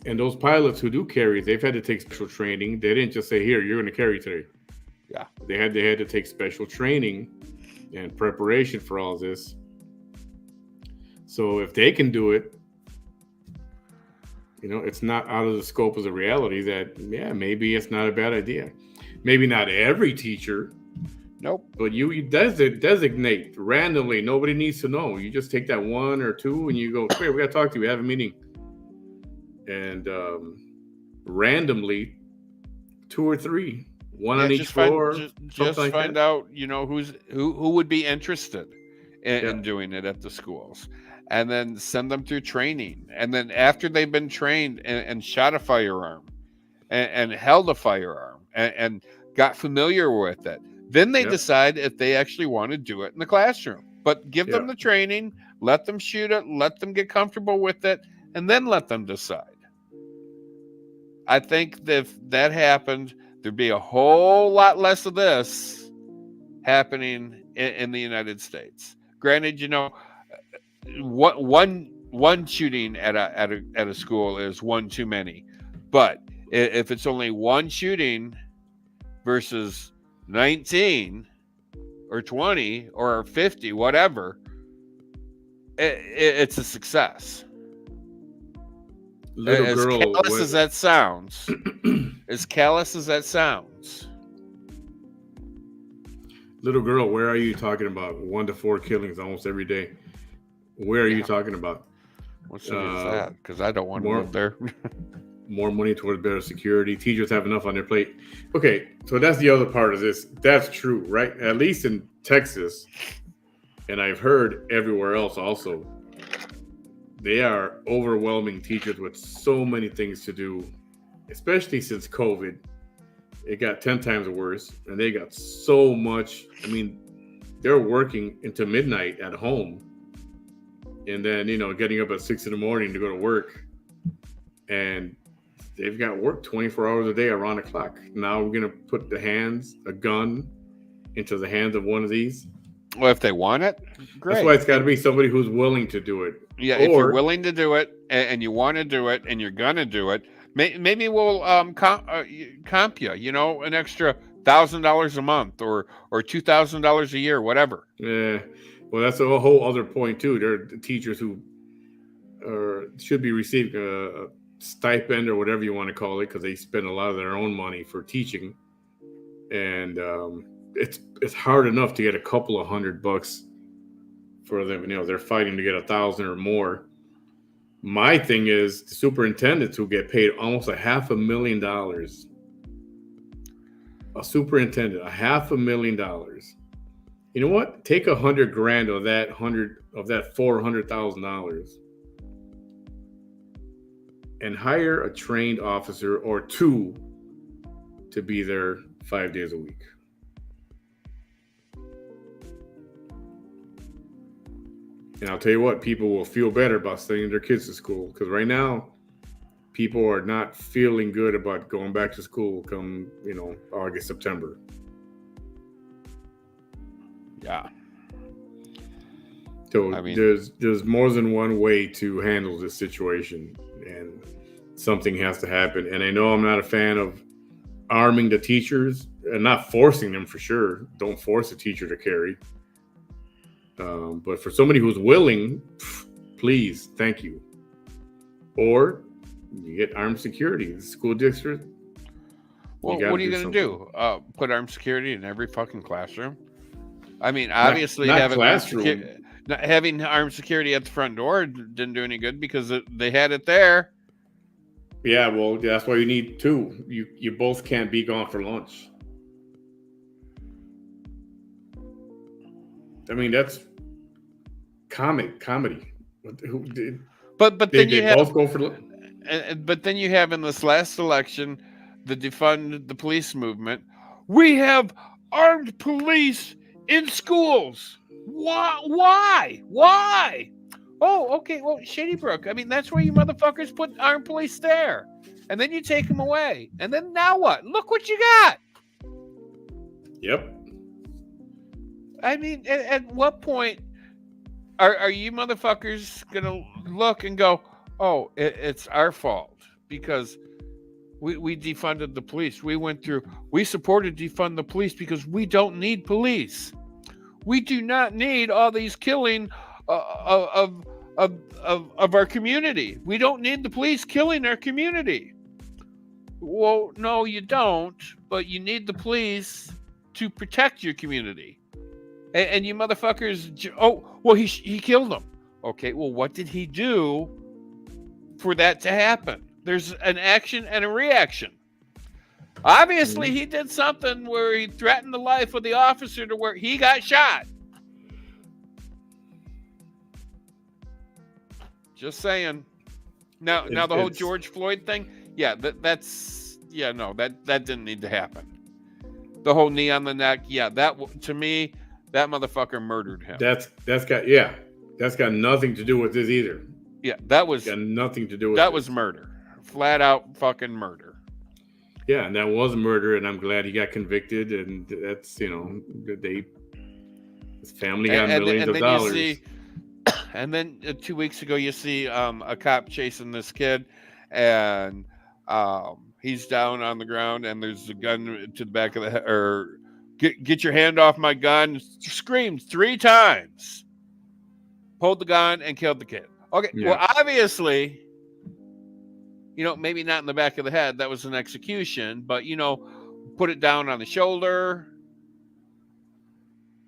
and those pilots who do carry, they've had to take special training. They didn't just say, "Here, you're going to carry today." Yeah, they had to take special training and preparation for all this. So if they can do it, you know, it's not out of the scope of the reality that, yeah, maybe it's not a bad idea. Maybe not every teacher. Nope. But you designate randomly. Nobody needs to know. You just take that one or two and you go, "Wait, we got to talk to you. We have a meeting." And randomly, 2 or 3, one on each floor. Just like find that. out, you know, who would be interested in doing it at the schools, and then send them through training. And then after they've been trained and shot a firearm and held a firearm and got familiar with it, then they decide if they actually want to do it in the classroom. But give them the training, let them shoot it, let them get comfortable with it, and then let them decide. I think that if that happened, there'd be a whole lot less of this happening in the United States. Granted, you know, one shooting at a school is one too many, but if it's only one shooting versus 19 or 20 or 50, whatever, it's a success. Little girl, callous as that sounds, Little girl, where are you talking about? 1 to 4 killings almost every day. Where are you talking about? What city is that? Because I don't want to live there. More money towards better security. Teachers have enough on their plate. Okay, so that's the other part of this. That's true, right? At least in Texas, and I've heard everywhere else also, they are overwhelming teachers with so many things to do, especially since COVID. It got 10 times worse, and they got so much. I mean, they're working into midnight at home, and then, you know, getting up at 6 in the morning to go to work, and they've got work 24 hours a day around the clock. Now we're going to put a gun into the hands of one of these. Well, if they want it, great. That's why it's got to be somebody who's willing to do it. Yeah, if you're willing to do it and you want to do it and you're gonna do it, maybe we'll comp you, you know, an extra $1,000 a month or $2,000 a year, whatever. Yeah, well, that's a whole other point too. There are teachers who should be receiving a stipend or whatever you want to call it, because they spend a lot of their own money for teaching, and it's hard enough to get a couple of $100 for them. You know, they're fighting to get 1,000 or more. My thing is the superintendents who get paid almost $500,000 a superintendent, $500,000. You know what? Take $100,000 of that $400,000 and hire a trained officer or two to be there 5 days a week. And I'll tell you what, people will feel better about sending their kids to school, because right now, people are not feeling good about going back to school come, August, September. Yeah. So there's more than one way to handle this situation, and something has to happen. And I know I'm not a fan of arming the teachers and not forcing them, for sure. Don't force a teacher to carry. But for somebody who's willing, please, thank you. Or you get armed security. The school district. Well, what are you going to do? Put armed security in every fucking classroom? I mean, obviously having armed security at the front door didn't do any good, because they had it there. Yeah, well, that's why you need two. You both can't be gone for lunch. I mean, that's comedy. But then you have both go for lunch. But then you have, in this last election, the defund the police movement. We have armed police in schools. Why? Oh, okay. Well, Shady Brook. I mean, that's where you motherfuckers put armed police there, and then you take them away, and then now what? Look what you got. Yep. I mean, at what point are you motherfuckers gonna look and go, oh, it's our fault because we defunded the police. We supported defund the police because we don't need police. We do not need all these killing of our community. We don't need the police killing our community. Well, no, you don't, but you need the police to protect your community. And you motherfuckers, he killed them. Okay, well, what did he do for that to happen? There's an action and a reaction. Obviously, he did something where he threatened the life of the officer to where he got shot. Just saying. Now the whole George Floyd thing, that didn't need to happen. The whole knee on the neck, to me, that motherfucker murdered him. That's got nothing to do with this either. Yeah, that was got nothing to do with that. Was murder, flat out fucking murder. Yeah, and that was murder, and I'm glad he got convicted. And that's his family got millions of dollars. And then 2 weeks ago, you see a cop chasing this kid, and he's down on the ground, and there's a gun to the back of the head, or get your hand off my gun, screamed 3 times, pulled the gun, and killed the kid. Okay, yeah. Well, obviously, maybe not in the back of the head. That was an execution, but, put it down on the shoulder.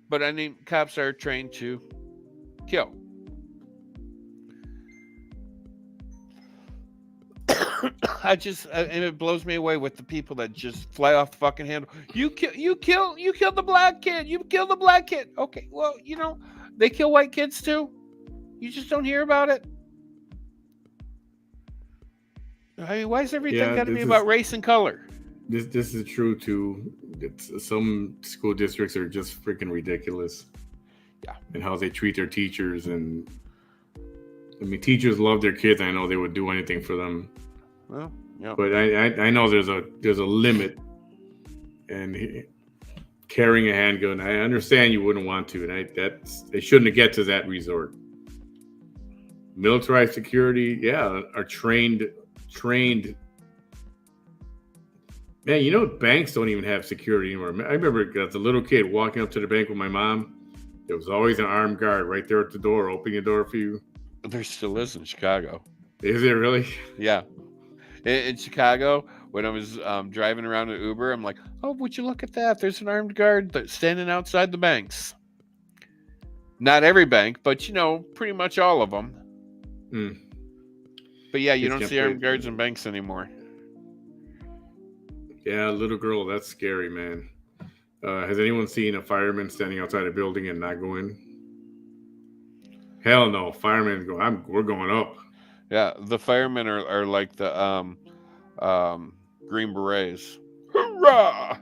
But, I mean, cops are trained to kill. And it blows me away with the people that just fly off the fucking handle. You killed the black kid. You killed the black kid. Okay, well, they kill white kids too. You just don't hear about it. I mean, why is everything got to be about race and color? This is true too. Some school districts are just freaking ridiculous. Yeah, and how they treat their teachers, and I mean, teachers love their kids. I know they would do anything for them. Well, yeah. But I know there's a limit, and carrying a handgun, I understand you wouldn't want to, and they shouldn't get to that resort. Militarized security, are trained. Man, banks don't even have security anymore. I remember as a little kid walking up to the bank with my mom. There was always an armed guard right there at the door, opening the door for you. There still is in Chicago. Is it really? Yeah. In Chicago, when I was driving around in Uber, I'm like, oh, would you look at that? There's an armed guard that's standing outside the banks. Not every bank, but, pretty much all of them. But, yeah, you don't see armed guards in banks anymore. Yeah, little girl, that's scary, man. Has anyone seen a fireman standing outside a building and not go in? Hell no, firemen go. We're going up. Yeah, the firemen are like the Green Berets. Hoorah!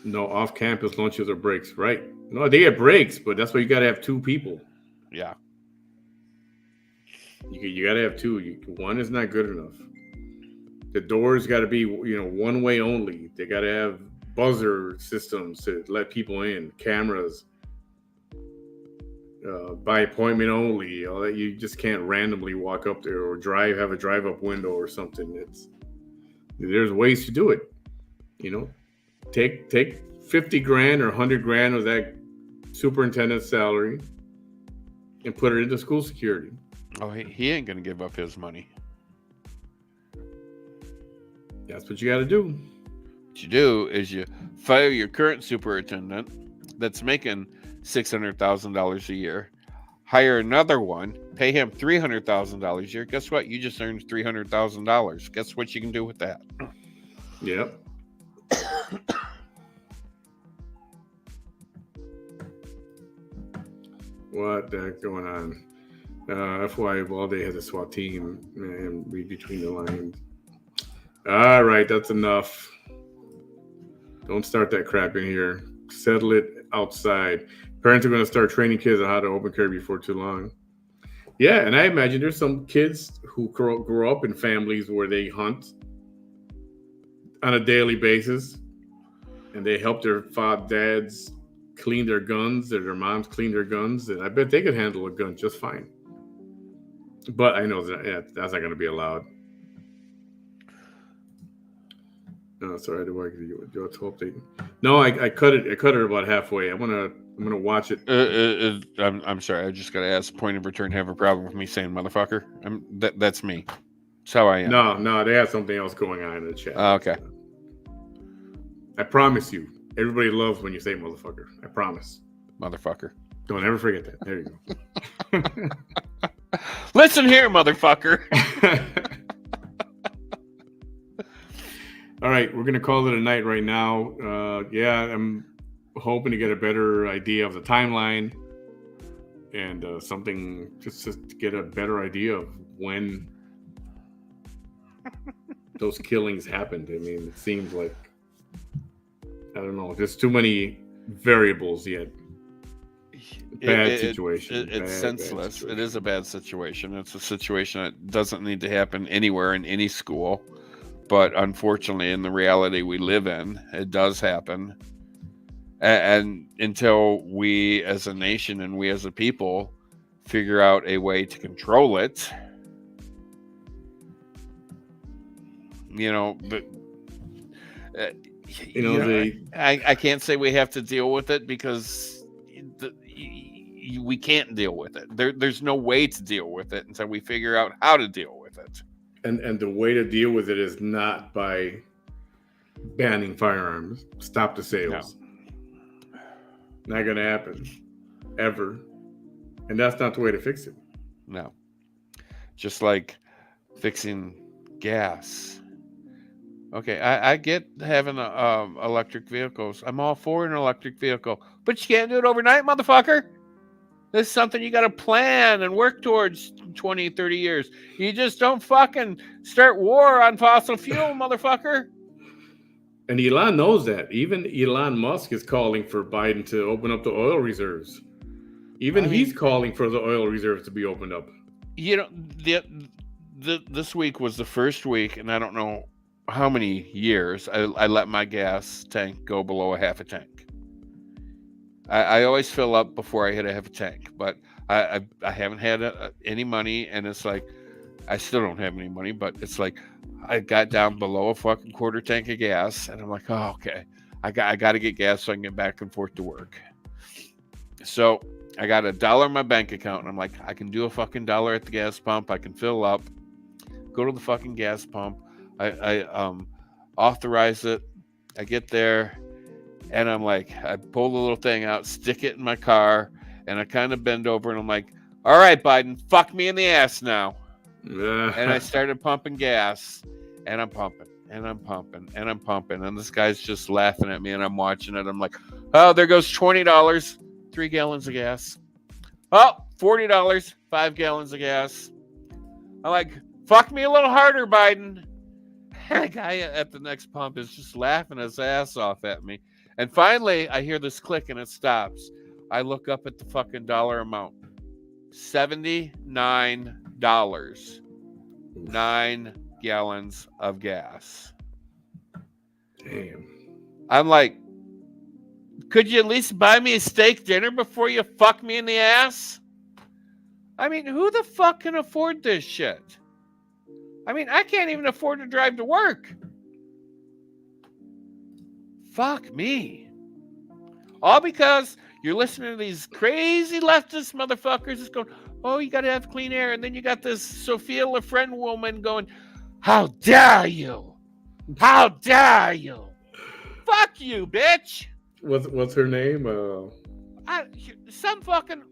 No off-campus lunches or breaks, right? No, they get breaks, but that's why you got to have two people. Yeah. You got to have two. One is not good enough. The doors got to be, one way only. They got to have buzzer systems to let people in, cameras, by appointment only. All that, you just can't randomly walk up there or have a drive-up window or something. There's ways to do it. Take 50 grand or 100 grand of that superintendent's salary and put it into school security. Oh, he ain't gonna give up his money. That's what you got to do. What you do is you fire your current superintendent that's making $600,000 a year, hire another one, pay him $300,000 a year. Guess what? You just earned $300,000. Guess what you can do with that? Yep. What the heck going on? FY Uvalde has a SWAT team, and read between the lines. All right, that's enough. Don't start that crap in here. Settle it outside. Parents are going to start training kids on how to open carry before too long. Yeah, and I imagine there's some kids who grow up in families where they hunt on a daily basis, and they help their dads clean their guns, or their moms clean their guns, and I bet they could handle a gun just fine. But I know that's not going to be allowed. Oh, sorry, do I do a 12 date? No, I cut it. I cut it about halfway. I'm gonna watch it. I'm sorry. I just got to ask. Point of return. Have a problem with me saying motherfucker? That's me. That's how I am. No, they have something else going on in the chat. Okay. I promise you, everybody loves when you say motherfucker. I promise. Motherfucker. Don't ever forget that. There you go. Listen here, motherfucker. All right, we're going to call it a night right now. I'm hoping to get a better idea of the timeline and something just to get a better idea of when those killings happened. I mean, it seems like, I don't know, there's too many variables yet. Bad situation. It's senseless. It is a bad situation. It's a situation that doesn't need to happen anywhere in any school. But unfortunately, in the reality we live in, it does happen. And until we as a nation and we as a people figure out a way to control it, I can't say we have to deal with it because we can't deal with it. There's no way to deal with it until we figure out how to deal with it. And the way to deal with it is not by banning firearms. Stop the sales. No. Not going to happen. Ever. And that's not the way to fix it. No. Just like fixing gas. Okay, I get having electric vehicles. I'm all for an electric vehicle. But you can't do it overnight, motherfucker. This is something you got to plan and work towards 20, 30 years. You just don't fucking start war on fossil fuel, motherfucker. And Elon knows that. Even Elon Musk is calling for Biden to open up the oil reserves. He's calling for the oil reserves to be opened up. This week was the first week, and I don't know how many years I let my gas tank go below a half a tank. I always fill up before I hit a half a tank, but I haven't had any money, and it's like I still don't have any money, but it's like I got down below a fucking quarter tank of gas, and I'm like, oh, okay, I got to get gas so I can get back and forth to work. So I got $1 in my bank account, and I'm like, I can do a fucking $1 at the gas pump. I can fill up, go to the fucking gas pump. I authorize it. I get there. And I'm like, I pull the little thing out, stick it in my car, and I kind of bend over, and I'm like, all right, Biden, fuck me in the ass now. And I started pumping gas, and I'm pumping, and I'm pumping, and I'm pumping, and this guy's just laughing at me, and I'm watching it. I'm like, oh, there goes $20, 3 gallons of gas. Oh, $40, 5 gallons of gas. I'm like, fuck me a little harder, Biden. And the guy at the next pump is just laughing his ass off at me. And finally, I hear this click and it stops. I look up at the fucking dollar amount. $79. 9 gallons of gas. Damn. I'm like, could you at least buy me a steak dinner before you fuck me in the ass? I mean, who the fuck can afford this shit? I mean, I can't even afford to drive to work. Fuck me. All because you're listening to these crazy leftist motherfuckers that's going, oh, you got to have clean air. And then you got this Sophia LaFrenne woman going, how dare you? How dare you? Fuck you, bitch. What's her name? Some fucking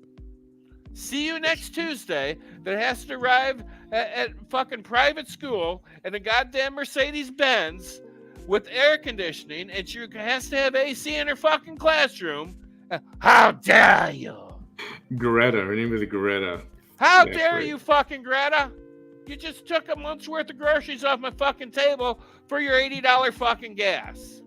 see you next Tuesday that has to arrive at fucking private school in a goddamn Mercedes-Benz with air conditioning, and she has to have AC in her fucking classroom. How dare you? Greta. Her name is Greta. How dare you, fucking Greta? You just took a month's worth of groceries off my fucking table for your $80 fucking gas.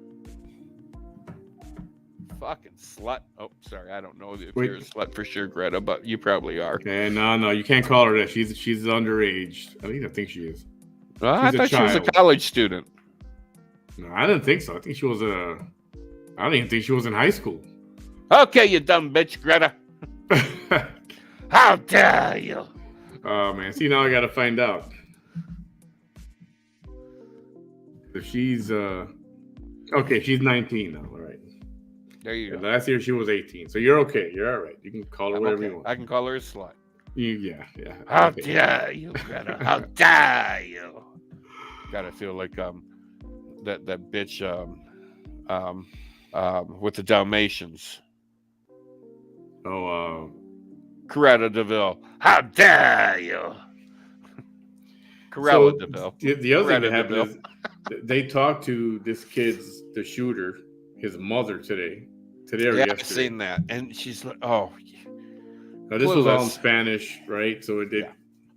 Fucking slut. Oh, sorry. I don't know if you're a slut for sure, Greta, but you probably are. Okay, no, you can't call her that. She's underage. I think she is. Well, I thought she was a college student. No, I didn't think so. I think she was I don't even think she was in high school. Okay, you dumb bitch, Greta. How dare you? Oh man, see now I gotta find out. If she's okay, she's 19 now, all right. There you go. Last year she was 18, so you're okay. You're all right. You can call her whatever you want. I can call her a slut. Yeah. How dare you, Greta? How dare you? Gotta feel like that bitch with the Dalmatians. Oh, Coretta DeVille. How dare you? Corella DeVille. The other thing that happened is they talked to this the shooter, his mother today or yesterday. I've seen that. And she's like, oh. Now, this was all in Spanish, right? So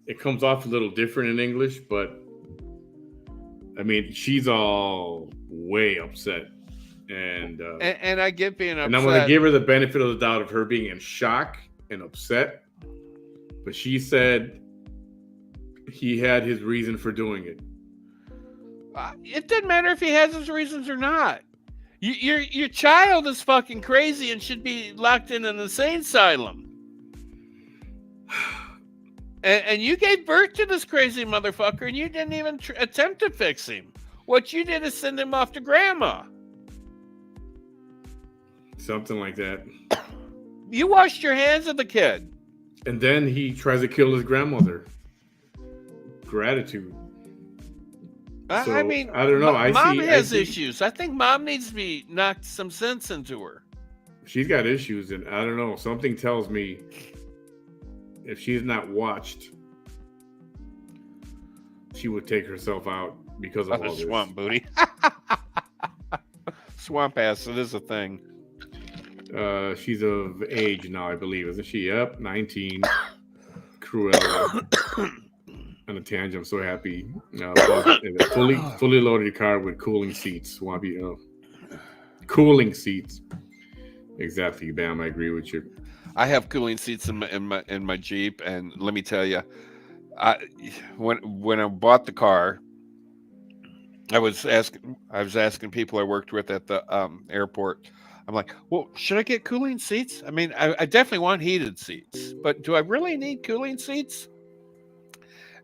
it comes off a little different in English, but I mean, she's all way upset. And I get being upset. And I'm going to give her the benefit of the doubt of her being in shock and upset. But she said he had his reason for doing it. It doesn't matter if he has his reasons or not. Your child is fucking crazy and should be locked in an insane asylum. And you gave birth to this crazy motherfucker and you didn't even attempt to fix him. What you did is send him off to grandma. Something like that. You washed your hands of the kid. And then he tries to kill his grandmother. Gratitude. So, I mean, I don't know. Mom has issues. I think Mom needs to be knocked some sense into her. She's got issues, and I don't know. Something tells me if she's not watched, she would take herself out because of all this. Swamp booty. Swamp acid is a thing. She's of age now, I believe, isn't she? Yep, 19. Cruella. On a tangent, I'm so happy. A fully loaded car with cooling seats. Cooling seats. Exactly, Bam. I agree with you. I have cooling seats in my Jeep, and let me tell you, when I bought the car, I was asking people I worked with at the airport. I'm like, well, should I get cooling seats? I mean, I definitely want heated seats, but do I really need cooling seats?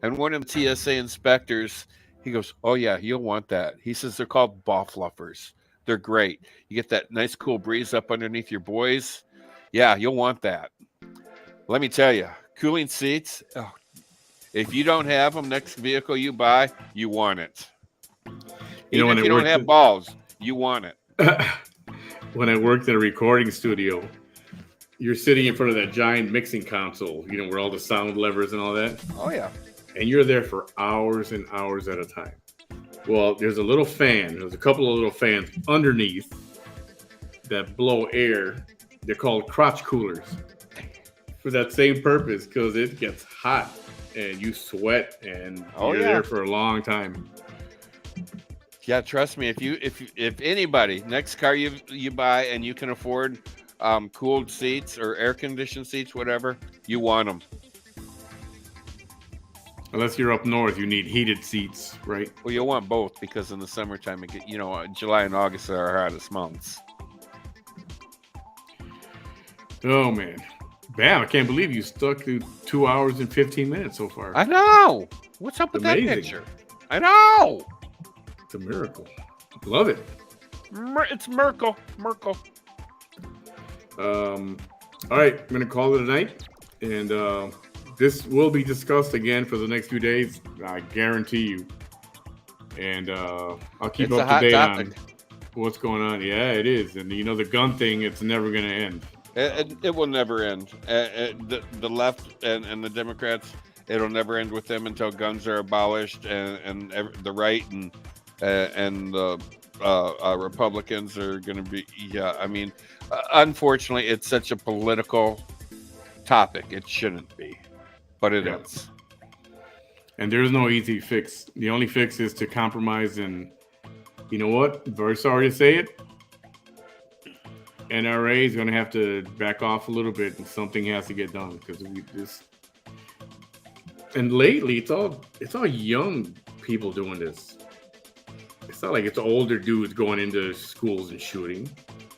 And one of the TSA inspectors, he goes, oh, yeah, you'll want that. He says they're called ball fluffers. They're great. You get that nice cool breeze up underneath your boys. Yeah, you'll want that. Let me tell you, cooling seats, if you don't have them next vehicle you buy, you want it. Even if you don't have balls, you want it. When I worked in a recording studio, you're sitting in front of that giant mixing console, where all the sound levers and all that. Oh, yeah. And you're there for hours and hours at a time. Well, there's a little fan. There's a couple of little fans underneath that blow air. They're called crotch coolers for that same purpose, because it gets hot and you sweat and you're there for a long time. Yeah, trust me. If anybody, next car you buy and you can afford cooled seats or air conditioned seats, whatever, you want them. Unless you're up north, you need heated seats, right? Well, you'll want both, because in the summertime, July and August are our hottest months. Oh man, bam! I can't believe you stuck to 2 hours and 15 minutes so far. I know. What's up with that picture? I know. It's a miracle. Love it. It's Merkel. All right, I'm gonna call it a night, and this will be discussed again for the next few days. I guarantee you. And I'll keep up to date on what's going on. Yeah, it is. And the gun thing, it's never gonna end. It will never end. The left and the Democrats, it'll never end with them until guns are abolished, and the right and the Republicans are going to be. Yeah, I mean, unfortunately, it's such a political topic. It shouldn't be, but it is. And there's no easy fix. The only fix is to compromise. And you know what? Very sorry to say it. NRA is going to have to back off a little bit, and something has to get done, because we just. And lately, it's all young people doing this. It's not like it's older dudes going into schools and shooting.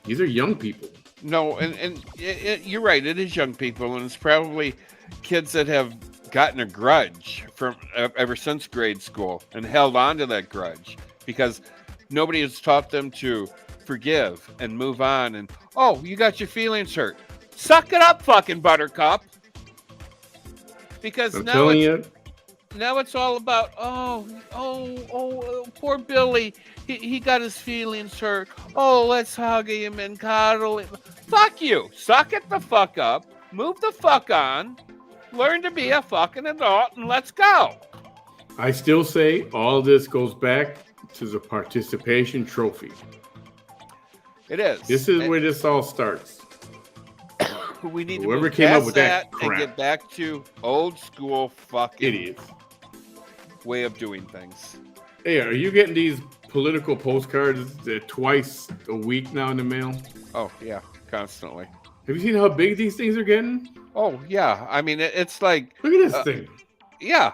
These are young people. No, and you're right. It is young people, and it's probably kids that have gotten a grudge from ever since grade school and held on to that grudge because nobody has taught them to forgive and move on. And you got your feelings hurt. Suck it up, fucking buttercup. Because now it's all about poor Billy. He got his feelings hurt. Oh, let's hug him and cuddle him. Fuck you. Suck it the fuck up. Move the fuck on. Learn to be a fucking adult, and let's go. I still say all this goes back to the participation trophy. It is. This is where this all starts. We need Whoever to move came up past with that crap and get back to old school fucking idiots way of doing things. Hey, are you getting these political postcards twice a week now in the mail? Oh yeah, constantly. Have you seen how big these things are getting? Oh yeah, I mean it's like look at this thing. Yeah.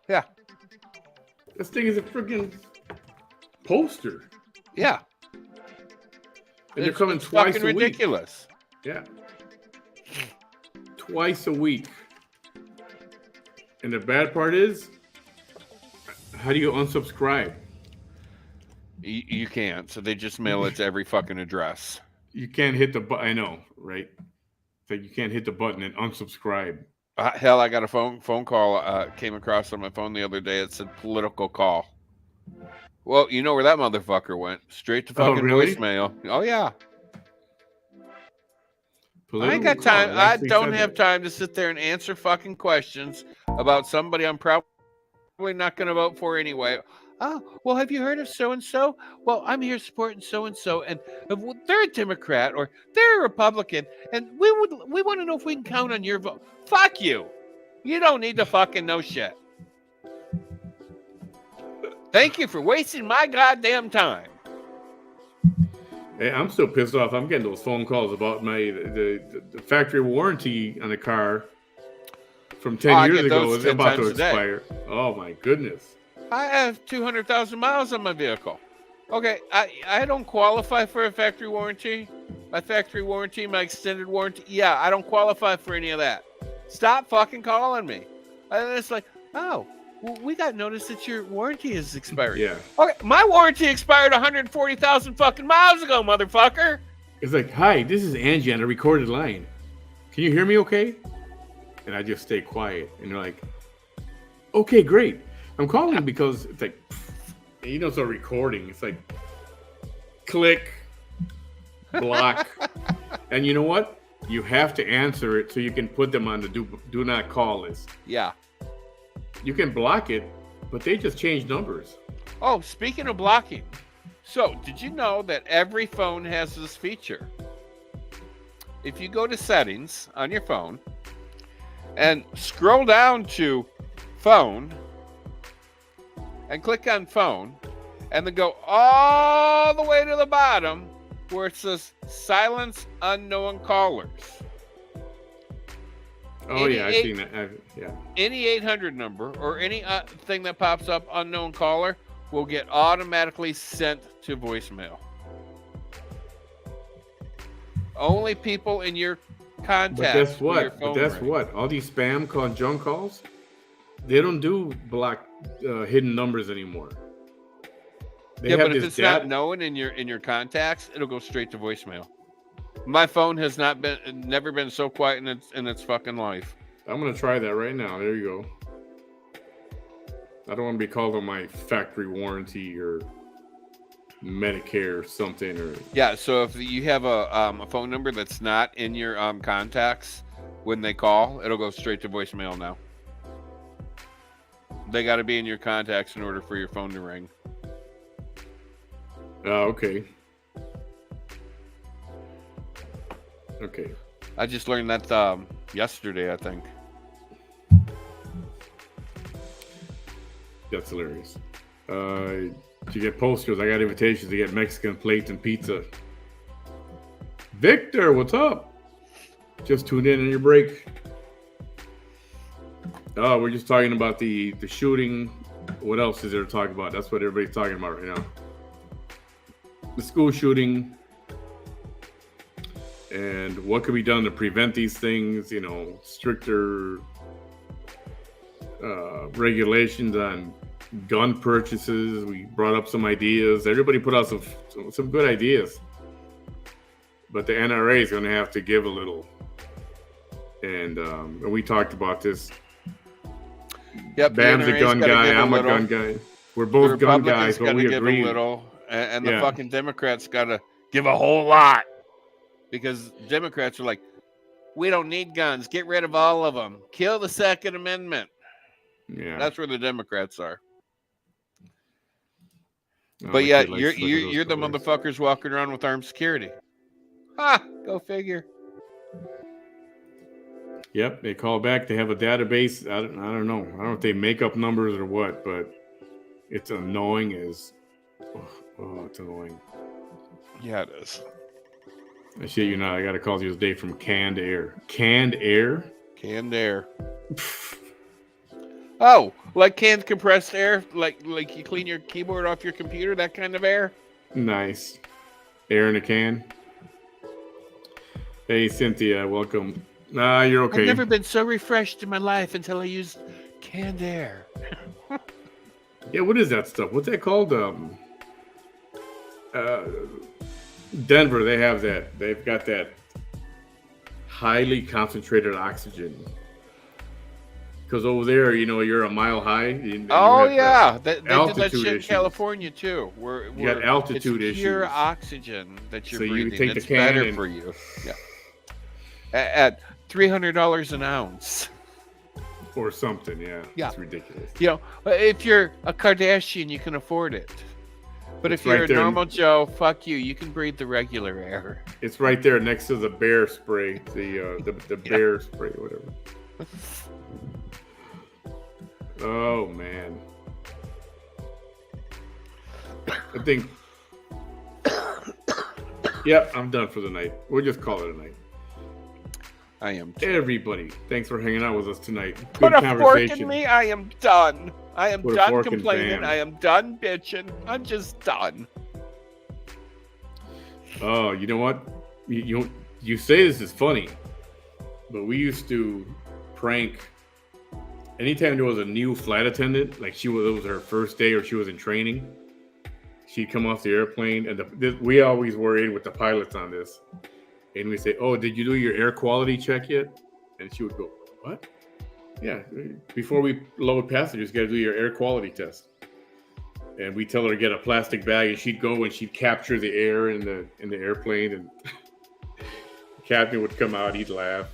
Yeah. This thing is a freaking poster. Yeah. And they're coming twice a week. Ridiculous. Yeah. Twice a week. And the bad part is, how do you unsubscribe? You can't. So they just mail it to every fucking address. You can't hit the button. I know, right? So you can't hit the button and unsubscribe. Hell, I got a phone call came across on my phone the other day. It said political call. Well, you know where that motherfucker went. Straight to fucking voicemail. Oh, yeah. I ain't got time. I don't have time to sit there and answer fucking questions about somebody I'm probably not going to vote for anyway. Oh, well, have you heard of so-and-so? Well, I'm here supporting so-and-so, and they're a Democrat or they're a Republican, and we want to know if we can count on your vote. Fuck you. You don't need to fucking know shit. Thank you for wasting my goddamn time. Hey, I'm still pissed off. I'm getting those phone calls about the factory warranty on the car from 10 years ago is about to expire. Oh my goodness. I have 200,000 miles on my vehicle. Okay, I don't qualify for a factory warranty. My factory warranty, my extended warranty. Yeah, I don't qualify for any of that. Stop fucking calling me. And it's like, well, we got notice that your warranty is expired. Yeah. Okay, my warranty expired 140,000 fucking miles ago, motherfucker. It's like, hi, this is Angie on a recorded line. Can you hear me okay? And I just stay quiet. And they're like, okay, great. I'm calling because it's like, it's a recording. It's like, click, block. And you know what? you have to answer it so you can put them on the do not call list. Yeah. You can block it, but they just change numbers. Oh, speaking of blocking. So, did you know that every phone has this feature? If you go to settings on your phone and scroll down to phone and click on phone and then go all the way to the bottom where it says silence unknown callers. Oh, yeah, I've seen that. Yeah. Any 800 number or any thing that pops up unknown caller will get automatically sent to voicemail. Only people in your contacts. But guess what? Your phone But that's ring. what? All these spam call junk calls, they don't do block hidden numbers anymore. They Yeah, have but if this it's not known in your contacts, it'll go straight to voicemail. My phone has never been so quiet in its fucking life. I'm gonna try that right now. There you go. I don't want to be called on my factory warranty or Medicare or something. Or Yeah, so if you have a phone number that's not in your contacts when they call, it'll go straight to voicemail now. They got to be in your contacts in order for your phone to ring. okay. Okay. I just learned that yesterday, I think. That's hilarious. To get posters, I got invitations to get Mexican plates and pizza. Victor, what's up? Just tuned in on your break. Oh, we're just talking about the shooting. What else is there to talk about? That's what everybody's talking about right now. The school shooting. And what could be done to prevent these things? You know, stricter regulations on gun purchases. We brought up some ideas. Everybody put out some good ideas. But the NRA is going to have to give a little. And we talked about this. Yep, Bam's a gun guy. I'm a gun guy. We're both gun guys, but we agree. A little, and the fucking Democrats got to give a whole lot. Because Democrats are like, we don't need guns. Get rid of all of them. Kill the Second Amendment. Yeah, that's where the Democrats are. Oh, But yet, you're the motherfuckers walking around with armed security. Ha! Go figure. Yep, they call back. They have a database. I don't know. I don't know if they make up numbers or what, but it's annoying as. Oh, it's annoying. Yeah, it is. I shit you not. I got a call the other day from Canned Air. Canned Air? Canned air. Oh, like canned compressed air? Like you clean your keyboard off your computer? That kind of air? Nice. Air in a can. Hey, Cynthia, welcome. Nah, you're okay. I've never been so refreshed in my life until I used canned air. Yeah, what is that stuff? What's that called? Denver, they have that. They've got that highly concentrated oxygen. Because over there, you know, you're a mile high. Oh, yeah. They did that shit issues. in California, too. Where you got altitude it's issues. Pure oxygen that you're so breathing. You take it's the can better for you. Yeah. At $300 an ounce. Or something, yeah. Yeah. It's ridiculous. You know, if you're a Kardashian, you can afford it. But if you're right a there. normal Joe, fuck you. You can breathe the regular air. It's right there next to the bear spray, the bear spray, whatever. Oh man, I think. Yep, I'm done for the night. We'll just call it a night. I am too. Everybody, thanks for hanging out with us tonight. Put Good a fork in me. I am done. I am Put a done fork in complaining. Bam. I am done bitching. I'm just done. Oh, you know what? You say this is funny, but we used to prank. Anytime there was a new flight attendant, like it was her first day or she was in training, she'd come off the airplane, and we always worried with the pilots on this, and we say, "Oh, did you do your air quality check yet?" And she would go, "What?" Yeah, before we load passengers, you got to do your air quality test. And we tell her to get a plastic bag, and she'd go and she'd capture the air in the airplane and Captain would come out, he'd laugh,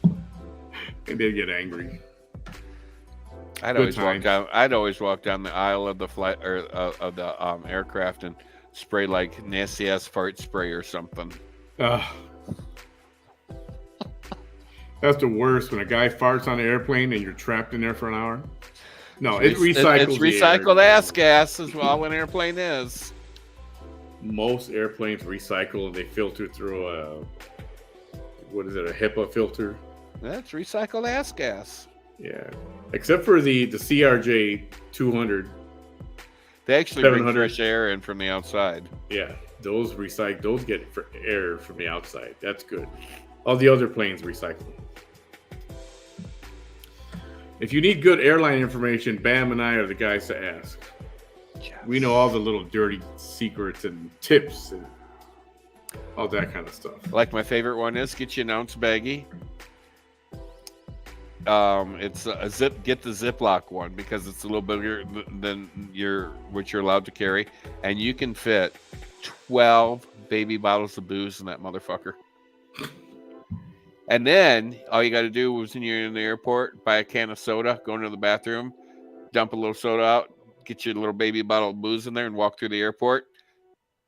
and they'd get angry. I'd always walk down the aisle of the flight or of the aircraft and spray like nasty ass fart spray or something. That's the worst, when a guy farts on an airplane and you're trapped in there for an hour. No, it recycles. It's recycled ass gas is all an airplane is. Most airplanes recycle and they filter through a HEPA filter? That's recycled ass gas. Yeah, except for the CRJ 200. They actually bring fresh air in from the outside. Yeah, those get air from the outside. That's good. All the other planes recycle. If you need good airline information, Bam and I are the guys to ask. Yes. We know all the little dirty secrets and tips and all that kind of stuff. Like my favorite one is get you an ounce baggie. It's a zip. Get the Ziploc one because it's a little bigger than what you're allowed to carry, and you can fit 12 baby bottles of booze in that motherfucker. And then all you got to do is when you're in the airport, buy a can of soda, go into the bathroom, dump a little soda out, get your little baby bottle of booze in there, and walk through the airport.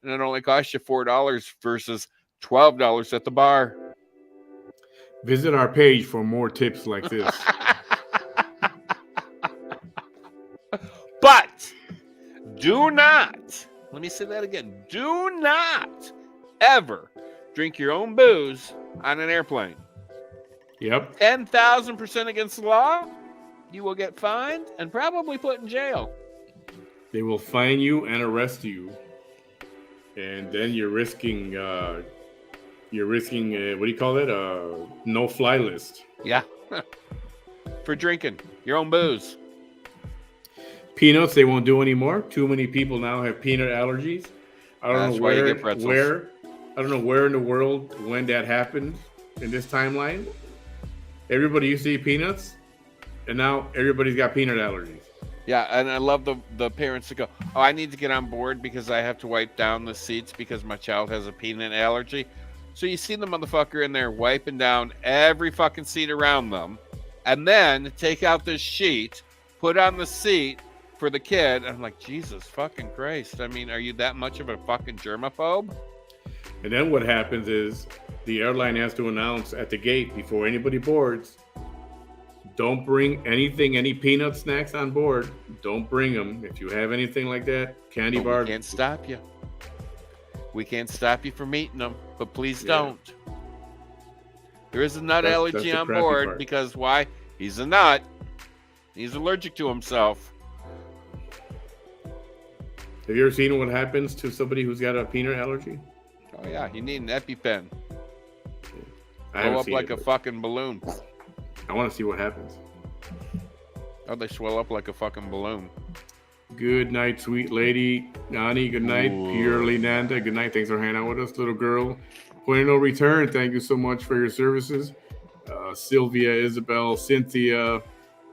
And it only costs you $4 versus $12 at the bar. Visit our page for more tips like this. But do not, let me say that again, do not ever drink your own booze on an airplane. Yep. 10,000% against the law. You will get fined and probably put in jail. They will fine you and arrest you. And then you're risking what do you call it? No-fly list. Yeah. For drinking your own booze. Peanuts, they won't do anymore. Too many people now have peanut allergies. I don't know where in the world when that happened in this timeline. Everybody used to eat peanuts, and now everybody's got peanut allergies. Yeah, and I love the parents that go, oh, I need to get on board because I have to wipe down the seats because my child has a peanut allergy. So you see the motherfucker in there wiping down every fucking seat around them, and then take out this sheet, put on the seat for the kid. I'm like, Jesus fucking Christ. I mean, are you that much of a fucking germaphobe? And then what happens is the airline has to announce at the gate before anybody boards, don't bring anything, any peanut snacks on board. Don't bring them. If you have anything like that, candy bar. We can't stop you. We can't stop you from eating them, but please don't. There is a nut allergy on board because why? He's a nut. He's allergic to himself. Have you ever seen what happens to somebody who's got a peanut allergy? Oh, yeah. You need an EpiPen. I Blow up like a fucking balloon. I want to see what happens. Oh, they swell up like a fucking balloon. Good night, sweet lady. Nani, good night. Ooh. Purely Nanda, good night. Thanks for hanging out with us, little girl. Point of no return. Thank you so much for your services. Sylvia, Isabel, Cynthia.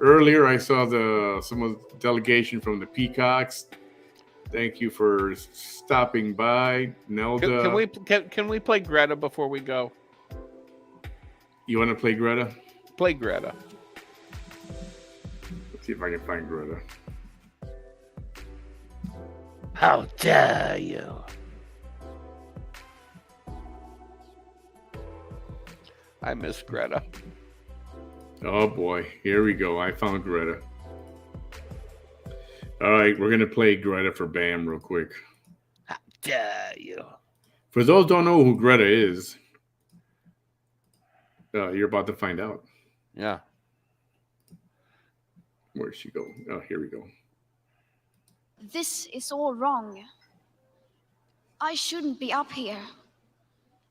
Earlier, I saw some of the delegation from the Peacocks. Thank you for stopping by. Nelda. Can we play Greta before we go? You want to play Greta? Play Greta. Let's see if I can find Greta. How dare you? I miss Greta. Oh boy, here we go. I found Greta. All right, we're going to play Greta for Bam real quick. How dare you? For those who don't know who Greta is, you're about to find out. Yeah. Where'd she go? Oh, here we go. This is all wrong. I shouldn't be up here.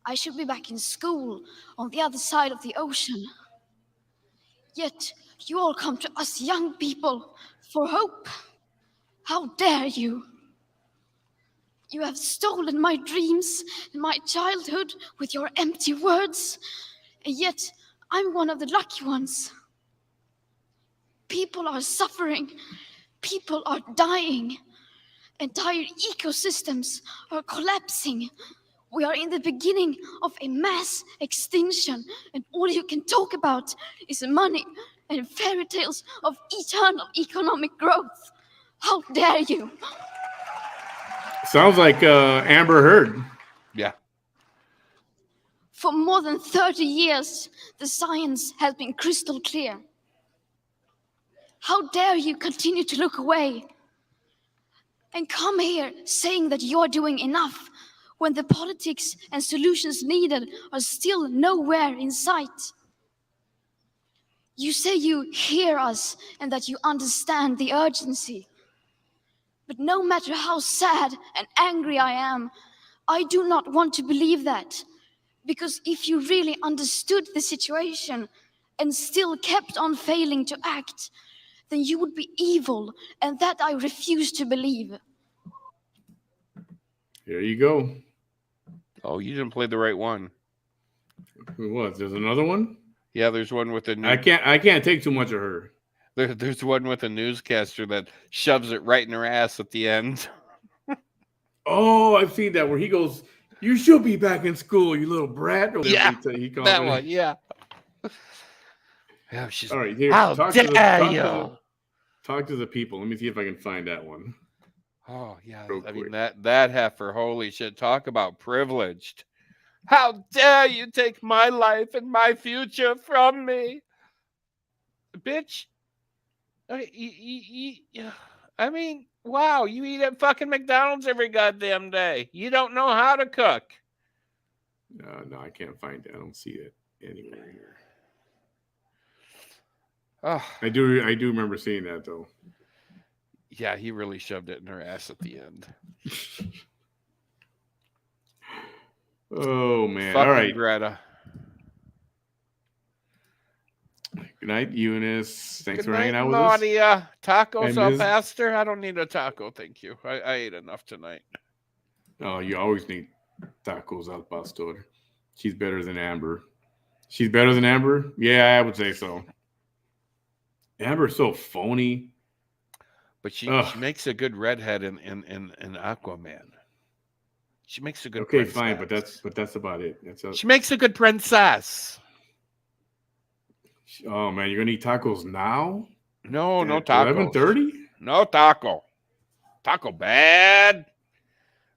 I should be back in school on the other side of the ocean. Yet you all come to us young people for hope. How dare you? You have stolen my dreams and my childhood with your empty words, and yet I'm one of the lucky ones. People are suffering. People are dying. Entire ecosystems are collapsing. We are in the beginning of a mass extinction, and all you can talk about is money and fairy tales of eternal economic growth. How dare you? Sounds like Amber Heard. Yeah. For more than 30 years, the science has been crystal clear. How dare you continue to look away and come here saying that you're doing enough when the politics and solutions needed are still nowhere in sight? You say you hear us and that you understand the urgency. But no matter how sad and angry I am, I do not want to believe that. Because if you really understood the situation and still kept on failing to act, then you would be evil, and that I refuse to believe. There you go. Oh, you didn't play the right one. What? There's another one? Yeah, there's one with a new. I can't take too much of her. There's one with a newscaster that shoves it right in her ass at the end. Oh, I've seen that where he goes, "You should be back in school, you little brat." Or Yeah, he calls that her. one, yeah. Yeah, she's. All right, here. How dare you? Talk to the people. Let me see if I can find that one. Oh yeah, Real I mean quick. that heifer. Holy shit! Talk about privileged. How dare you take my life and my future from me, bitch? I mean, wow, you eat at fucking McDonald's every goddamn day. You don't know how to cook. No, I can't find it. I don't see it anywhere here. Oh, I do remember seeing that though. yeah, he really shoved it in her ass at the end. Oh man! Fucking All right. Greta. Good night, Eunice. Thanks Good for hanging night, out with us. Nadia. Tacos, Hey, Ms. Pastor? I don't need a taco, thank you. I ate enough tonight. Oh, you always need tacos al pastor. She's better than Amber. She's better than Amber? Yeah, I would say so. Amber's so phony. But she Ugh. makes a good redhead in Aquaman. She makes a good Okay, princess. fine, but that's about it. She makes a good princess. Oh man, you're gonna eat tacos now? No tacos. 11:30? No taco. Taco bad.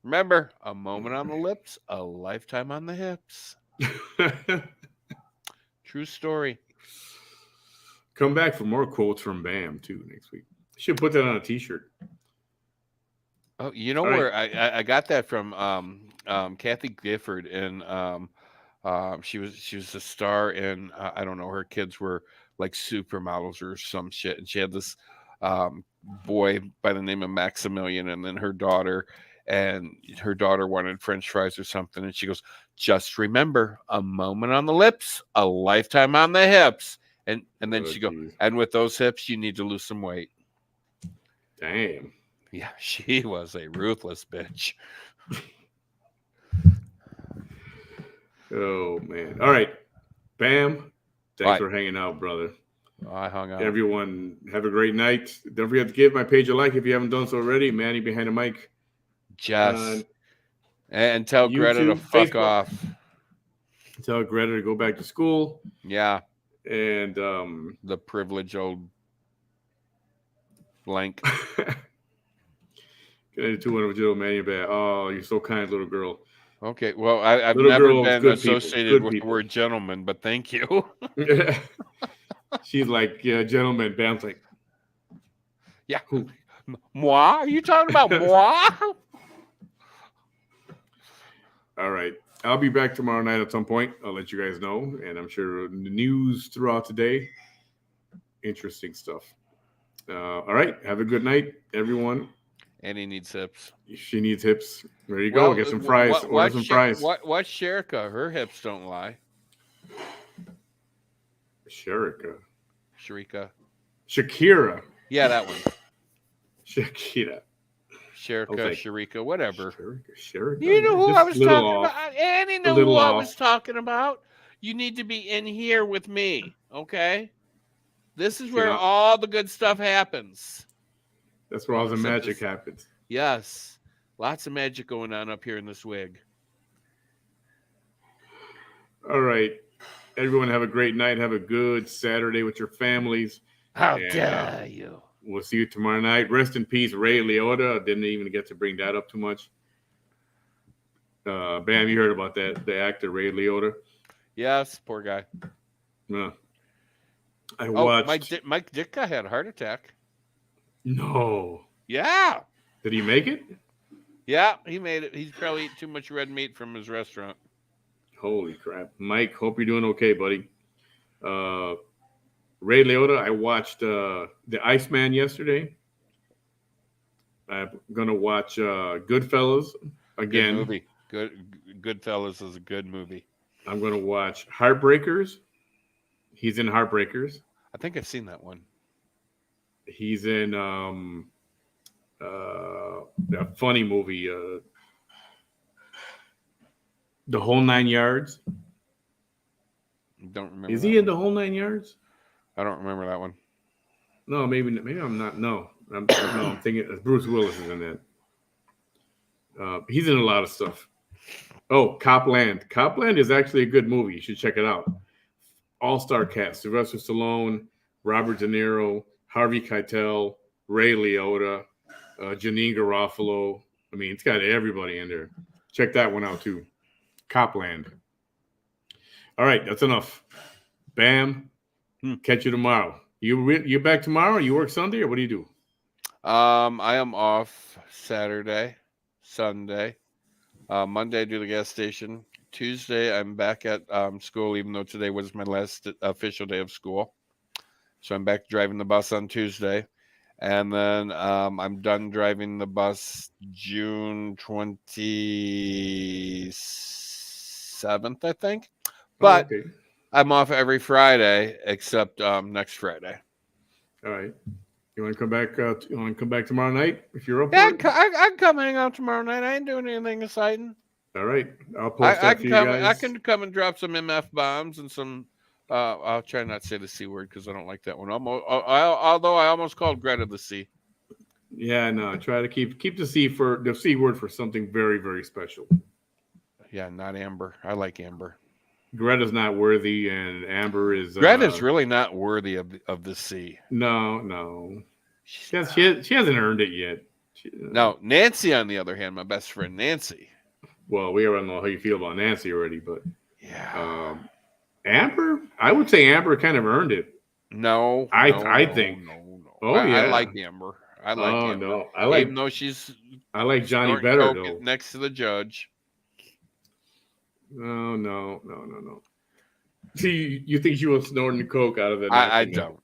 Remember, a moment on the lips, a lifetime on the hips. True story. Come back for more quotes from Bam too next week. Should put that on a t-shirt. Oh, you know All where right. I got that from Kathy Gifford, and she was a star in I don't know, her kids were like supermodels or some shit, and she had this boy by the name of Maximilian, and then her daughter wanted French fries or something, and she goes, "Just remember, a moment on the lips, a lifetime on the hips," and then she goes, "And with those hips, you need to lose some weight." Damn. Yeah, she was a ruthless bitch. Oh man. All right. Bam. Thanks Bye. for hanging out, brother. I hung out. Everyone, have a great night. Don't forget to give my page a like if you haven't done so already. Manny behind the mic. Jess. And tell Greta to YouTube, fuck Facebook. off. Tell Greta to go back to school. Yeah. And the privileged old blank. Get to one with Joe Manny. Oh, you're so kind, little girl. Okay, well, I've little never girl been associated with the word gentleman, but thank you. She's like, yeah, gentleman. Bam's like, yeah. Who? Moi? Are you talking about moi? All right. I'll be back tomorrow night at some point. I'll let you guys know. And I'm sure the news throughout the day. Interesting stuff. All right. Have a good night, everyone. Annie needs hips. She needs hips. There you go. Get some fries. Order some fries. What's Sherika? Her hips don't lie. Sherika. Shakira. Yeah, that one. Shakira. Sherika, whatever. Sherika. You know who I was talking about? Annie knew who I was talking about. You need to be in here with me, okay? This is where all the good stuff happens. That's where all the magic happens. Yes. Lots of magic going on up here in this wig. All right. Everyone have a great night. Have a good Saturday with your families. How And, dare you? We'll see you tomorrow night. Rest in peace, Ray Liotta. Didn't even get to bring that up too much. Bam, you heard about that? The actor Ray Liotta. Yes, poor guy. I watched. Mike Ditka had a heart attack. No. Yeah. Did he make it? Yeah, he made it. He's probably eating too much red meat from his restaurant. Holy crap. Mike, hope you're doing okay, buddy. Ray Liotta, I watched The Iceman yesterday. I'm going to watch Goodfellas again. Good movie. Goodfellas is a good movie. I'm going to watch Heartbreakers. He's in Heartbreakers. I think I've seen that one. He's in that funny movie, The Whole Nine Yards. Don't remember. Is he in The Whole Nine Yards? I don't remember that one. No, maybe I'm not. No, I'm thinking Bruce Willis is in that. He's in a lot of stuff. Oh, Copland. Copland is actually a good movie. You should check it out. All-star cast: Sylvester Stallone, Robert De Niro, Harvey Keitel, Ray Liotta, Janine Garofalo. I mean, it's got everybody in there. Check that one out too. Copland. All right, that's enough. Bam. Catch you tomorrow. You back tomorrow? You work Sunday, or what do you do? I am off Saturday, Sunday, Monday I do the gas station. Tuesday I'm back at school, even though today was my last official day of school. So I'm back driving the bus on Tuesday, and then I'm done driving the bus June 27th, I think. But okay. I'm off every Friday except next Friday. All right. You want to come back? You want to come back tomorrow night if you're up? Yeah, for it? I can come hang out tomorrow night. I ain't doing anything exciting. All right. I'll post that for you guys. I can come and drop some MF bombs and some. I'll try not to say the C word because I don't like that one. Although I almost called Greta the C. Yeah, no. Try to keep the C word for something very, very special. Yeah, not Amber. I like Amber. Greta's not worthy, and Amber is. Greta's really not worthy of the C. No. She hasn't earned it yet. No, Nancy, on the other hand, my best friend Nancy. Well, we already know how you feel about Nancy already, but yeah, Amber, I would say Amber kind of earned it. No, I think. No. Oh, I like Amber. I like Amber. No, even though I like Johnny better though. Next to the judge. No. See, you think she was snorting the coke out of it? I don't.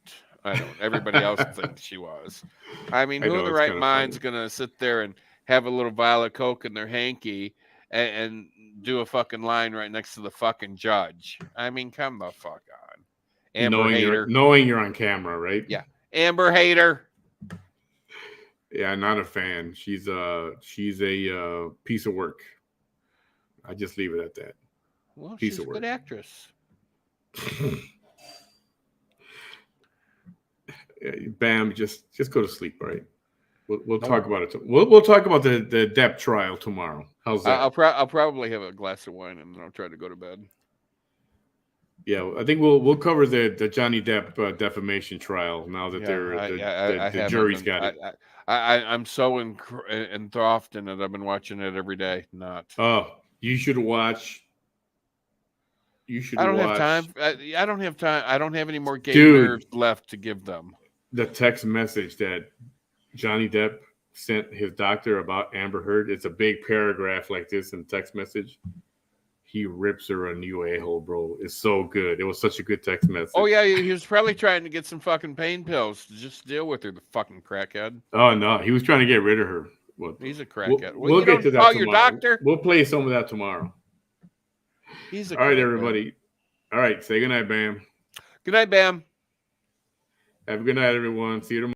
Everybody else thinks she was. I mean, who in the right mind's gonna sit there and have a little vial of coke in their hanky and do a fucking line right next to the fucking judge? I mean, come the fuck on. Amber hater. Knowing you're on camera, right? Yeah. Amber hater. Yeah, not a fan. She's a piece of work. I just leave it at that. Well, she's a good actress. Bam, just go to sleep, all right? We'll talk about it. We'll talk about the Depp trial tomorrow. How's that? I'll probably have a glass of wine and then I'll try to go to bed. Yeah, I think we'll cover the Johnny Depp defamation trial now that the jury's got it. I'm so enthralled in it. I've been watching it every day. You should watch. I don't have time. I don't have time. I don't have any more gay nerves left to give them. The text message that Johnny Depp sent his doctor about Amber Heard. It's a big paragraph like this in text message. He rips her a new a-hole, bro. It's so good. It was such a good text message. Oh, yeah. He was probably trying to get some fucking pain pills to just deal with her, the fucking crackhead. Oh, no. He was trying to get rid of her. He's a crackhead. We'll get to that tomorrow. Your doctor? We'll play some of that tomorrow. All right, everybody. All right. Say goodnight, Bam. Good night, Bam. Have a good night, everyone. See you tomorrow.